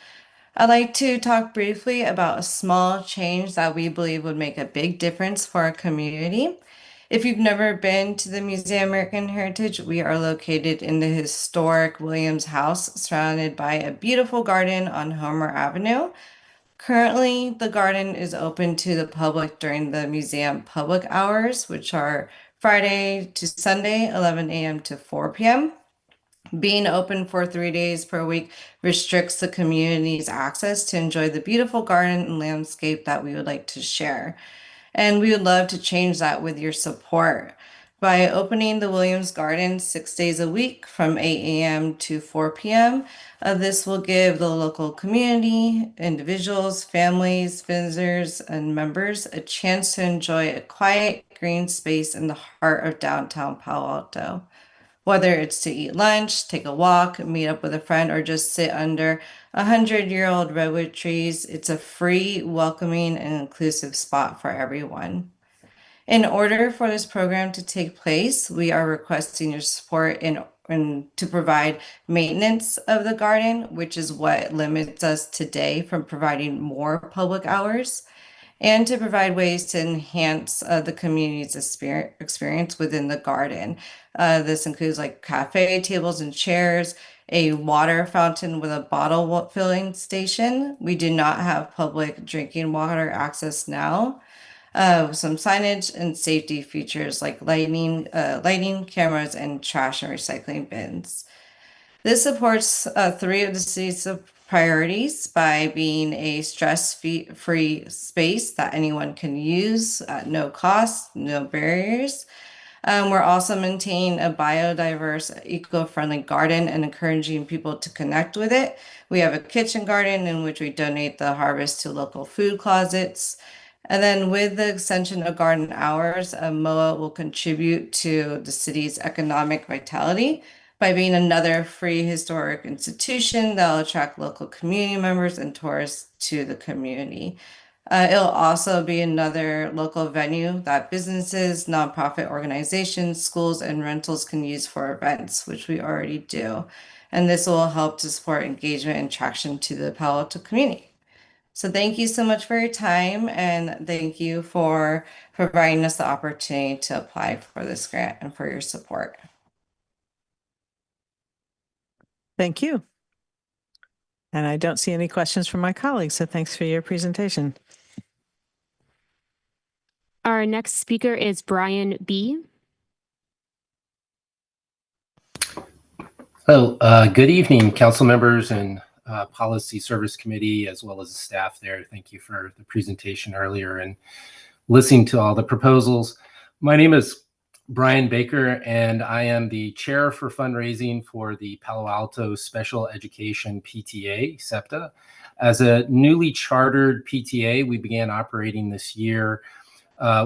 I'd like to talk briefly about a small change that we believe would make a big difference for our community. If you've never been to the Museum of American Heritage, we are located in the historic Williams House, surrounded by a beautiful garden on Homer Avenue. Currently, the garden is open to the public during the museum public hours, which are Friday to Sunday, 11 a.m. to 4 p.m. Being open for 3 days per week restricts the community's access to enjoy the beautiful garden and landscape that we would like to share. And we would love to change that with your support. By opening the Williams Garden 6 days a week from 8 a.m. to 4 p.m., this will give the local community, individuals, families, visitors, and members a chance to enjoy a quiet green space in the heart of downtown Palo Alto. Whether it's to eat lunch, take a walk, meet up with a friend, or just sit under 100-year-old redwood trees, it's a free, welcoming, and inclusive spot for everyone. In order for this program to take place, we are requesting your support in to provide maintenance of the garden, which is what limits us today from providing more public hours, and to provide ways to enhance the community's experience within the garden. This includes like cafe tables and chairs, a water fountain with a bottle filling station. We do not have public drinking water access now. Some signage and safety features like lighting, cameras, and trash and recycling bins. This supports 3 of the city's priorities by being a stress-free space that anyone can use at no cost, no barriers. We're also maintaining a biodiverse, eco-friendly garden and encouraging people to connect with it. We have a kitchen garden in which we donate the harvest to local food closets. And then with the extension of garden hours, MOA will contribute to the city's economic vitality by being another free historic institution that will attract local community members and tourists to the community. It'll also be another local venue that businesses, nonprofit organizations, schools, and rentals can use for events, which we already do. And this will help to support engagement and traction to the Palo Alto community. So thank you so much for your time, and thank you for providing us the opportunity to apply for this grant and for your support. Thank you. And I don't see any questions from my colleagues, so thanks for your presentation. Our next speaker is Brian B. Hello, good evening, council members and Policy Service Committee, as well as the staff there. Thank you for the presentation earlier and listening to all the proposals. My name is Brian Baker, and I am the chair for fundraising for the Palo Alto Special Education PTA, SEPTA. As a newly chartered PTA, we began operating this year.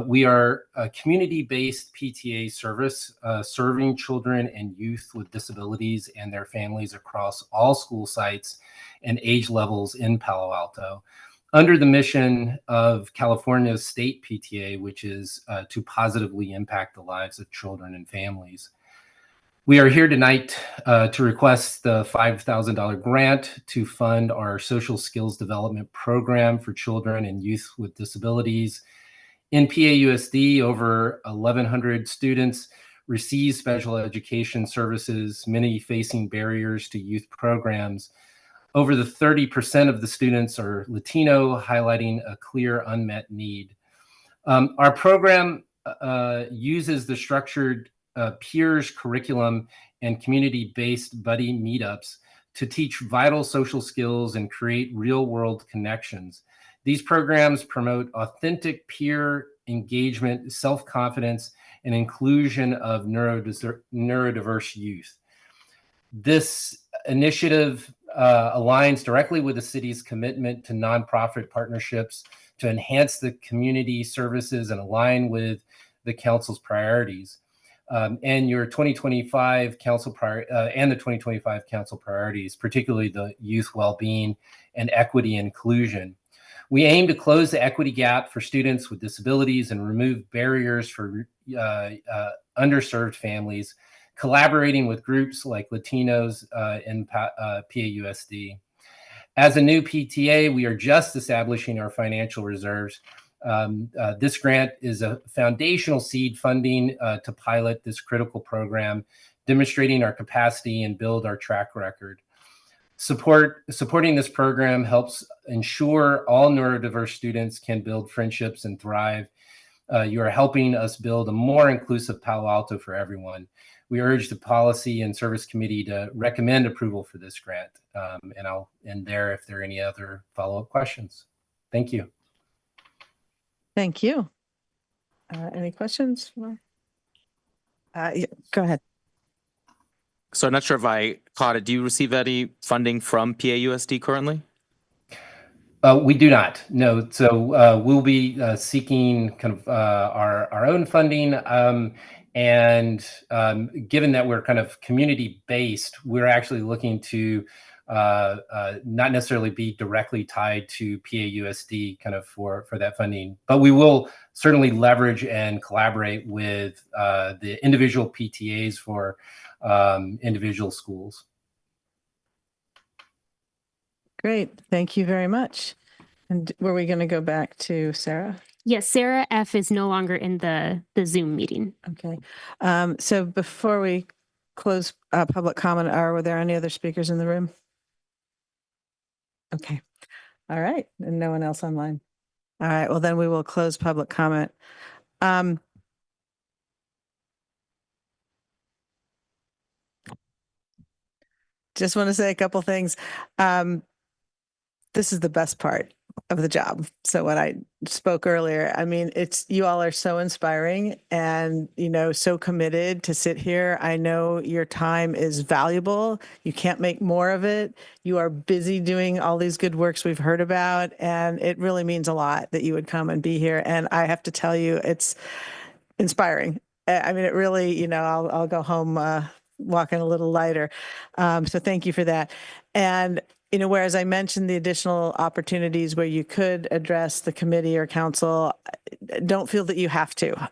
We are a community-based PTA service serving children and youth with disabilities and their families across all school sites and age levels in Palo Alto. under the mission of California's state PTA, which is to positively impact the lives of children and families. We are here tonight to request the $5,000 grant to fund our social skills development program for children and youth with disabilities. In PAUSD, over 1,100 students receive special education services, many facing barriers to youth programs. Over the 30% of the students are Latino, highlighting a clear unmet need. Our program uses the structured peers curriculum and community-based buddy meetups to teach vital social skills and create real-world connections. These programs promote authentic peer engagement, self-confidence, and inclusion of neurodiverse youth. This initiative aligns directly with the city's commitment to nonprofit partnerships to enhance the community services and align with the council's priorities. And your 2025 council and the 2025 council priorities, particularly the youth well-being and equity inclusion. We aim to close the equity gap for students with disabilities and remove barriers for underserved families, collaborating with groups like Latinos in PAUSD. As a new PTA, we are just establishing our financial reserves. This grant is a foundational seed funding to pilot this critical program, demonstrating our capacity and build our track record. Supporting this program helps ensure all neurodiverse students can build friendships and thrive. You are helping us build a more inclusive Palo Alto for everyone. We urge the Policy and Service Committee to recommend approval for this grant. And I'll end there if there are any other follow-up questions. Thank you. Thank you. Any questions? Yeah, go ahead. So I'm not sure if I caught it. Do you receive any funding from PAUSD currently? We do not, no. So we'll be seeking kind of our own funding. And given that we're kind of community-based, we're actually looking to not necessarily be directly tied to PAUSD kind of for that funding. But we will certainly leverage and collaborate with the individual PTAs for individual schools. Great. Thank you very much. And were we going to go back to Sarah? Yes, Sarah F. is no longer in the Zoom meeting. Okay. So before we close public comment, were there any other speakers in the room? Okay. All right. And no one else online. All right. Well, then we will close public comment. Just want to say a couple things. This is the best part of the job. So when I spoke earlier, I mean, you all are so inspiring and, so committed to sit here. I know your time is valuable. You can't make more of it. You are busy doing all these good works we've heard about. And it really means a lot that you would come and be here. And I have to tell you, it's inspiring. I mean, it really, I'll go home walking a little lighter. So thank you for that. And whereas I mentioned the additional opportunities where you could address the committee or council, don't feel that you have to.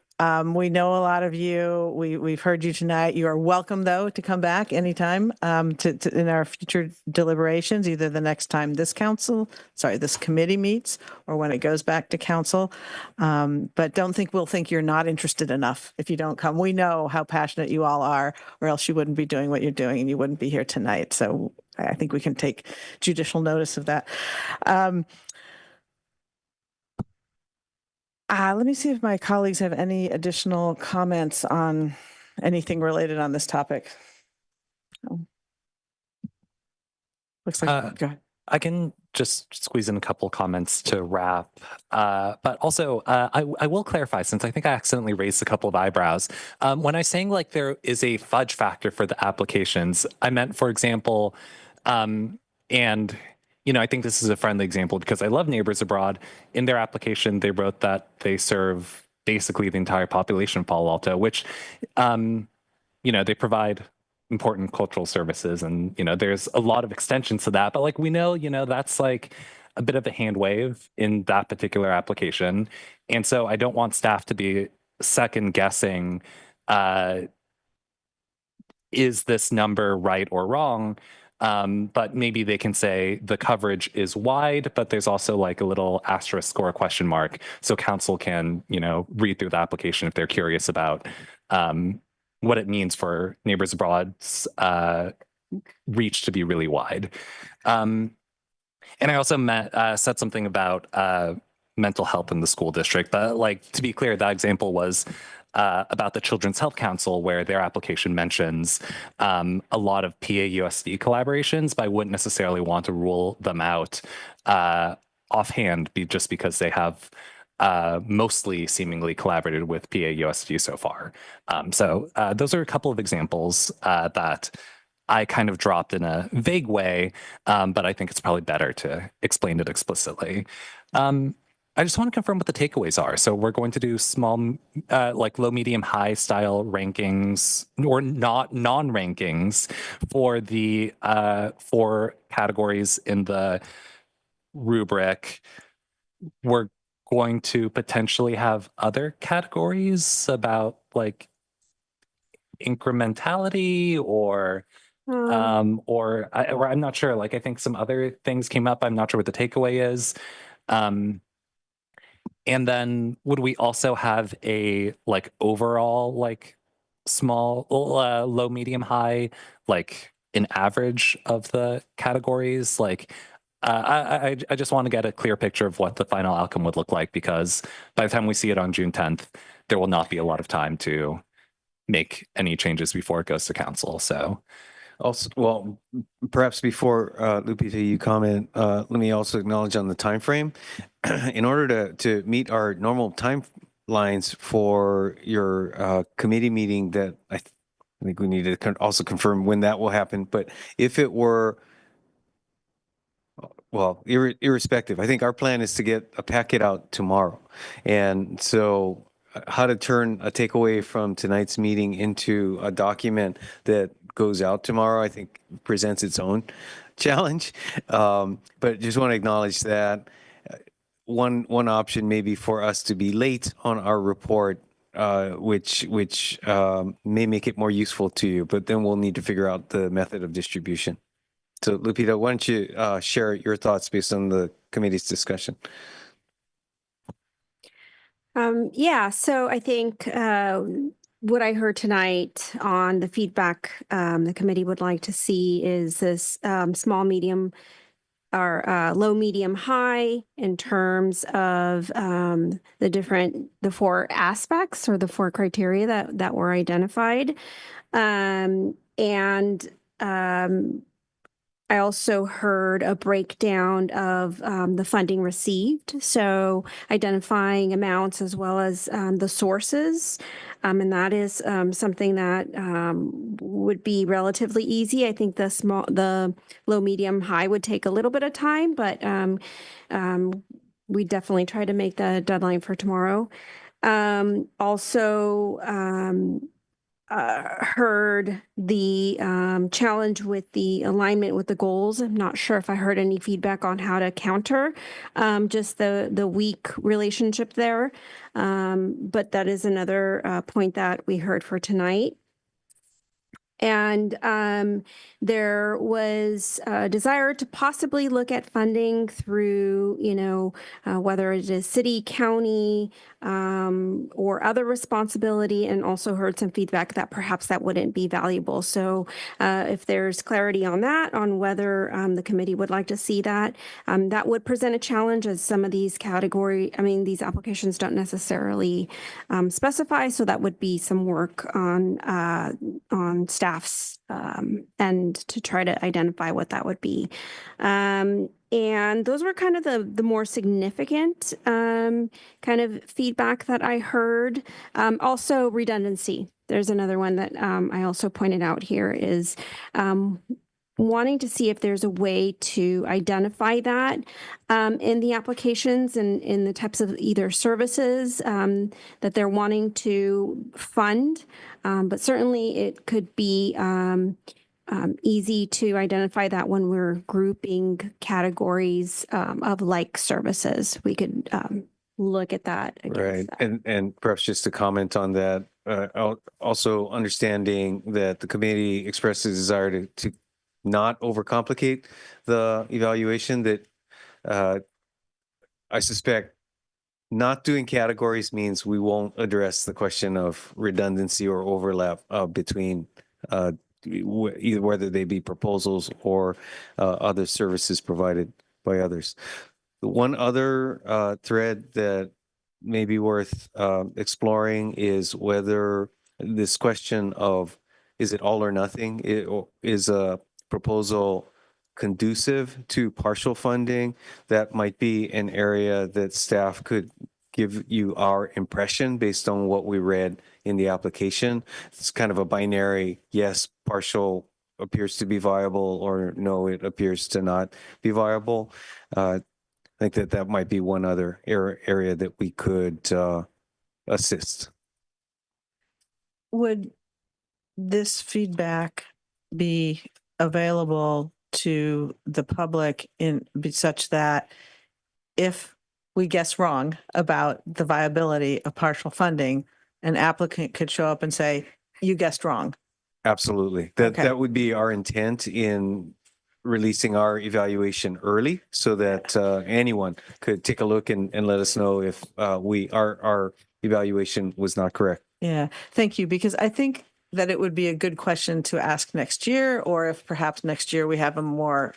We know a lot of you. We've heard you tonight. You are welcome, though, to come back anytime in our future deliberations, either the next time this committee meets or when it goes back to council. But don't think we'll think you're not interested enough if you don't come. We know how passionate you all are, or else you wouldn't be doing what you're doing and you wouldn't be here tonight. So I think we can take judicial notice of that. Let me see if my colleagues have any additional comments on anything related on this topic. Oh. Looks like, go ahead. I can just squeeze in a couple comments to wrap. But also, I will clarify, since I think I accidentally raised a couple of eyebrows. When I was saying like there is a fudge factor for the applications, I meant, for example, and I think this is a friendly example because I love Neighbors Abroad. In their application, they wrote that they serve basically the entire population of Palo Alto, which, they provide important cultural services. And, there's a lot of extensions to that. But like we know, that's like a bit of a hand wave in that particular application. And so I don't want staff to be second guessing, is this number right or wrong? But maybe they can say the coverage is wide, but there's also like a little asterisk or a question mark. So council can, read through the application if they're curious about what it means for Neighbors Abroad's reach to be really wide. And I also said something about mental health in the school district, but like, to be clear, that example was about the Children's Health Council, where their application mentions a lot of PAUSD collaborations, but I wouldn't necessarily want to rule them out offhand just because they have mostly seemingly collaborated with PAUSD so far. So those are a couple of examples that I kind of dropped in a vague way, but I think it's probably better to explain it explicitly. I just want to confirm what the takeaways are. So we're going to do small, like low, medium, high style rankings, or not non-rankings for the 4 categories in the rubric. We're going to potentially have other categories about like incrementality or I'm not sure. Like, I think some other things came up. I'm not sure what the takeaway is. And then would we also have a like overall like small, low, medium, high, like an average of the categories? Like, I just want to get a clear picture of what the final outcome would look like, because by the time we see it on June 10th, there will not be a lot of time to make any changes before it goes to council. So. Also, well, perhaps before Lupita, you comment, let me also acknowledge on the time frame. In order to meet our normal timelines for your committee meeting, that I think we need to also confirm when that will happen. But if it were, well, irrespective, I think our plan is to get a packet out tomorrow. And so how to turn a takeaway from tonight's meeting into a document that goes out tomorrow, I think presents its own challenge. But just want to acknowledge that one option may be for us to be late on our report, which may make it more useful to you, but then we'll need to figure out the method of distribution. So Lupita, why don't you share your thoughts based on the committee's discussion? Yeah, so I think what I heard tonight on the feedback the committee would like to see is this small, medium, or low, medium, high in terms of the 4 aspects or the 4 criteria that were identified. I also heard a breakdown of the funding received, so identifying amounts as well as the sources. And that is something that would be relatively easy. I think the low, medium, high would take a little bit of time, but we definitely try to make the deadline for tomorrow. Heard the challenge with the alignment with the goals. I'm not sure if I heard any feedback on how to counter just the weak relationship there. But that is another point that we heard for tonight. And there was a desire to possibly look at funding through, whether it is city, county, or other responsibility, and also heard some feedback that perhaps that wouldn't be valuable. So if there's clarity on that, on whether the committee would like to see that, that would present a challenge, as some of these these applications don't necessarily specify. So that would be some work on staff's end to try to identify what that would be. And those were kind of the more significant kind of feedback that I heard. Also redundancy. There's another one that I also pointed out here is wanting to see if there's a way to identify that in the applications and in the types of either services that they're wanting to fund. But certainly it could be easy to identify that when we're grouping categories of like services. We could look at that. Right. And perhaps just to comment on that, also understanding that the committee expressed a desire to not overcomplicate the evaluation, that I suspect not doing categories means we won't address the question of redundancy or overlap between either whether they be proposals or other services provided by others. The one other thread that may be worth exploring is whether this question of is it all or nothing is a proposal conducive to partial funding. That might be an area that staff could give you our impression based on what we read in the application. It's kind of a binary, yes, partial appears to be viable, or no, it appears to not be viable. I think that might be one other area that we could assist. Would this feedback be available to the public be such that if we guess wrong about the viability of partial funding, an applicant could show up and say, you guessed wrong? Absolutely. Okay. That would be our intent in releasing our evaluation early, so that anyone could take a look and let us know if our evaluation was not correct. Yeah, thank you, because I think that it would be a good question to ask next year, or if perhaps next year we have a more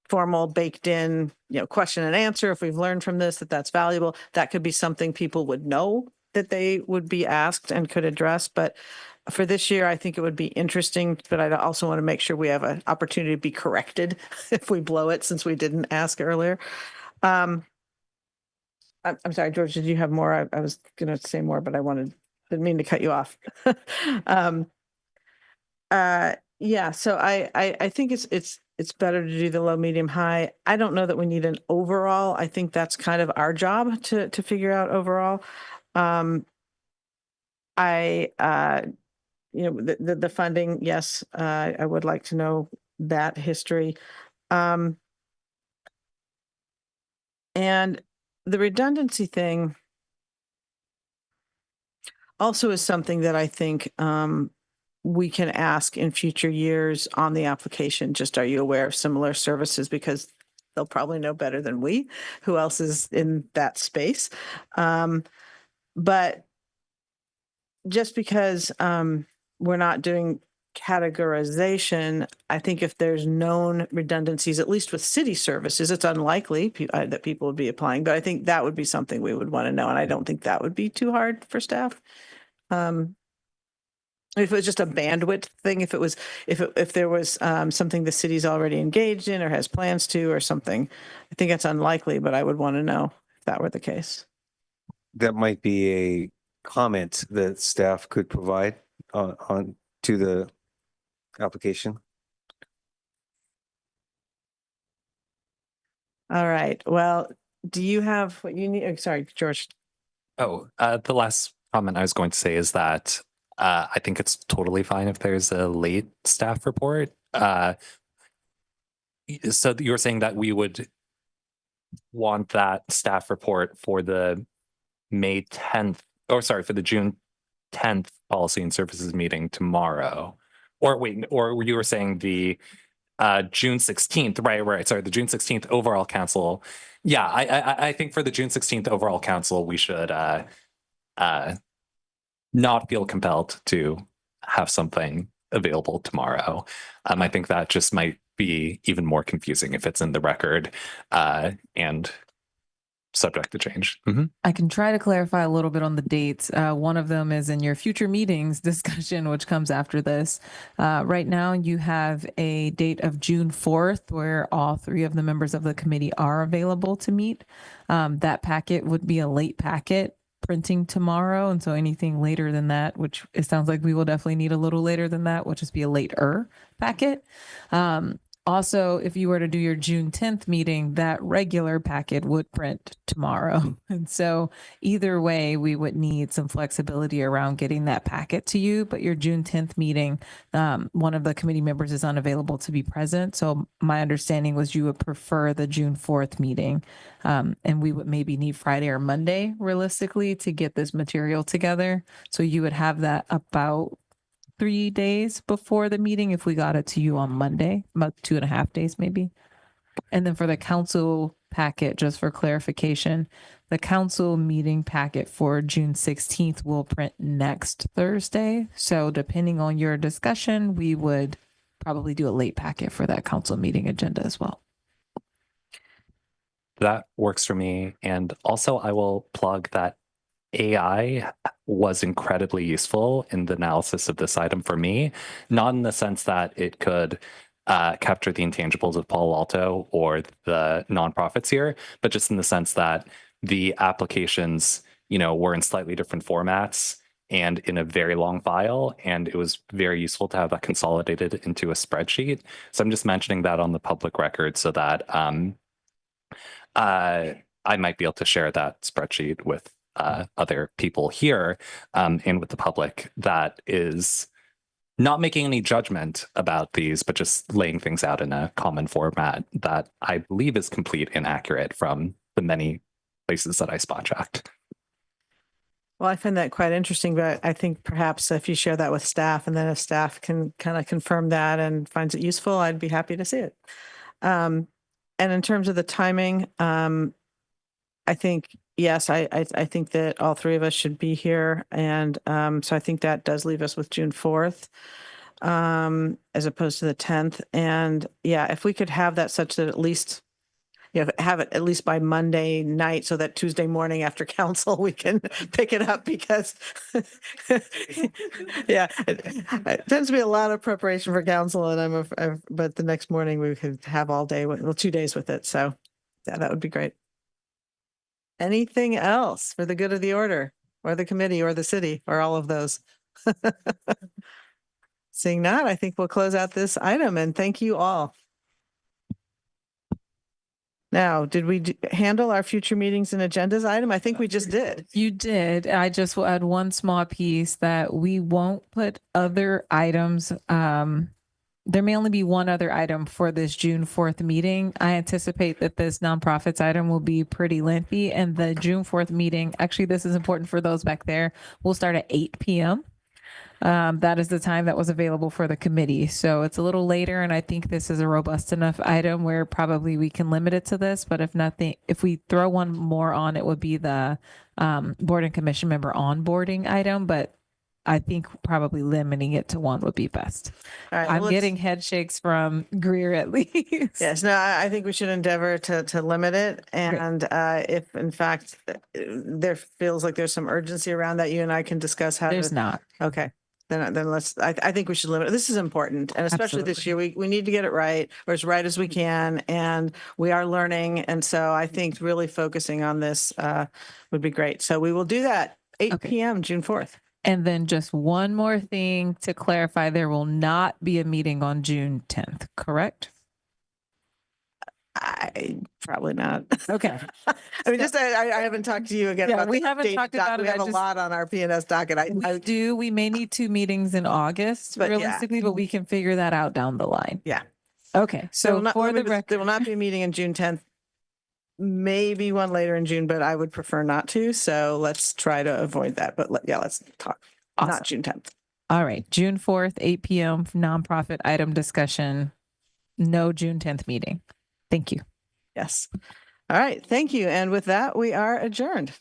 formal, baked in, question and answer. If we've learned from this that that's valuable, that could be something people would know that they would be asked and could address. But for this year, I think it would be interesting, but I also want to make sure we have an opportunity to be corrected if we blow it, since we didn't ask earlier. I'm sorry, George, did you have more? I was going to say more, but didn't mean to cut you off. Yeah, so I think it's better to do the low, medium, high. I don't know that we need an overall. I think that's kind of our job to figure out overall. The funding, yes, I would like to know that history. And the redundancy thing also is something that I think we can ask in future years on the application. Just, are you aware of similar services? Because they'll probably know better than we who else is in that space. But just because we're not doing categorization, I think if there's known redundancies, at least with city services, it's unlikely that people would be applying. But I think that would be something we would want to know. And I don't think that would be too hard for staff. If it was just a bandwidth thing, if there was something the city's already engaged in or has plans to or something, I think it's unlikely, but I would want to know if that were the case. That might be a comment that staff could provide on to the application. All right. Well, do you have what you need? Oh, sorry, George. Oh, the last comment I was going to say is that I think it's totally fine if there's a late staff report. So you're saying that we would want that staff report for the May 10th, or sorry, for the June 10th policy and services meeting tomorrow. Or wait, or you were saying the June 16th, right. Sorry, the June 16th overall council. Yeah, I think for the June 16th overall council, we should not feel compelled to have something available tomorrow. I think that just might be even more confusing if it's in the record and subject to change. I can try to clarify a little bit on the dates. One of them is in your future meetings discussion, which comes after this. Right now, you have a date of June 4th, where all three of the members of the committee are available to meet. That packet would be a late packet printing tomorrow. And so anything later than that, which it sounds like we will definitely need a little later than that, will just be a later packet. Also, if you were to do your June 10th meeting, that regular packet would print tomorrow. And so either way, we would need some flexibility around getting that packet to you. But your June 10th meeting, one of the committee members is unavailable to be present. So my understanding was you would prefer the June 4th meeting. And we would maybe need Friday or Monday realistically to get this material together. So you would have that about 3 days before the meeting if we got it to you on Monday, about 2.5 days maybe. And then for the council packet, just for clarification, the council meeting packet for June 16th will print next Thursday. So depending on your discussion, we would probably do a late packet for that council meeting agenda as well. That works for me. And also, I will plug that AI was incredibly useful in the analysis of this item for me, not in the sense that it could capture the intangibles of Palo Alto or the nonprofits here, but just in the sense that the applications, were in slightly different formats and in a very long file, and it was very useful to have that consolidated into a spreadsheet. So I'm just mentioning that on the public record so that I might be able to share that spreadsheet with other people here and with the public that is not making any judgment about these, but just laying things out in a common format that I believe is complete and accurate from the many places that I spot checked. Well, I find that quite interesting, but I think perhaps if you share that with staff and then if staff can kind of confirm that and finds it useful, I'd be happy to see it. And in terms of the timing, I think, yes, I think that all three of us should be here. And so I think that does leave us with June 4th as opposed to the 10th. And yeah, if we could have that such that at least, have it at least by Monday night so that Tuesday morning after council, we can pick it up because yeah, it tends to be a lot of preparation for council and but the next morning we could have all day, 2 days with it. So yeah, that would be great. Anything else for the good of the order or the committee or the city or all of those? Seeing none, I think we'll close out this item and thank you all. Now, did we handle our future meetings and agendas item? I think we just did. You did. I just will add one small piece that we won't put other items. There may only be one other item for this June 4th meeting. I anticipate that this nonprofits item will be pretty lengthy, and the June 4th meeting, actually, this is important for those back there, will start at 8 p.m. That is the time that was available for the committee. So it's a little later, and I think this is a robust enough item where probably we can limit it to this. But if we throw one more on, it would be the board and commission member onboarding item. But I think probably limiting it to one would be best. All right, I'm getting head shakes from Greer at least. Yes, no, I think we should endeavor to limit it. And if in fact there feels like there's some urgency around that, you and I can discuss how There's to. not. Okay. Then let's, I think we should limit it. This is important. And especially this year, we need to get it right or as right as we can. And we are learning. And so I think really focusing on this would be great. So we will do that 8 p.m. June 4th. And then just one more thing to clarify, there will not be a meeting on June 10th, correct? Probably not. Okay. I mean, I haven't talked to you again. Yeah, about we the haven't update talked about it. We have a lot on our P&S docket. We may need 2 meetings in August But yeah. realistically, but we can figure that out down the line. Yeah. Okay. So for the record, there will not be a meeting on June 10th. Maybe one later in June, but I would prefer not to. So let's try to avoid that. But let's talk. Not June 10th. All right. June 4th, 8 p.m. nonprofit item discussion. No June 10th meeting. Thank you. Yes. All right. Thank you. And with that, we are adjourned.